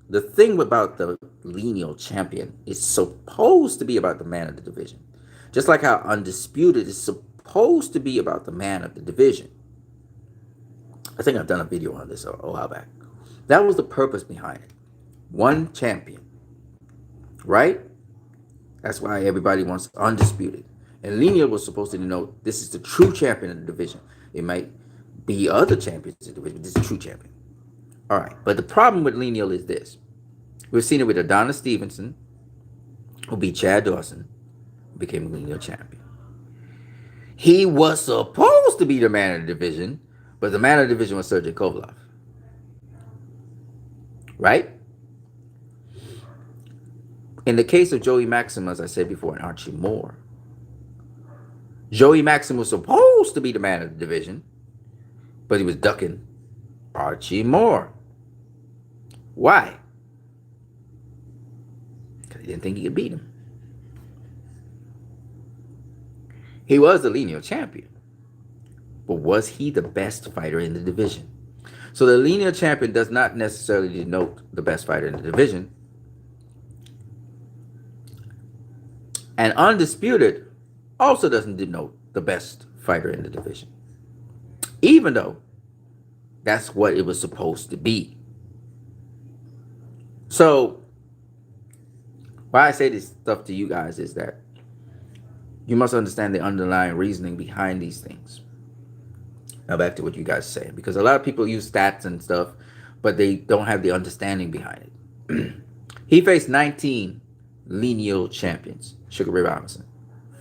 the thing about the lineal champion is supposed to be about the man of the division, just like how undisputed is supposed to be about the man of the division. I think I've done a video on this a while back. That was the purpose behind it. One champion, right? That's why everybody wants undisputed. And lineal was supposed to denote this is the true champion of the division. It might be other champions in the division, but this is the true champion. All right, but the problem with lineal is this. We've seen it with Adonis Stevenson, who beat Chad Dawson, who became a lineal champion. He was supposed to be the man of the division, but the man of the division was Sergey Kovalev. Right? In the case of Joey Maxson, as I said before, and Archie Moore, Joey Maxson was supposed to be the man of the division, but he was ducking Archie Moore. Why? Because he didn't think he could beat him. He was the lineal champion. but was he the best fighter in the division? So the lineal champion does not necessarily denote the best fighter in the division. And undisputed also doesn't denote the best fighter in the division, even though that's what it was supposed to be. So why I say this stuff to you guys is that you must understand the underlying reasoning behind these things. Now back to what you guys are saying, because a lot of people use stats and stuff, but they don't have the understanding behind it. He faced 19 lineal champions. Sugar Ray Robinson.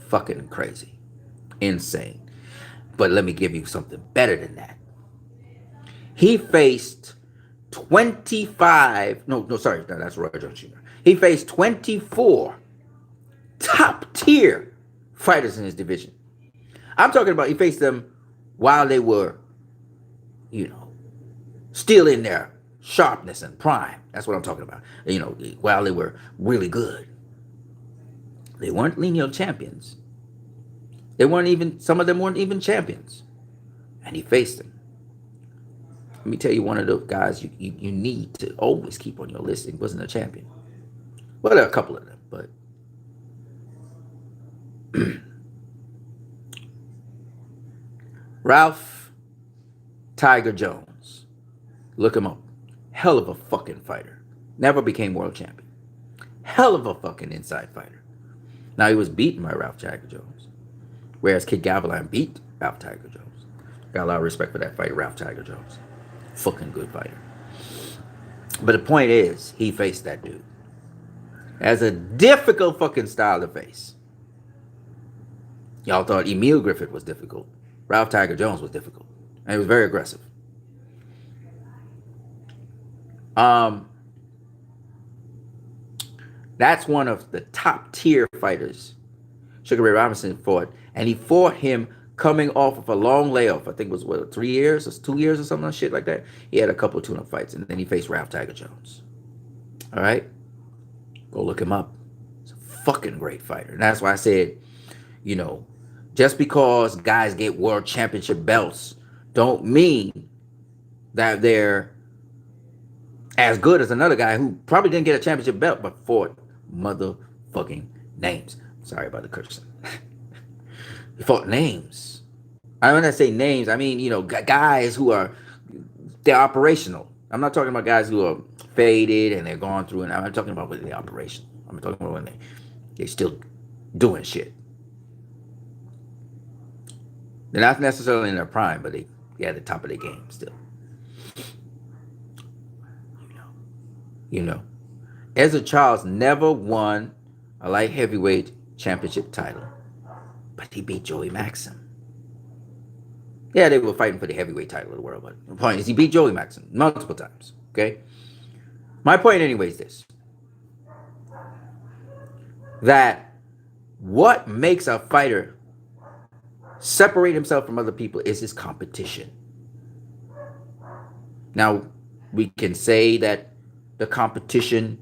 Fucking crazy. Insane. But let me give you something better than that. He faced 25, that's Roy Jones Jr. He faced 24 top tier fighters in his division. I'm talking about he faced them while they were, still in their sharpness and prime. That's what I'm talking about. While they were really good. They weren't lineal champions. Some of them weren't even champions. And he faced them. Let me tell you one of those guys you need to always keep on your list. He wasn't a champion. Well, there are a couple of them, but Ralph Tiger Jones. Look him up. Hell of a fucking fighter. Never became world champion. Hell of a fucking inside fighter. Now, he was beaten by Ralph Tiger Jones, whereas Kid Gavilan beat Ralph Tiger Jones. Got a lot of respect for that fighter, Ralph Tiger Jones. Fucking good fighter. But the point is, he faced that dude. Has a difficult fucking style to face. Y'all thought Emil Griffith was difficult. Ralph Tiger Jones was difficult. And he was very aggressive. That's one of the top tier fighters Sugar Ray Robinson fought. And he fought him coming off of a long layoff. I think it was, 3 years or 2 years or something, shit like that. He had a couple of tune-up fights. And then he faced Ralph Tiger Jones. All right? Go look him up. He's a fucking great fighter. And that's why I said, just because guys get world championship belts don't mean that they're as good as another guy who probably didn't get a championship belt but fought motherfucking names. Sorry about the cursing. He fought names. When I say names, I mean, guys who they're operational. I'm not talking about guys who are faded and they're going through, and I'm talking about when they're operational. I'm talking about when they're still doing shit. They're not necessarily in their prime, but they're at the top of their game still. Ezra Charles never won a light heavyweight championship title, but he beat Joey Maxim. Yeah, they were fighting for the heavyweight title of the world, but the point is he beat Joey Maxim multiple times, okay? My point anyway is this. That what makes a fighter separate himself from other people is his competition. Now, we can say that the competition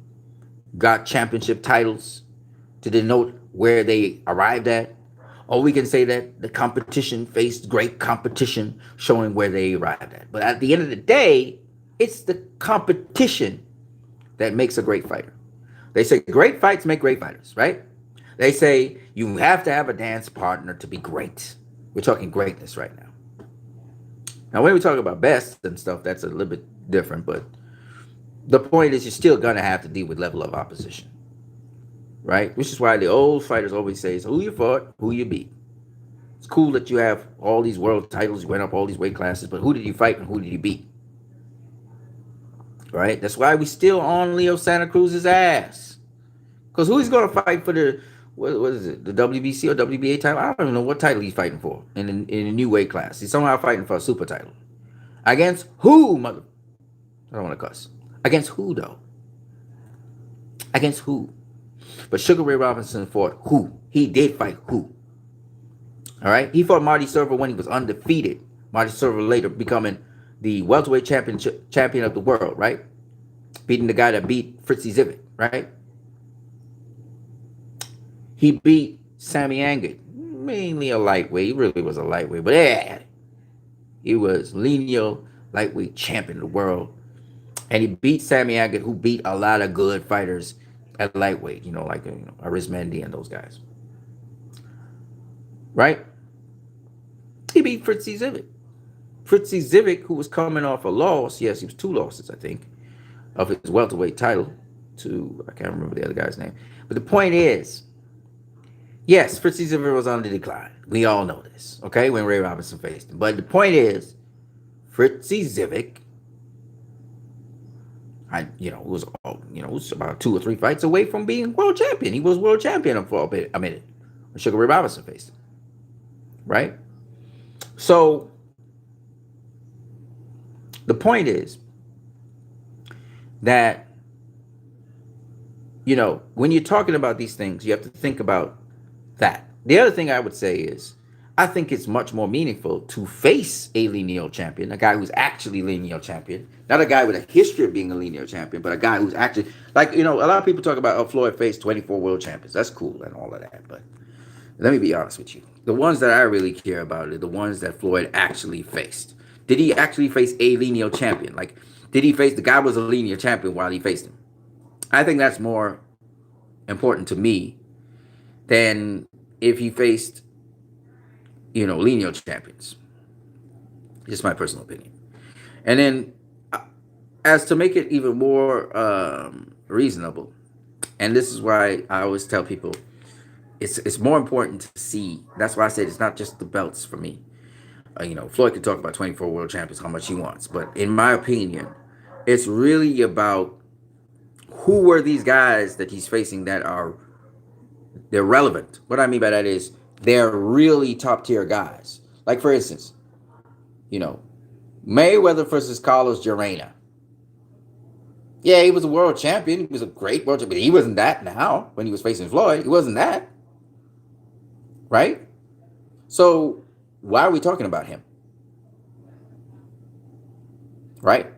got championship titles to denote where they arrived at, or we can say that the competition faced great competition showing where they arrived at. But at the end of the day, it's the competition that makes a great fighter. They say great fights make great fighters, right? They say you have to have a dance partner to be great. We're talking greatness right now. Now, when we talk about best and stuff, that's a little bit different, but the point is you're still going to have to deal with level of opposition, right? Which is why the old fighters always say, who you fought, who you beat. It's cool that you have all these world titles, you went up all these weight classes, but who did you fight and who did you beat? Right? That's why we still on Leo Santa Cruz's ass. Because who is going to fight for the, what is it, the WBC or WBA title? I don't even know what title he's fighting for in a new weight class. He's somehow fighting for a super title. Against who, mother? I don't want to cuss. Against who, though? Against who? But Sugar Ray Robinson fought who? He did fight who? All right? He fought Marty Server when he was undefeated. Marty Server later becoming the welterweight champion of the world, right? Beating the guy that beat Fritzy Zivit, right? He beat Sammy Angut, mainly a lightweight. He really was a lightweight, but yeah, He was lineal lightweight champion of the world. And he beat Sammy Agate, who beat a lot of good fighters at lightweight, like Arismendi and those guys. Right? He beat Fritzy Zivic. Fritzy Zivic, who was coming off a loss, yes, he was 2 losses, I think, of his welterweight title to, I can't remember the other guy's name. But the point is, yes, Fritzy Zivic was on the decline. We all know this, okay, when Ray Robinson faced him. But the point is, Fritzy Zivic, it was about 2 or 3 fights away from being world champion. He was world champion for a minute when Sugar Ray Robinson faced him, right? So the point is that, when you're talking about these things, you have to think about that. The other thing I would say is, I think it's much more meaningful to face a lineal champion, a guy who's actually lineal champion, not a guy with a history of being a lineal champion, but a guy who's actually, a lot of people talk about, Floyd faced 24 world champions. That's cool and all of that, but let me be honest with you. The ones that I really care about are the ones that Floyd actually faced. Did he actually face a lineal champion? Did he face, the guy was a lineal champion while he faced him? I think that's more important to me than if he faced, lineal champions. Just my personal opinion. And then, as to make it even more reasonable, and this is why I always tell people, it's more important to see. That's why I said it's not just the belts for me. Floyd could talk about 24 world champions, how much he wants. But in my opinion, it's really about who were these guys that he's facing that they're relevant. What I mean by that is they're really top tier guys. Like, for instance, Mayweather versus Carlos Jarena. Yeah, he was a world champion. He was a great world champion. He wasn't that now when he was facing Floyd. He wasn't that. Right? So why are we talking about him? Right?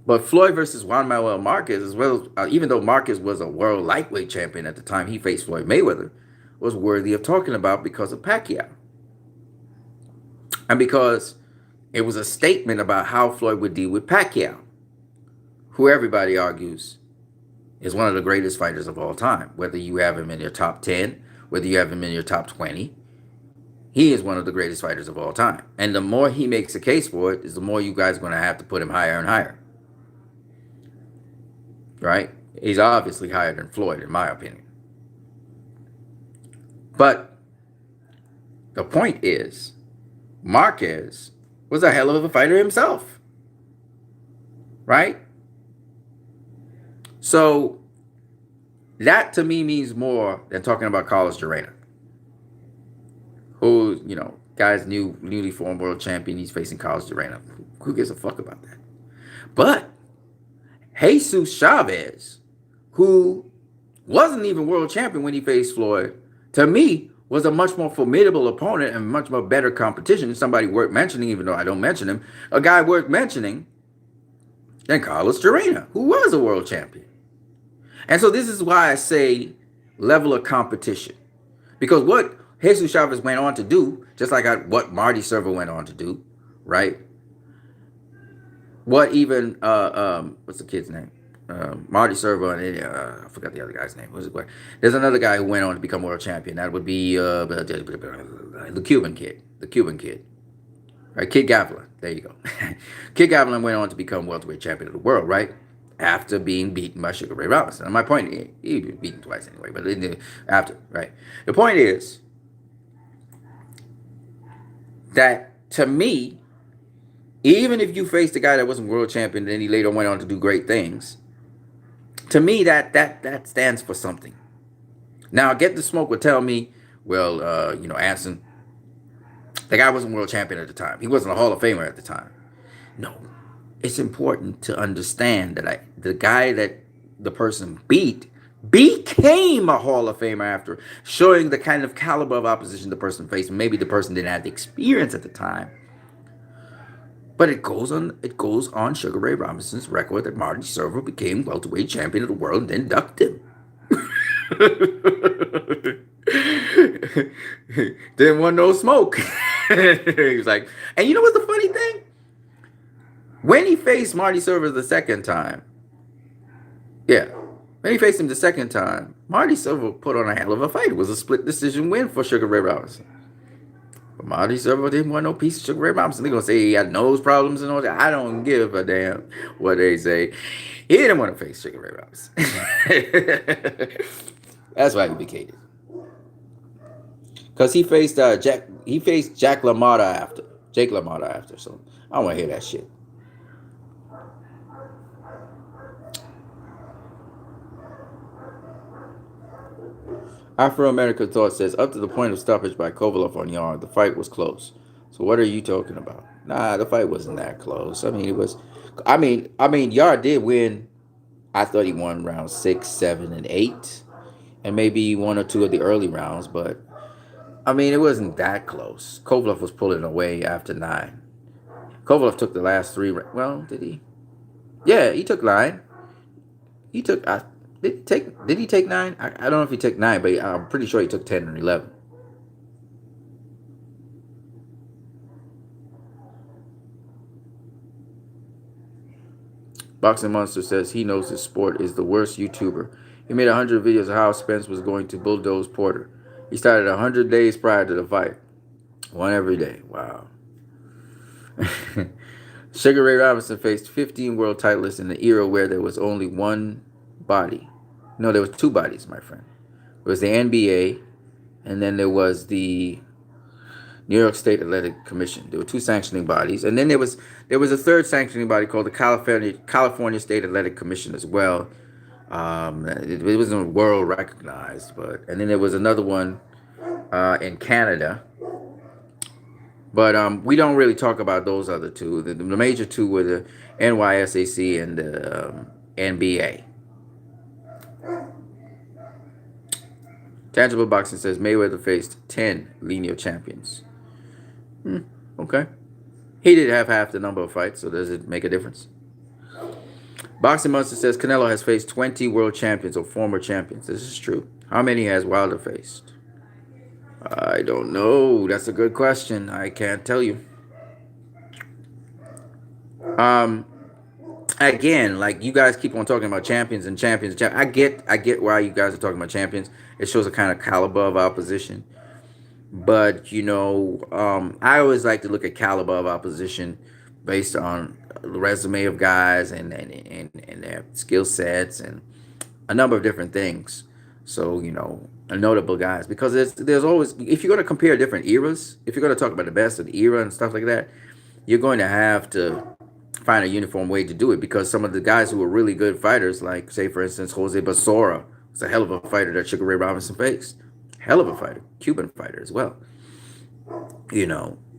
But Floyd versus Juan Manuel Marquez, as well, even though Marquez was a world lightweight champion at the time he faced Floyd Mayweather, was worthy of talking about because of Pacquiao. And because it was a statement about how Floyd would deal with Pacquiao, who everybody argues is one of the greatest fighters of all time. Whether you have him in your top 10, whether you have him in your top 20, he is one of the greatest fighters of all time. And the more he makes a case for it, is the more you guys are going to have to put him higher and higher. Right? He's obviously higher than Floyd, in my opinion. But the point is, Marquez was a hell of a fighter himself. Right? So that to me means more than talking about Carlos Jarena, who, guy's newly formed world champion. He's facing Carlos Jarena. Who gives a fuck about that? But Jesus Chavez, who wasn't even world champion when he faced Floyd, to me was a much more formidable opponent and much more better competition. Somebody worth mentioning, even though I don't mention him, a guy worth mentioning than Carlos Jarena, who was a world champion. And so this is why I say level of competition. Because what Jesus Chavez went on to do, just like what Marty Servo went on to do, right? What even, what's the kid's name? Marty Servo and I forgot the other guy's name. There's another guy who went on to become world champion. That would be the Cuban kid. The Cuban kid. Right? Kid Gavilan. There you go. Kid Gavilan went on to become welterweight champion of the world, right? After being beaten by Sugar Ray Robinson. And my point, he was beaten twice anyway, but after, right? The point is that, to me, even if you faced a guy that wasn't world champion, then he later went on to do great things, to me, that stands for something. Now, Get the Smoke would tell me, well, Anson, the guy wasn't world champion at the time. He wasn't a Hall of Famer at the time. No. It's important to understand that the guy that the person beat became a Hall of Famer after, showing the kind of caliber of opposition the person faced. Maybe the person didn't have the experience at the time. But it goes on Sugar Ray Robinson's record that Marty Servo became welterweight champion of the world and then ducked him. Didn't want no smoke. He was like, and you know what's the funny thing? When he faced Marty Silver the second time, yeah, when he faced him the second time, Marty Silver put on a hell of a fight. It was a split decision win for Sugar Ray Robinson. But Marty Silver didn't want no piece of Sugar Ray Robinson. They're gonna say he had nose problems and all that. I don't give a damn what they say. He didn't want to face Sugar Ray Robinson. That's why he vacated. Because he faced Jack LaMotta after. Jake LaMotta after. So I don't want to hear that shit. Afro-American Thought says, up to the point of stoppage by Kovalev on Yard, the fight was close. So what are you talking about? Nah, the fight wasn't that close. I mean, it was. I mean, Yard did win. I thought he won rounds 6, 7, and 8, and maybe one or two of the early rounds. But I mean, it wasn't that close. Kovalev was pulling away after 9. Kovalev took the last 3. Well, did he? Yeah, he took 9. He took. Did he take 9? I don't know if he took 9, but I'm pretty sure he took 10 and 11. Boxing Monster says he knows his sport is the worst YouTuber. He made 100 videos of how Spence was going to bulldoze Porter. He started 100 days prior to the fight. One every day. Wow. Sugar Ray Robinson faced 15 world titleists in the era where there was only one body. No, there was 2 bodies, my friend. There was the NBA, and then there was the New York State Athletic Commission. There were 2 sanctioning bodies, and then there was a third sanctioning body called the California State Athletic Commission as well. It wasn't world recognized, and then there was another one in Canada. But we don't really talk about those other 2. The major 2 were the NYSAC and the NBA. Tangible Boxing says Mayweather faced 10 lineal champions. Okay. He did have half the number of fights, so does it make a difference? Boxing Monster says Canelo has faced 20 world champions or former champions. This is true. How many has Wilder faced? I don't know. That's a good question. I can't tell you. Again, like you guys keep on talking about champions and champions. I get why you guys are talking about champions. It shows a kind of caliber of opposition. But I always like to look at caliber of opposition based on the resume of guys and their skill sets and a number of different things. So notable guys, because there's always, if you're going to compare different eras, if you're going to talk about the best of the era and stuff like that, you're going to have to find a uniform way to do it, because some of the guys who were really good fighters, like say for instance Jose Basora, was a hell of a fighter that Sugar Ray Robinson faced. Hell of a fighter, Cuban fighter as well.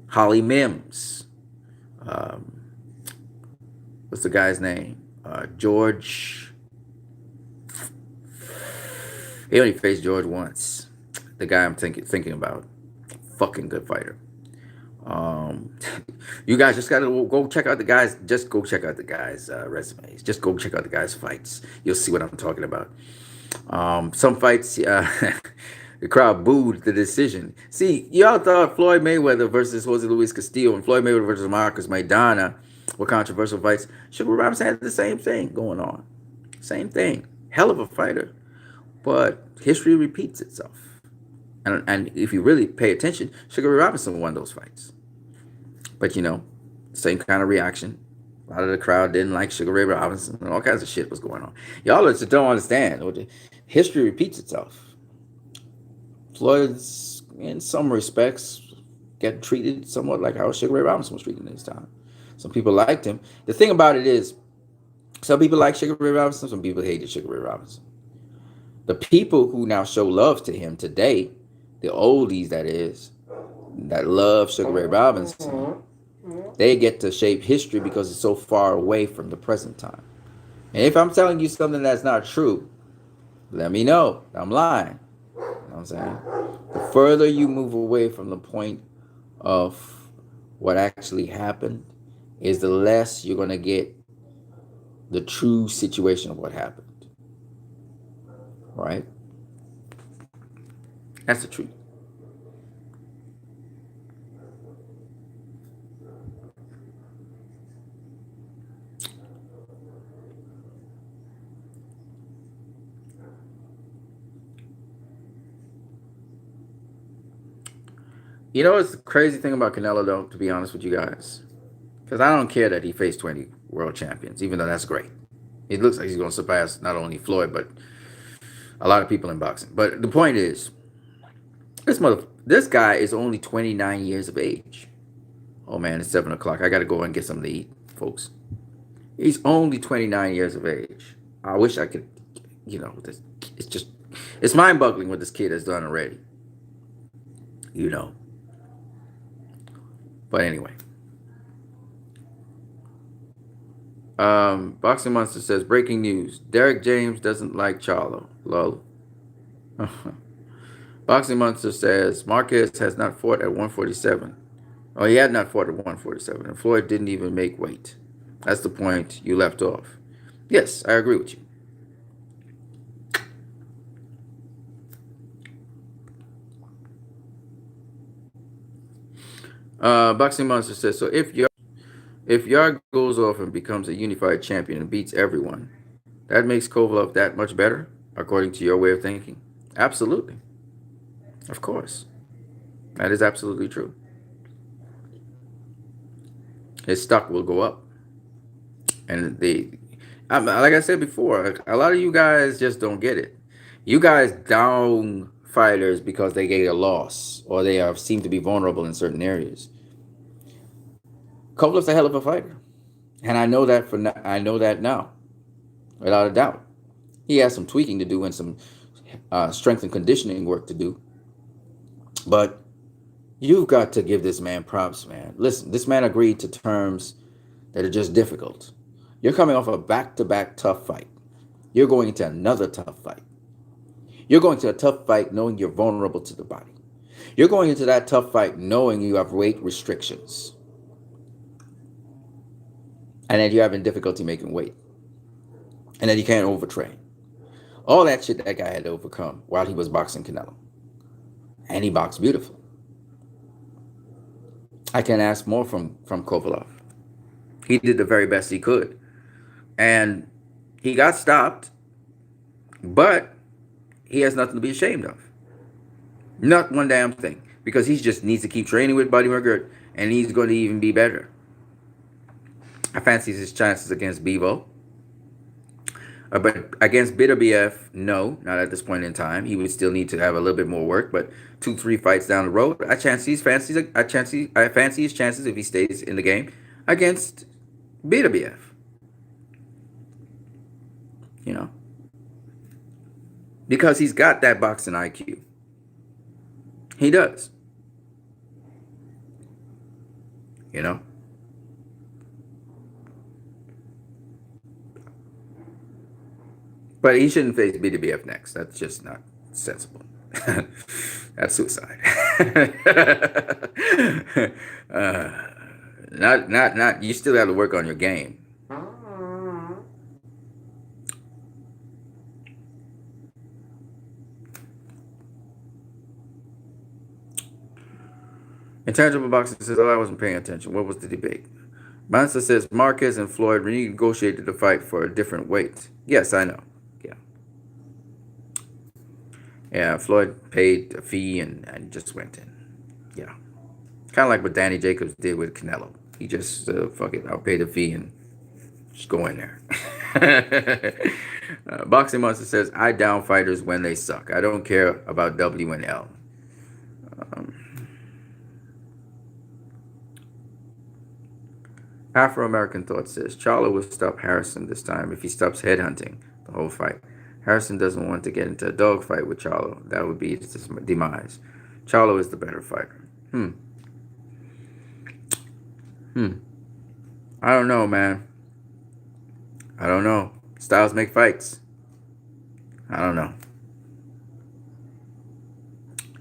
Holly Mims. What's the guy's name? George. He only faced George once. The guy I'm thinking about. Fucking good fighter. You guys just gotta go check out the guys. Just go check out the guys' resumes. Just go check out the guys' fights. You'll see what I'm talking about. Some fights, the crowd booed the decision. See, y'all thought Floyd Mayweather versus Jose Luis Castillo and Floyd Mayweather versus Marcus Maidana were controversial fights. Sugar Ray Robinson had the same thing going on. Same thing. Hell of a fighter. But history repeats itself. And if you really pay attention, Sugar Ray Robinson won those fights. But same kind of reaction. A lot of the crowd didn't like Sugar Ray Robinson, and all kinds of shit was going on. Y'all just don't understand. History repeats itself. Floyd's, in some respects, get treated somewhat like how Sugar Ray Robinson was treated in his time. Some people liked him. The thing about it is, some people like Sugar Ray Robinson, some people hated Sugar Ray Robinson. The people who now show love to him today, the oldies that is, that love Sugar Ray Robinson, they get to shape history because it's so far away from the present time. And if I'm telling you something that's not true, let me know. I'm lying. You know what I'm saying? The further you move away from the point of what actually happened, is the less you're going to get the true situation of what happened. Right? That's the truth. You know what's the crazy thing about Canelo, though, to be honest with you guys? Because I don't care that he faced 20 world champions, even though that's great. It looks like he's going to surpass not only Floyd, but a lot of people in boxing. But the point is, this guy is only 29 years of age. Oh man, it's 7 o'clock. I got to go and get something to eat, folks. He's only 29 years of age. I wish I could, this, it's just, it's mind boggling what this kid has done already, you know. But anyway, Boxing Monster says breaking news: Derek James doesn't like Charlo. Lol. Boxing Monster says Marquez has not fought at 147. Oh, he had not fought at 147, and Floyd didn't even make weight. That's the point you left off. Yes, I agree with you. Boxing Monster says, so if Yard goes off and becomes a unified champion and beats everyone, that makes Kovalev that much better, according to your way of thinking? Absolutely. Of course. That is absolutely true. His stock will go up. And like I said before, a lot of you guys just don't get it. You guys down fighters because they get a loss or they seem to be vulnerable in certain areas. Kovalev's a hell of a fighter, and I know that now, without a doubt. He has some tweaking to do and some strength and conditioning work to do, but you've got to give this man props, man. Listen, this man agreed to terms that are just difficult. You're coming off a back-to-back tough fight. You're going into another tough fight. You're going to a tough fight knowing you're vulnerable to the body. You're going into that tough fight knowing you have weight restrictions and that you're having difficulty making weight and that you can't overtrain. All that shit that guy had to overcome while he was boxing Canelo. And he boxed beautiful. I can't ask more from Kovalev. He did the very best he could. And he got stopped, but he has nothing to be ashamed of. Not one damn thing. Because he just needs to keep training with Buddy McGirt, and he's going to even be better. I fancy his chances against Bivol. But against Beterbiev, no, not at this point in time. He would still need to have a little bit more work, but 2-3 fights down the road, I fancy his chances if he stays in the game against Beterbiev. You know, because he's got that boxing IQ. He does. You know. But he shouldn't face BWF next. That's just not sensible. That's suicide. Not. You still have to work on your game. Intangible Boxing says, oh, I wasn't paying attention. What was the debate? Mansa says, Marquez and Floyd renegotiated the fight for a different weight. Yes, I know. Yeah, Floyd paid a fee and just went in. Yeah. Kind of like what Danny Jacobs did with Canelo. He just, fuck it, I'll pay the fee and just go in there. Boxing Monster says, I down fighters when they suck. I don't care about W and L. Afro-American Thought says, Charlo will stop Harrison this time if he stops headhunting the whole fight. Harrison doesn't want to get into a dogfight with Charlo. That would be his demise. Charlo is the better fighter. I don't know, man. I don't know. Styles make fights. I don't know.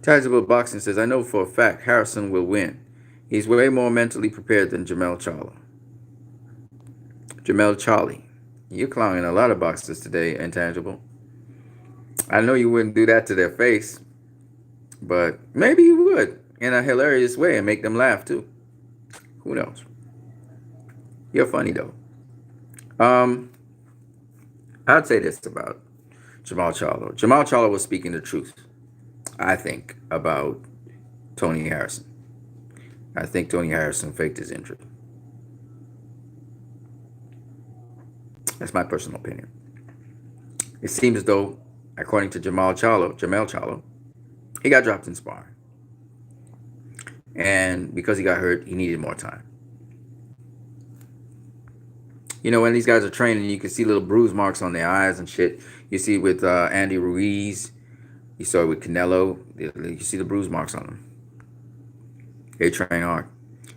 Tangible Boxing says, I know for a fact Harrison will win. He's way more mentally prepared than Jermell Charlo. Jermell Charlie. You're clowning a lot of boxers today, Intangible. I know you wouldn't do that to their face, but maybe you would in a hilarious way and make them laugh too. Who knows? You're funny though. I'd say this about Jermall Charlo. Jermall Charlo was speaking the truth, I think, about Tony Harrison. I think Tony Harrison faked his injury. That's my personal opinion. It seems as though, according to Jamel Charlo, he got dropped in sparring. And because he got hurt, he needed more time. You know, when these guys are training, you can see little bruise marks on their eyes and shit. You see with Andy Ruiz. You saw it with Canelo. You see the bruise marks on them. They train hard.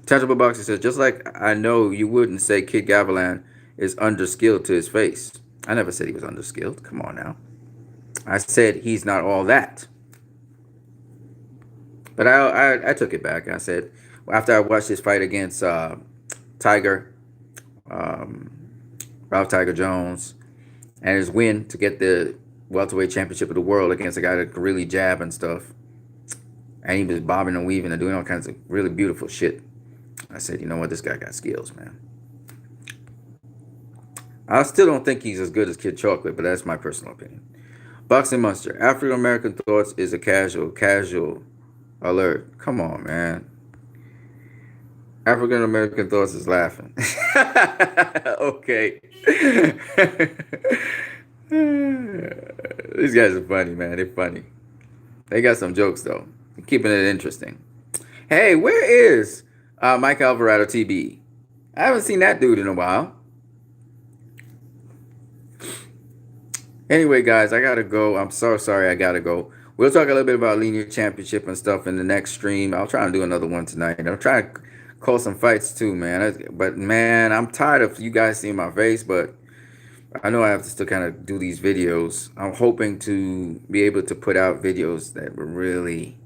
Tangible Boxing says, just like I know you wouldn't say Kid Gavilan is underskilled to his face. I never said he was underskilled. Come on now. I said he's not all that. But I took it back. I said, after I watched his fight against Tiger, Ralph Tiger Jones, and his win to get the welterweight championship of the world against a guy that could really jab and stuff, and he was bobbing and weaving and doing all kinds of really beautiful shit. I said, you know what, this guy got skills, man. I still don't think he's as good as Kid Chocolate, but that's my personal opinion. Boxing Monster, African American Thoughts is a casual alert. Come on, man. African American Thoughts is laughing. Okay. These guys are funny, man. They're funny. They got some jokes, though. They're keeping it interesting. Hey, where is Mike Alvarado TB? I haven't seen that dude in a while. Anyway, guys, I gotta go. I'm so sorry I gotta go. We'll talk a little bit about Linear Championship and stuff in the next stream. I'll try and do another one tonight. I'll try to call some fights too, man. But, man, I'm tired of you guys seeing my face, but I know I have to still kind of do these videos. I'm hoping to be able to put out videos that will really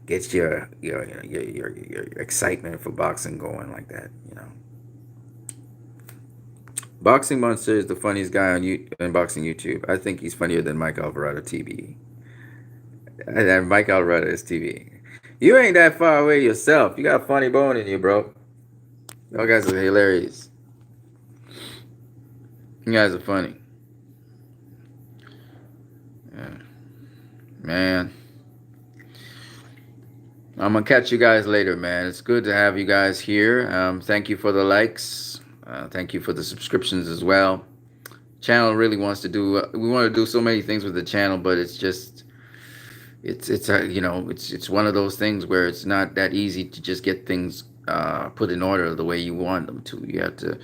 get your excitement for boxing going like that, you know. Boxing Monster is the funniest guy on boxing YouTube. I think he's funnier than Mike Alvarado TV. And Mike Alvarado is TV. You ain't that far away yourself. You got a funny bone in you, bro. Y'all guys are hilarious. You guys are funny. Yeah. Man. I'm going to catch you guys later, man. It's good to have you guys here. Thank you for the likes. Thank you for the subscriptions as well. Channel really wants to do. We want to do so many things with the channel, but it's just, it's one of those things where it's not that easy to just get things put in order the way you want them to. You have to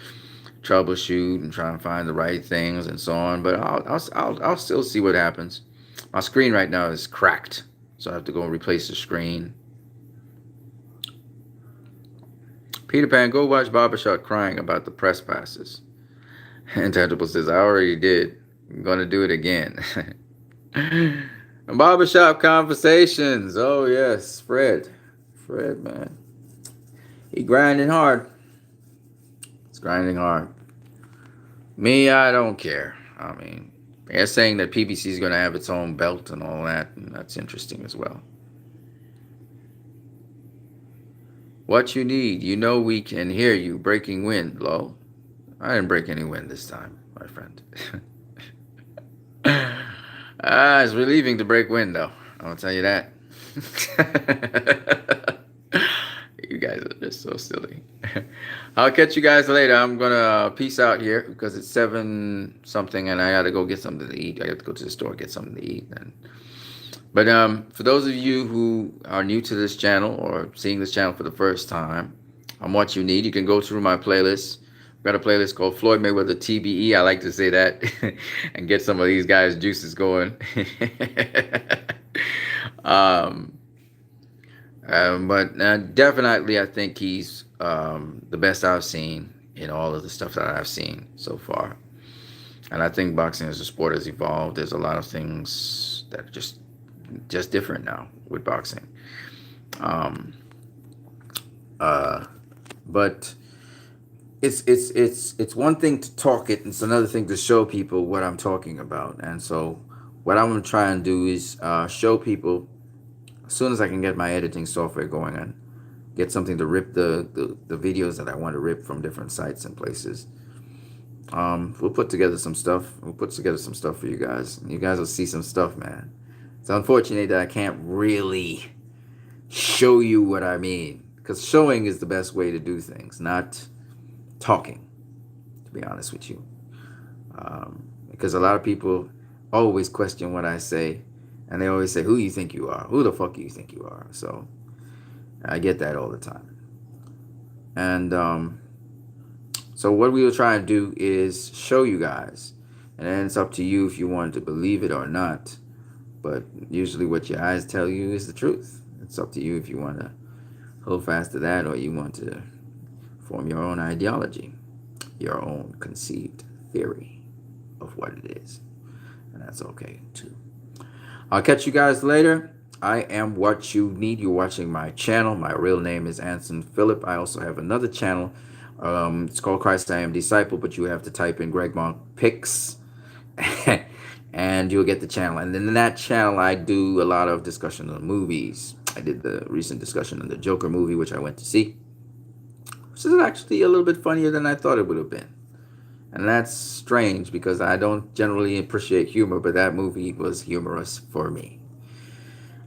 troubleshoot and try and find the right things and so on. But I'll still see what happens. My screen right now is cracked, so I have to go and replace the screen. Peter Pan, go watch Barbershop crying about the press passes. Intangible says, I already did. I'm going to do it again. Barbershop conversations. Oh, yes. Fred, man. He grinding hard. He's grinding hard. Me, I don't care. I mean, they're saying that PBC is going to have its own belt and all that, and that's interesting as well. What you need, you know we can hear you. Breaking wind, lol. I didn't break any wind this time, my friend. It's relieving to break wind, though. I'll tell you that. You guys are just so silly. I'll catch you guys later. I'm going to peace out here because it's 7 something and I got to go get something to eat. I got to go to the store, get something to eat. But for those of you who are new to this channel or seeing this channel for the first time, what you need, you can go through my playlist. I've got a playlist called Floyd Mayweather TBE. I like to say that and get some of these guys' juices going. But definitely I think he's the best I've seen in all of the stuff that I've seen so far. And I think boxing as a sport has evolved. There's a lot of things that are just different now with boxing. But it's one thing to talk it, and it's another thing to show people what I'm talking about. And so what I'm going to try and do is show people as soon as I can get my editing software going and get something to rip the videos that I want to rip from different sites and places. We'll put together some stuff. We'll put together some stuff for you guys. You guys will see some stuff, man. It's unfortunate that I can't really show you what I mean, because showing is the best way to do things, not talking, to be honest with you. Because a lot of people always question what I say, and they always say, who you think you are? Who the fuck do you think you are? So I get that all the time. And so what we will try and do is show you guys, and then it's up to you if you want to believe it or not. But usually what your eyes tell you is the truth. It's up to you if you want to hold fast to that, or you want to form your own ideology, your own conceived theory of what it is. And that's okay too. I'll catch you guys later. I am what you need. You're watching my channel. My real name is Anson Phillip. I also have another channel. It's called Christ I Am Disciple, but you have to type in Greg Monk Pics and you'll get the channel. And then in that channel, I do a lot of discussion on movies. I did the recent discussion on the Joker movie, which I went to see, which is actually a little bit funnier than I thought it would have been. And that's strange because I don't generally appreciate humor, but that movie was humorous for me.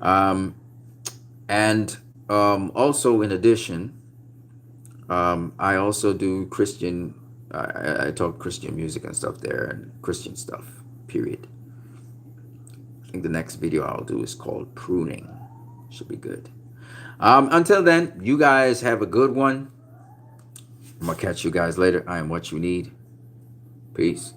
Also, in addition, I also do Christian, I talk Christian music and stuff there, and Christian stuff, period. I think the next video I'll do is called Pruning. Should be good. Until then, you guys have a good one. I'm going to catch you guys later. I am what you need. Peace.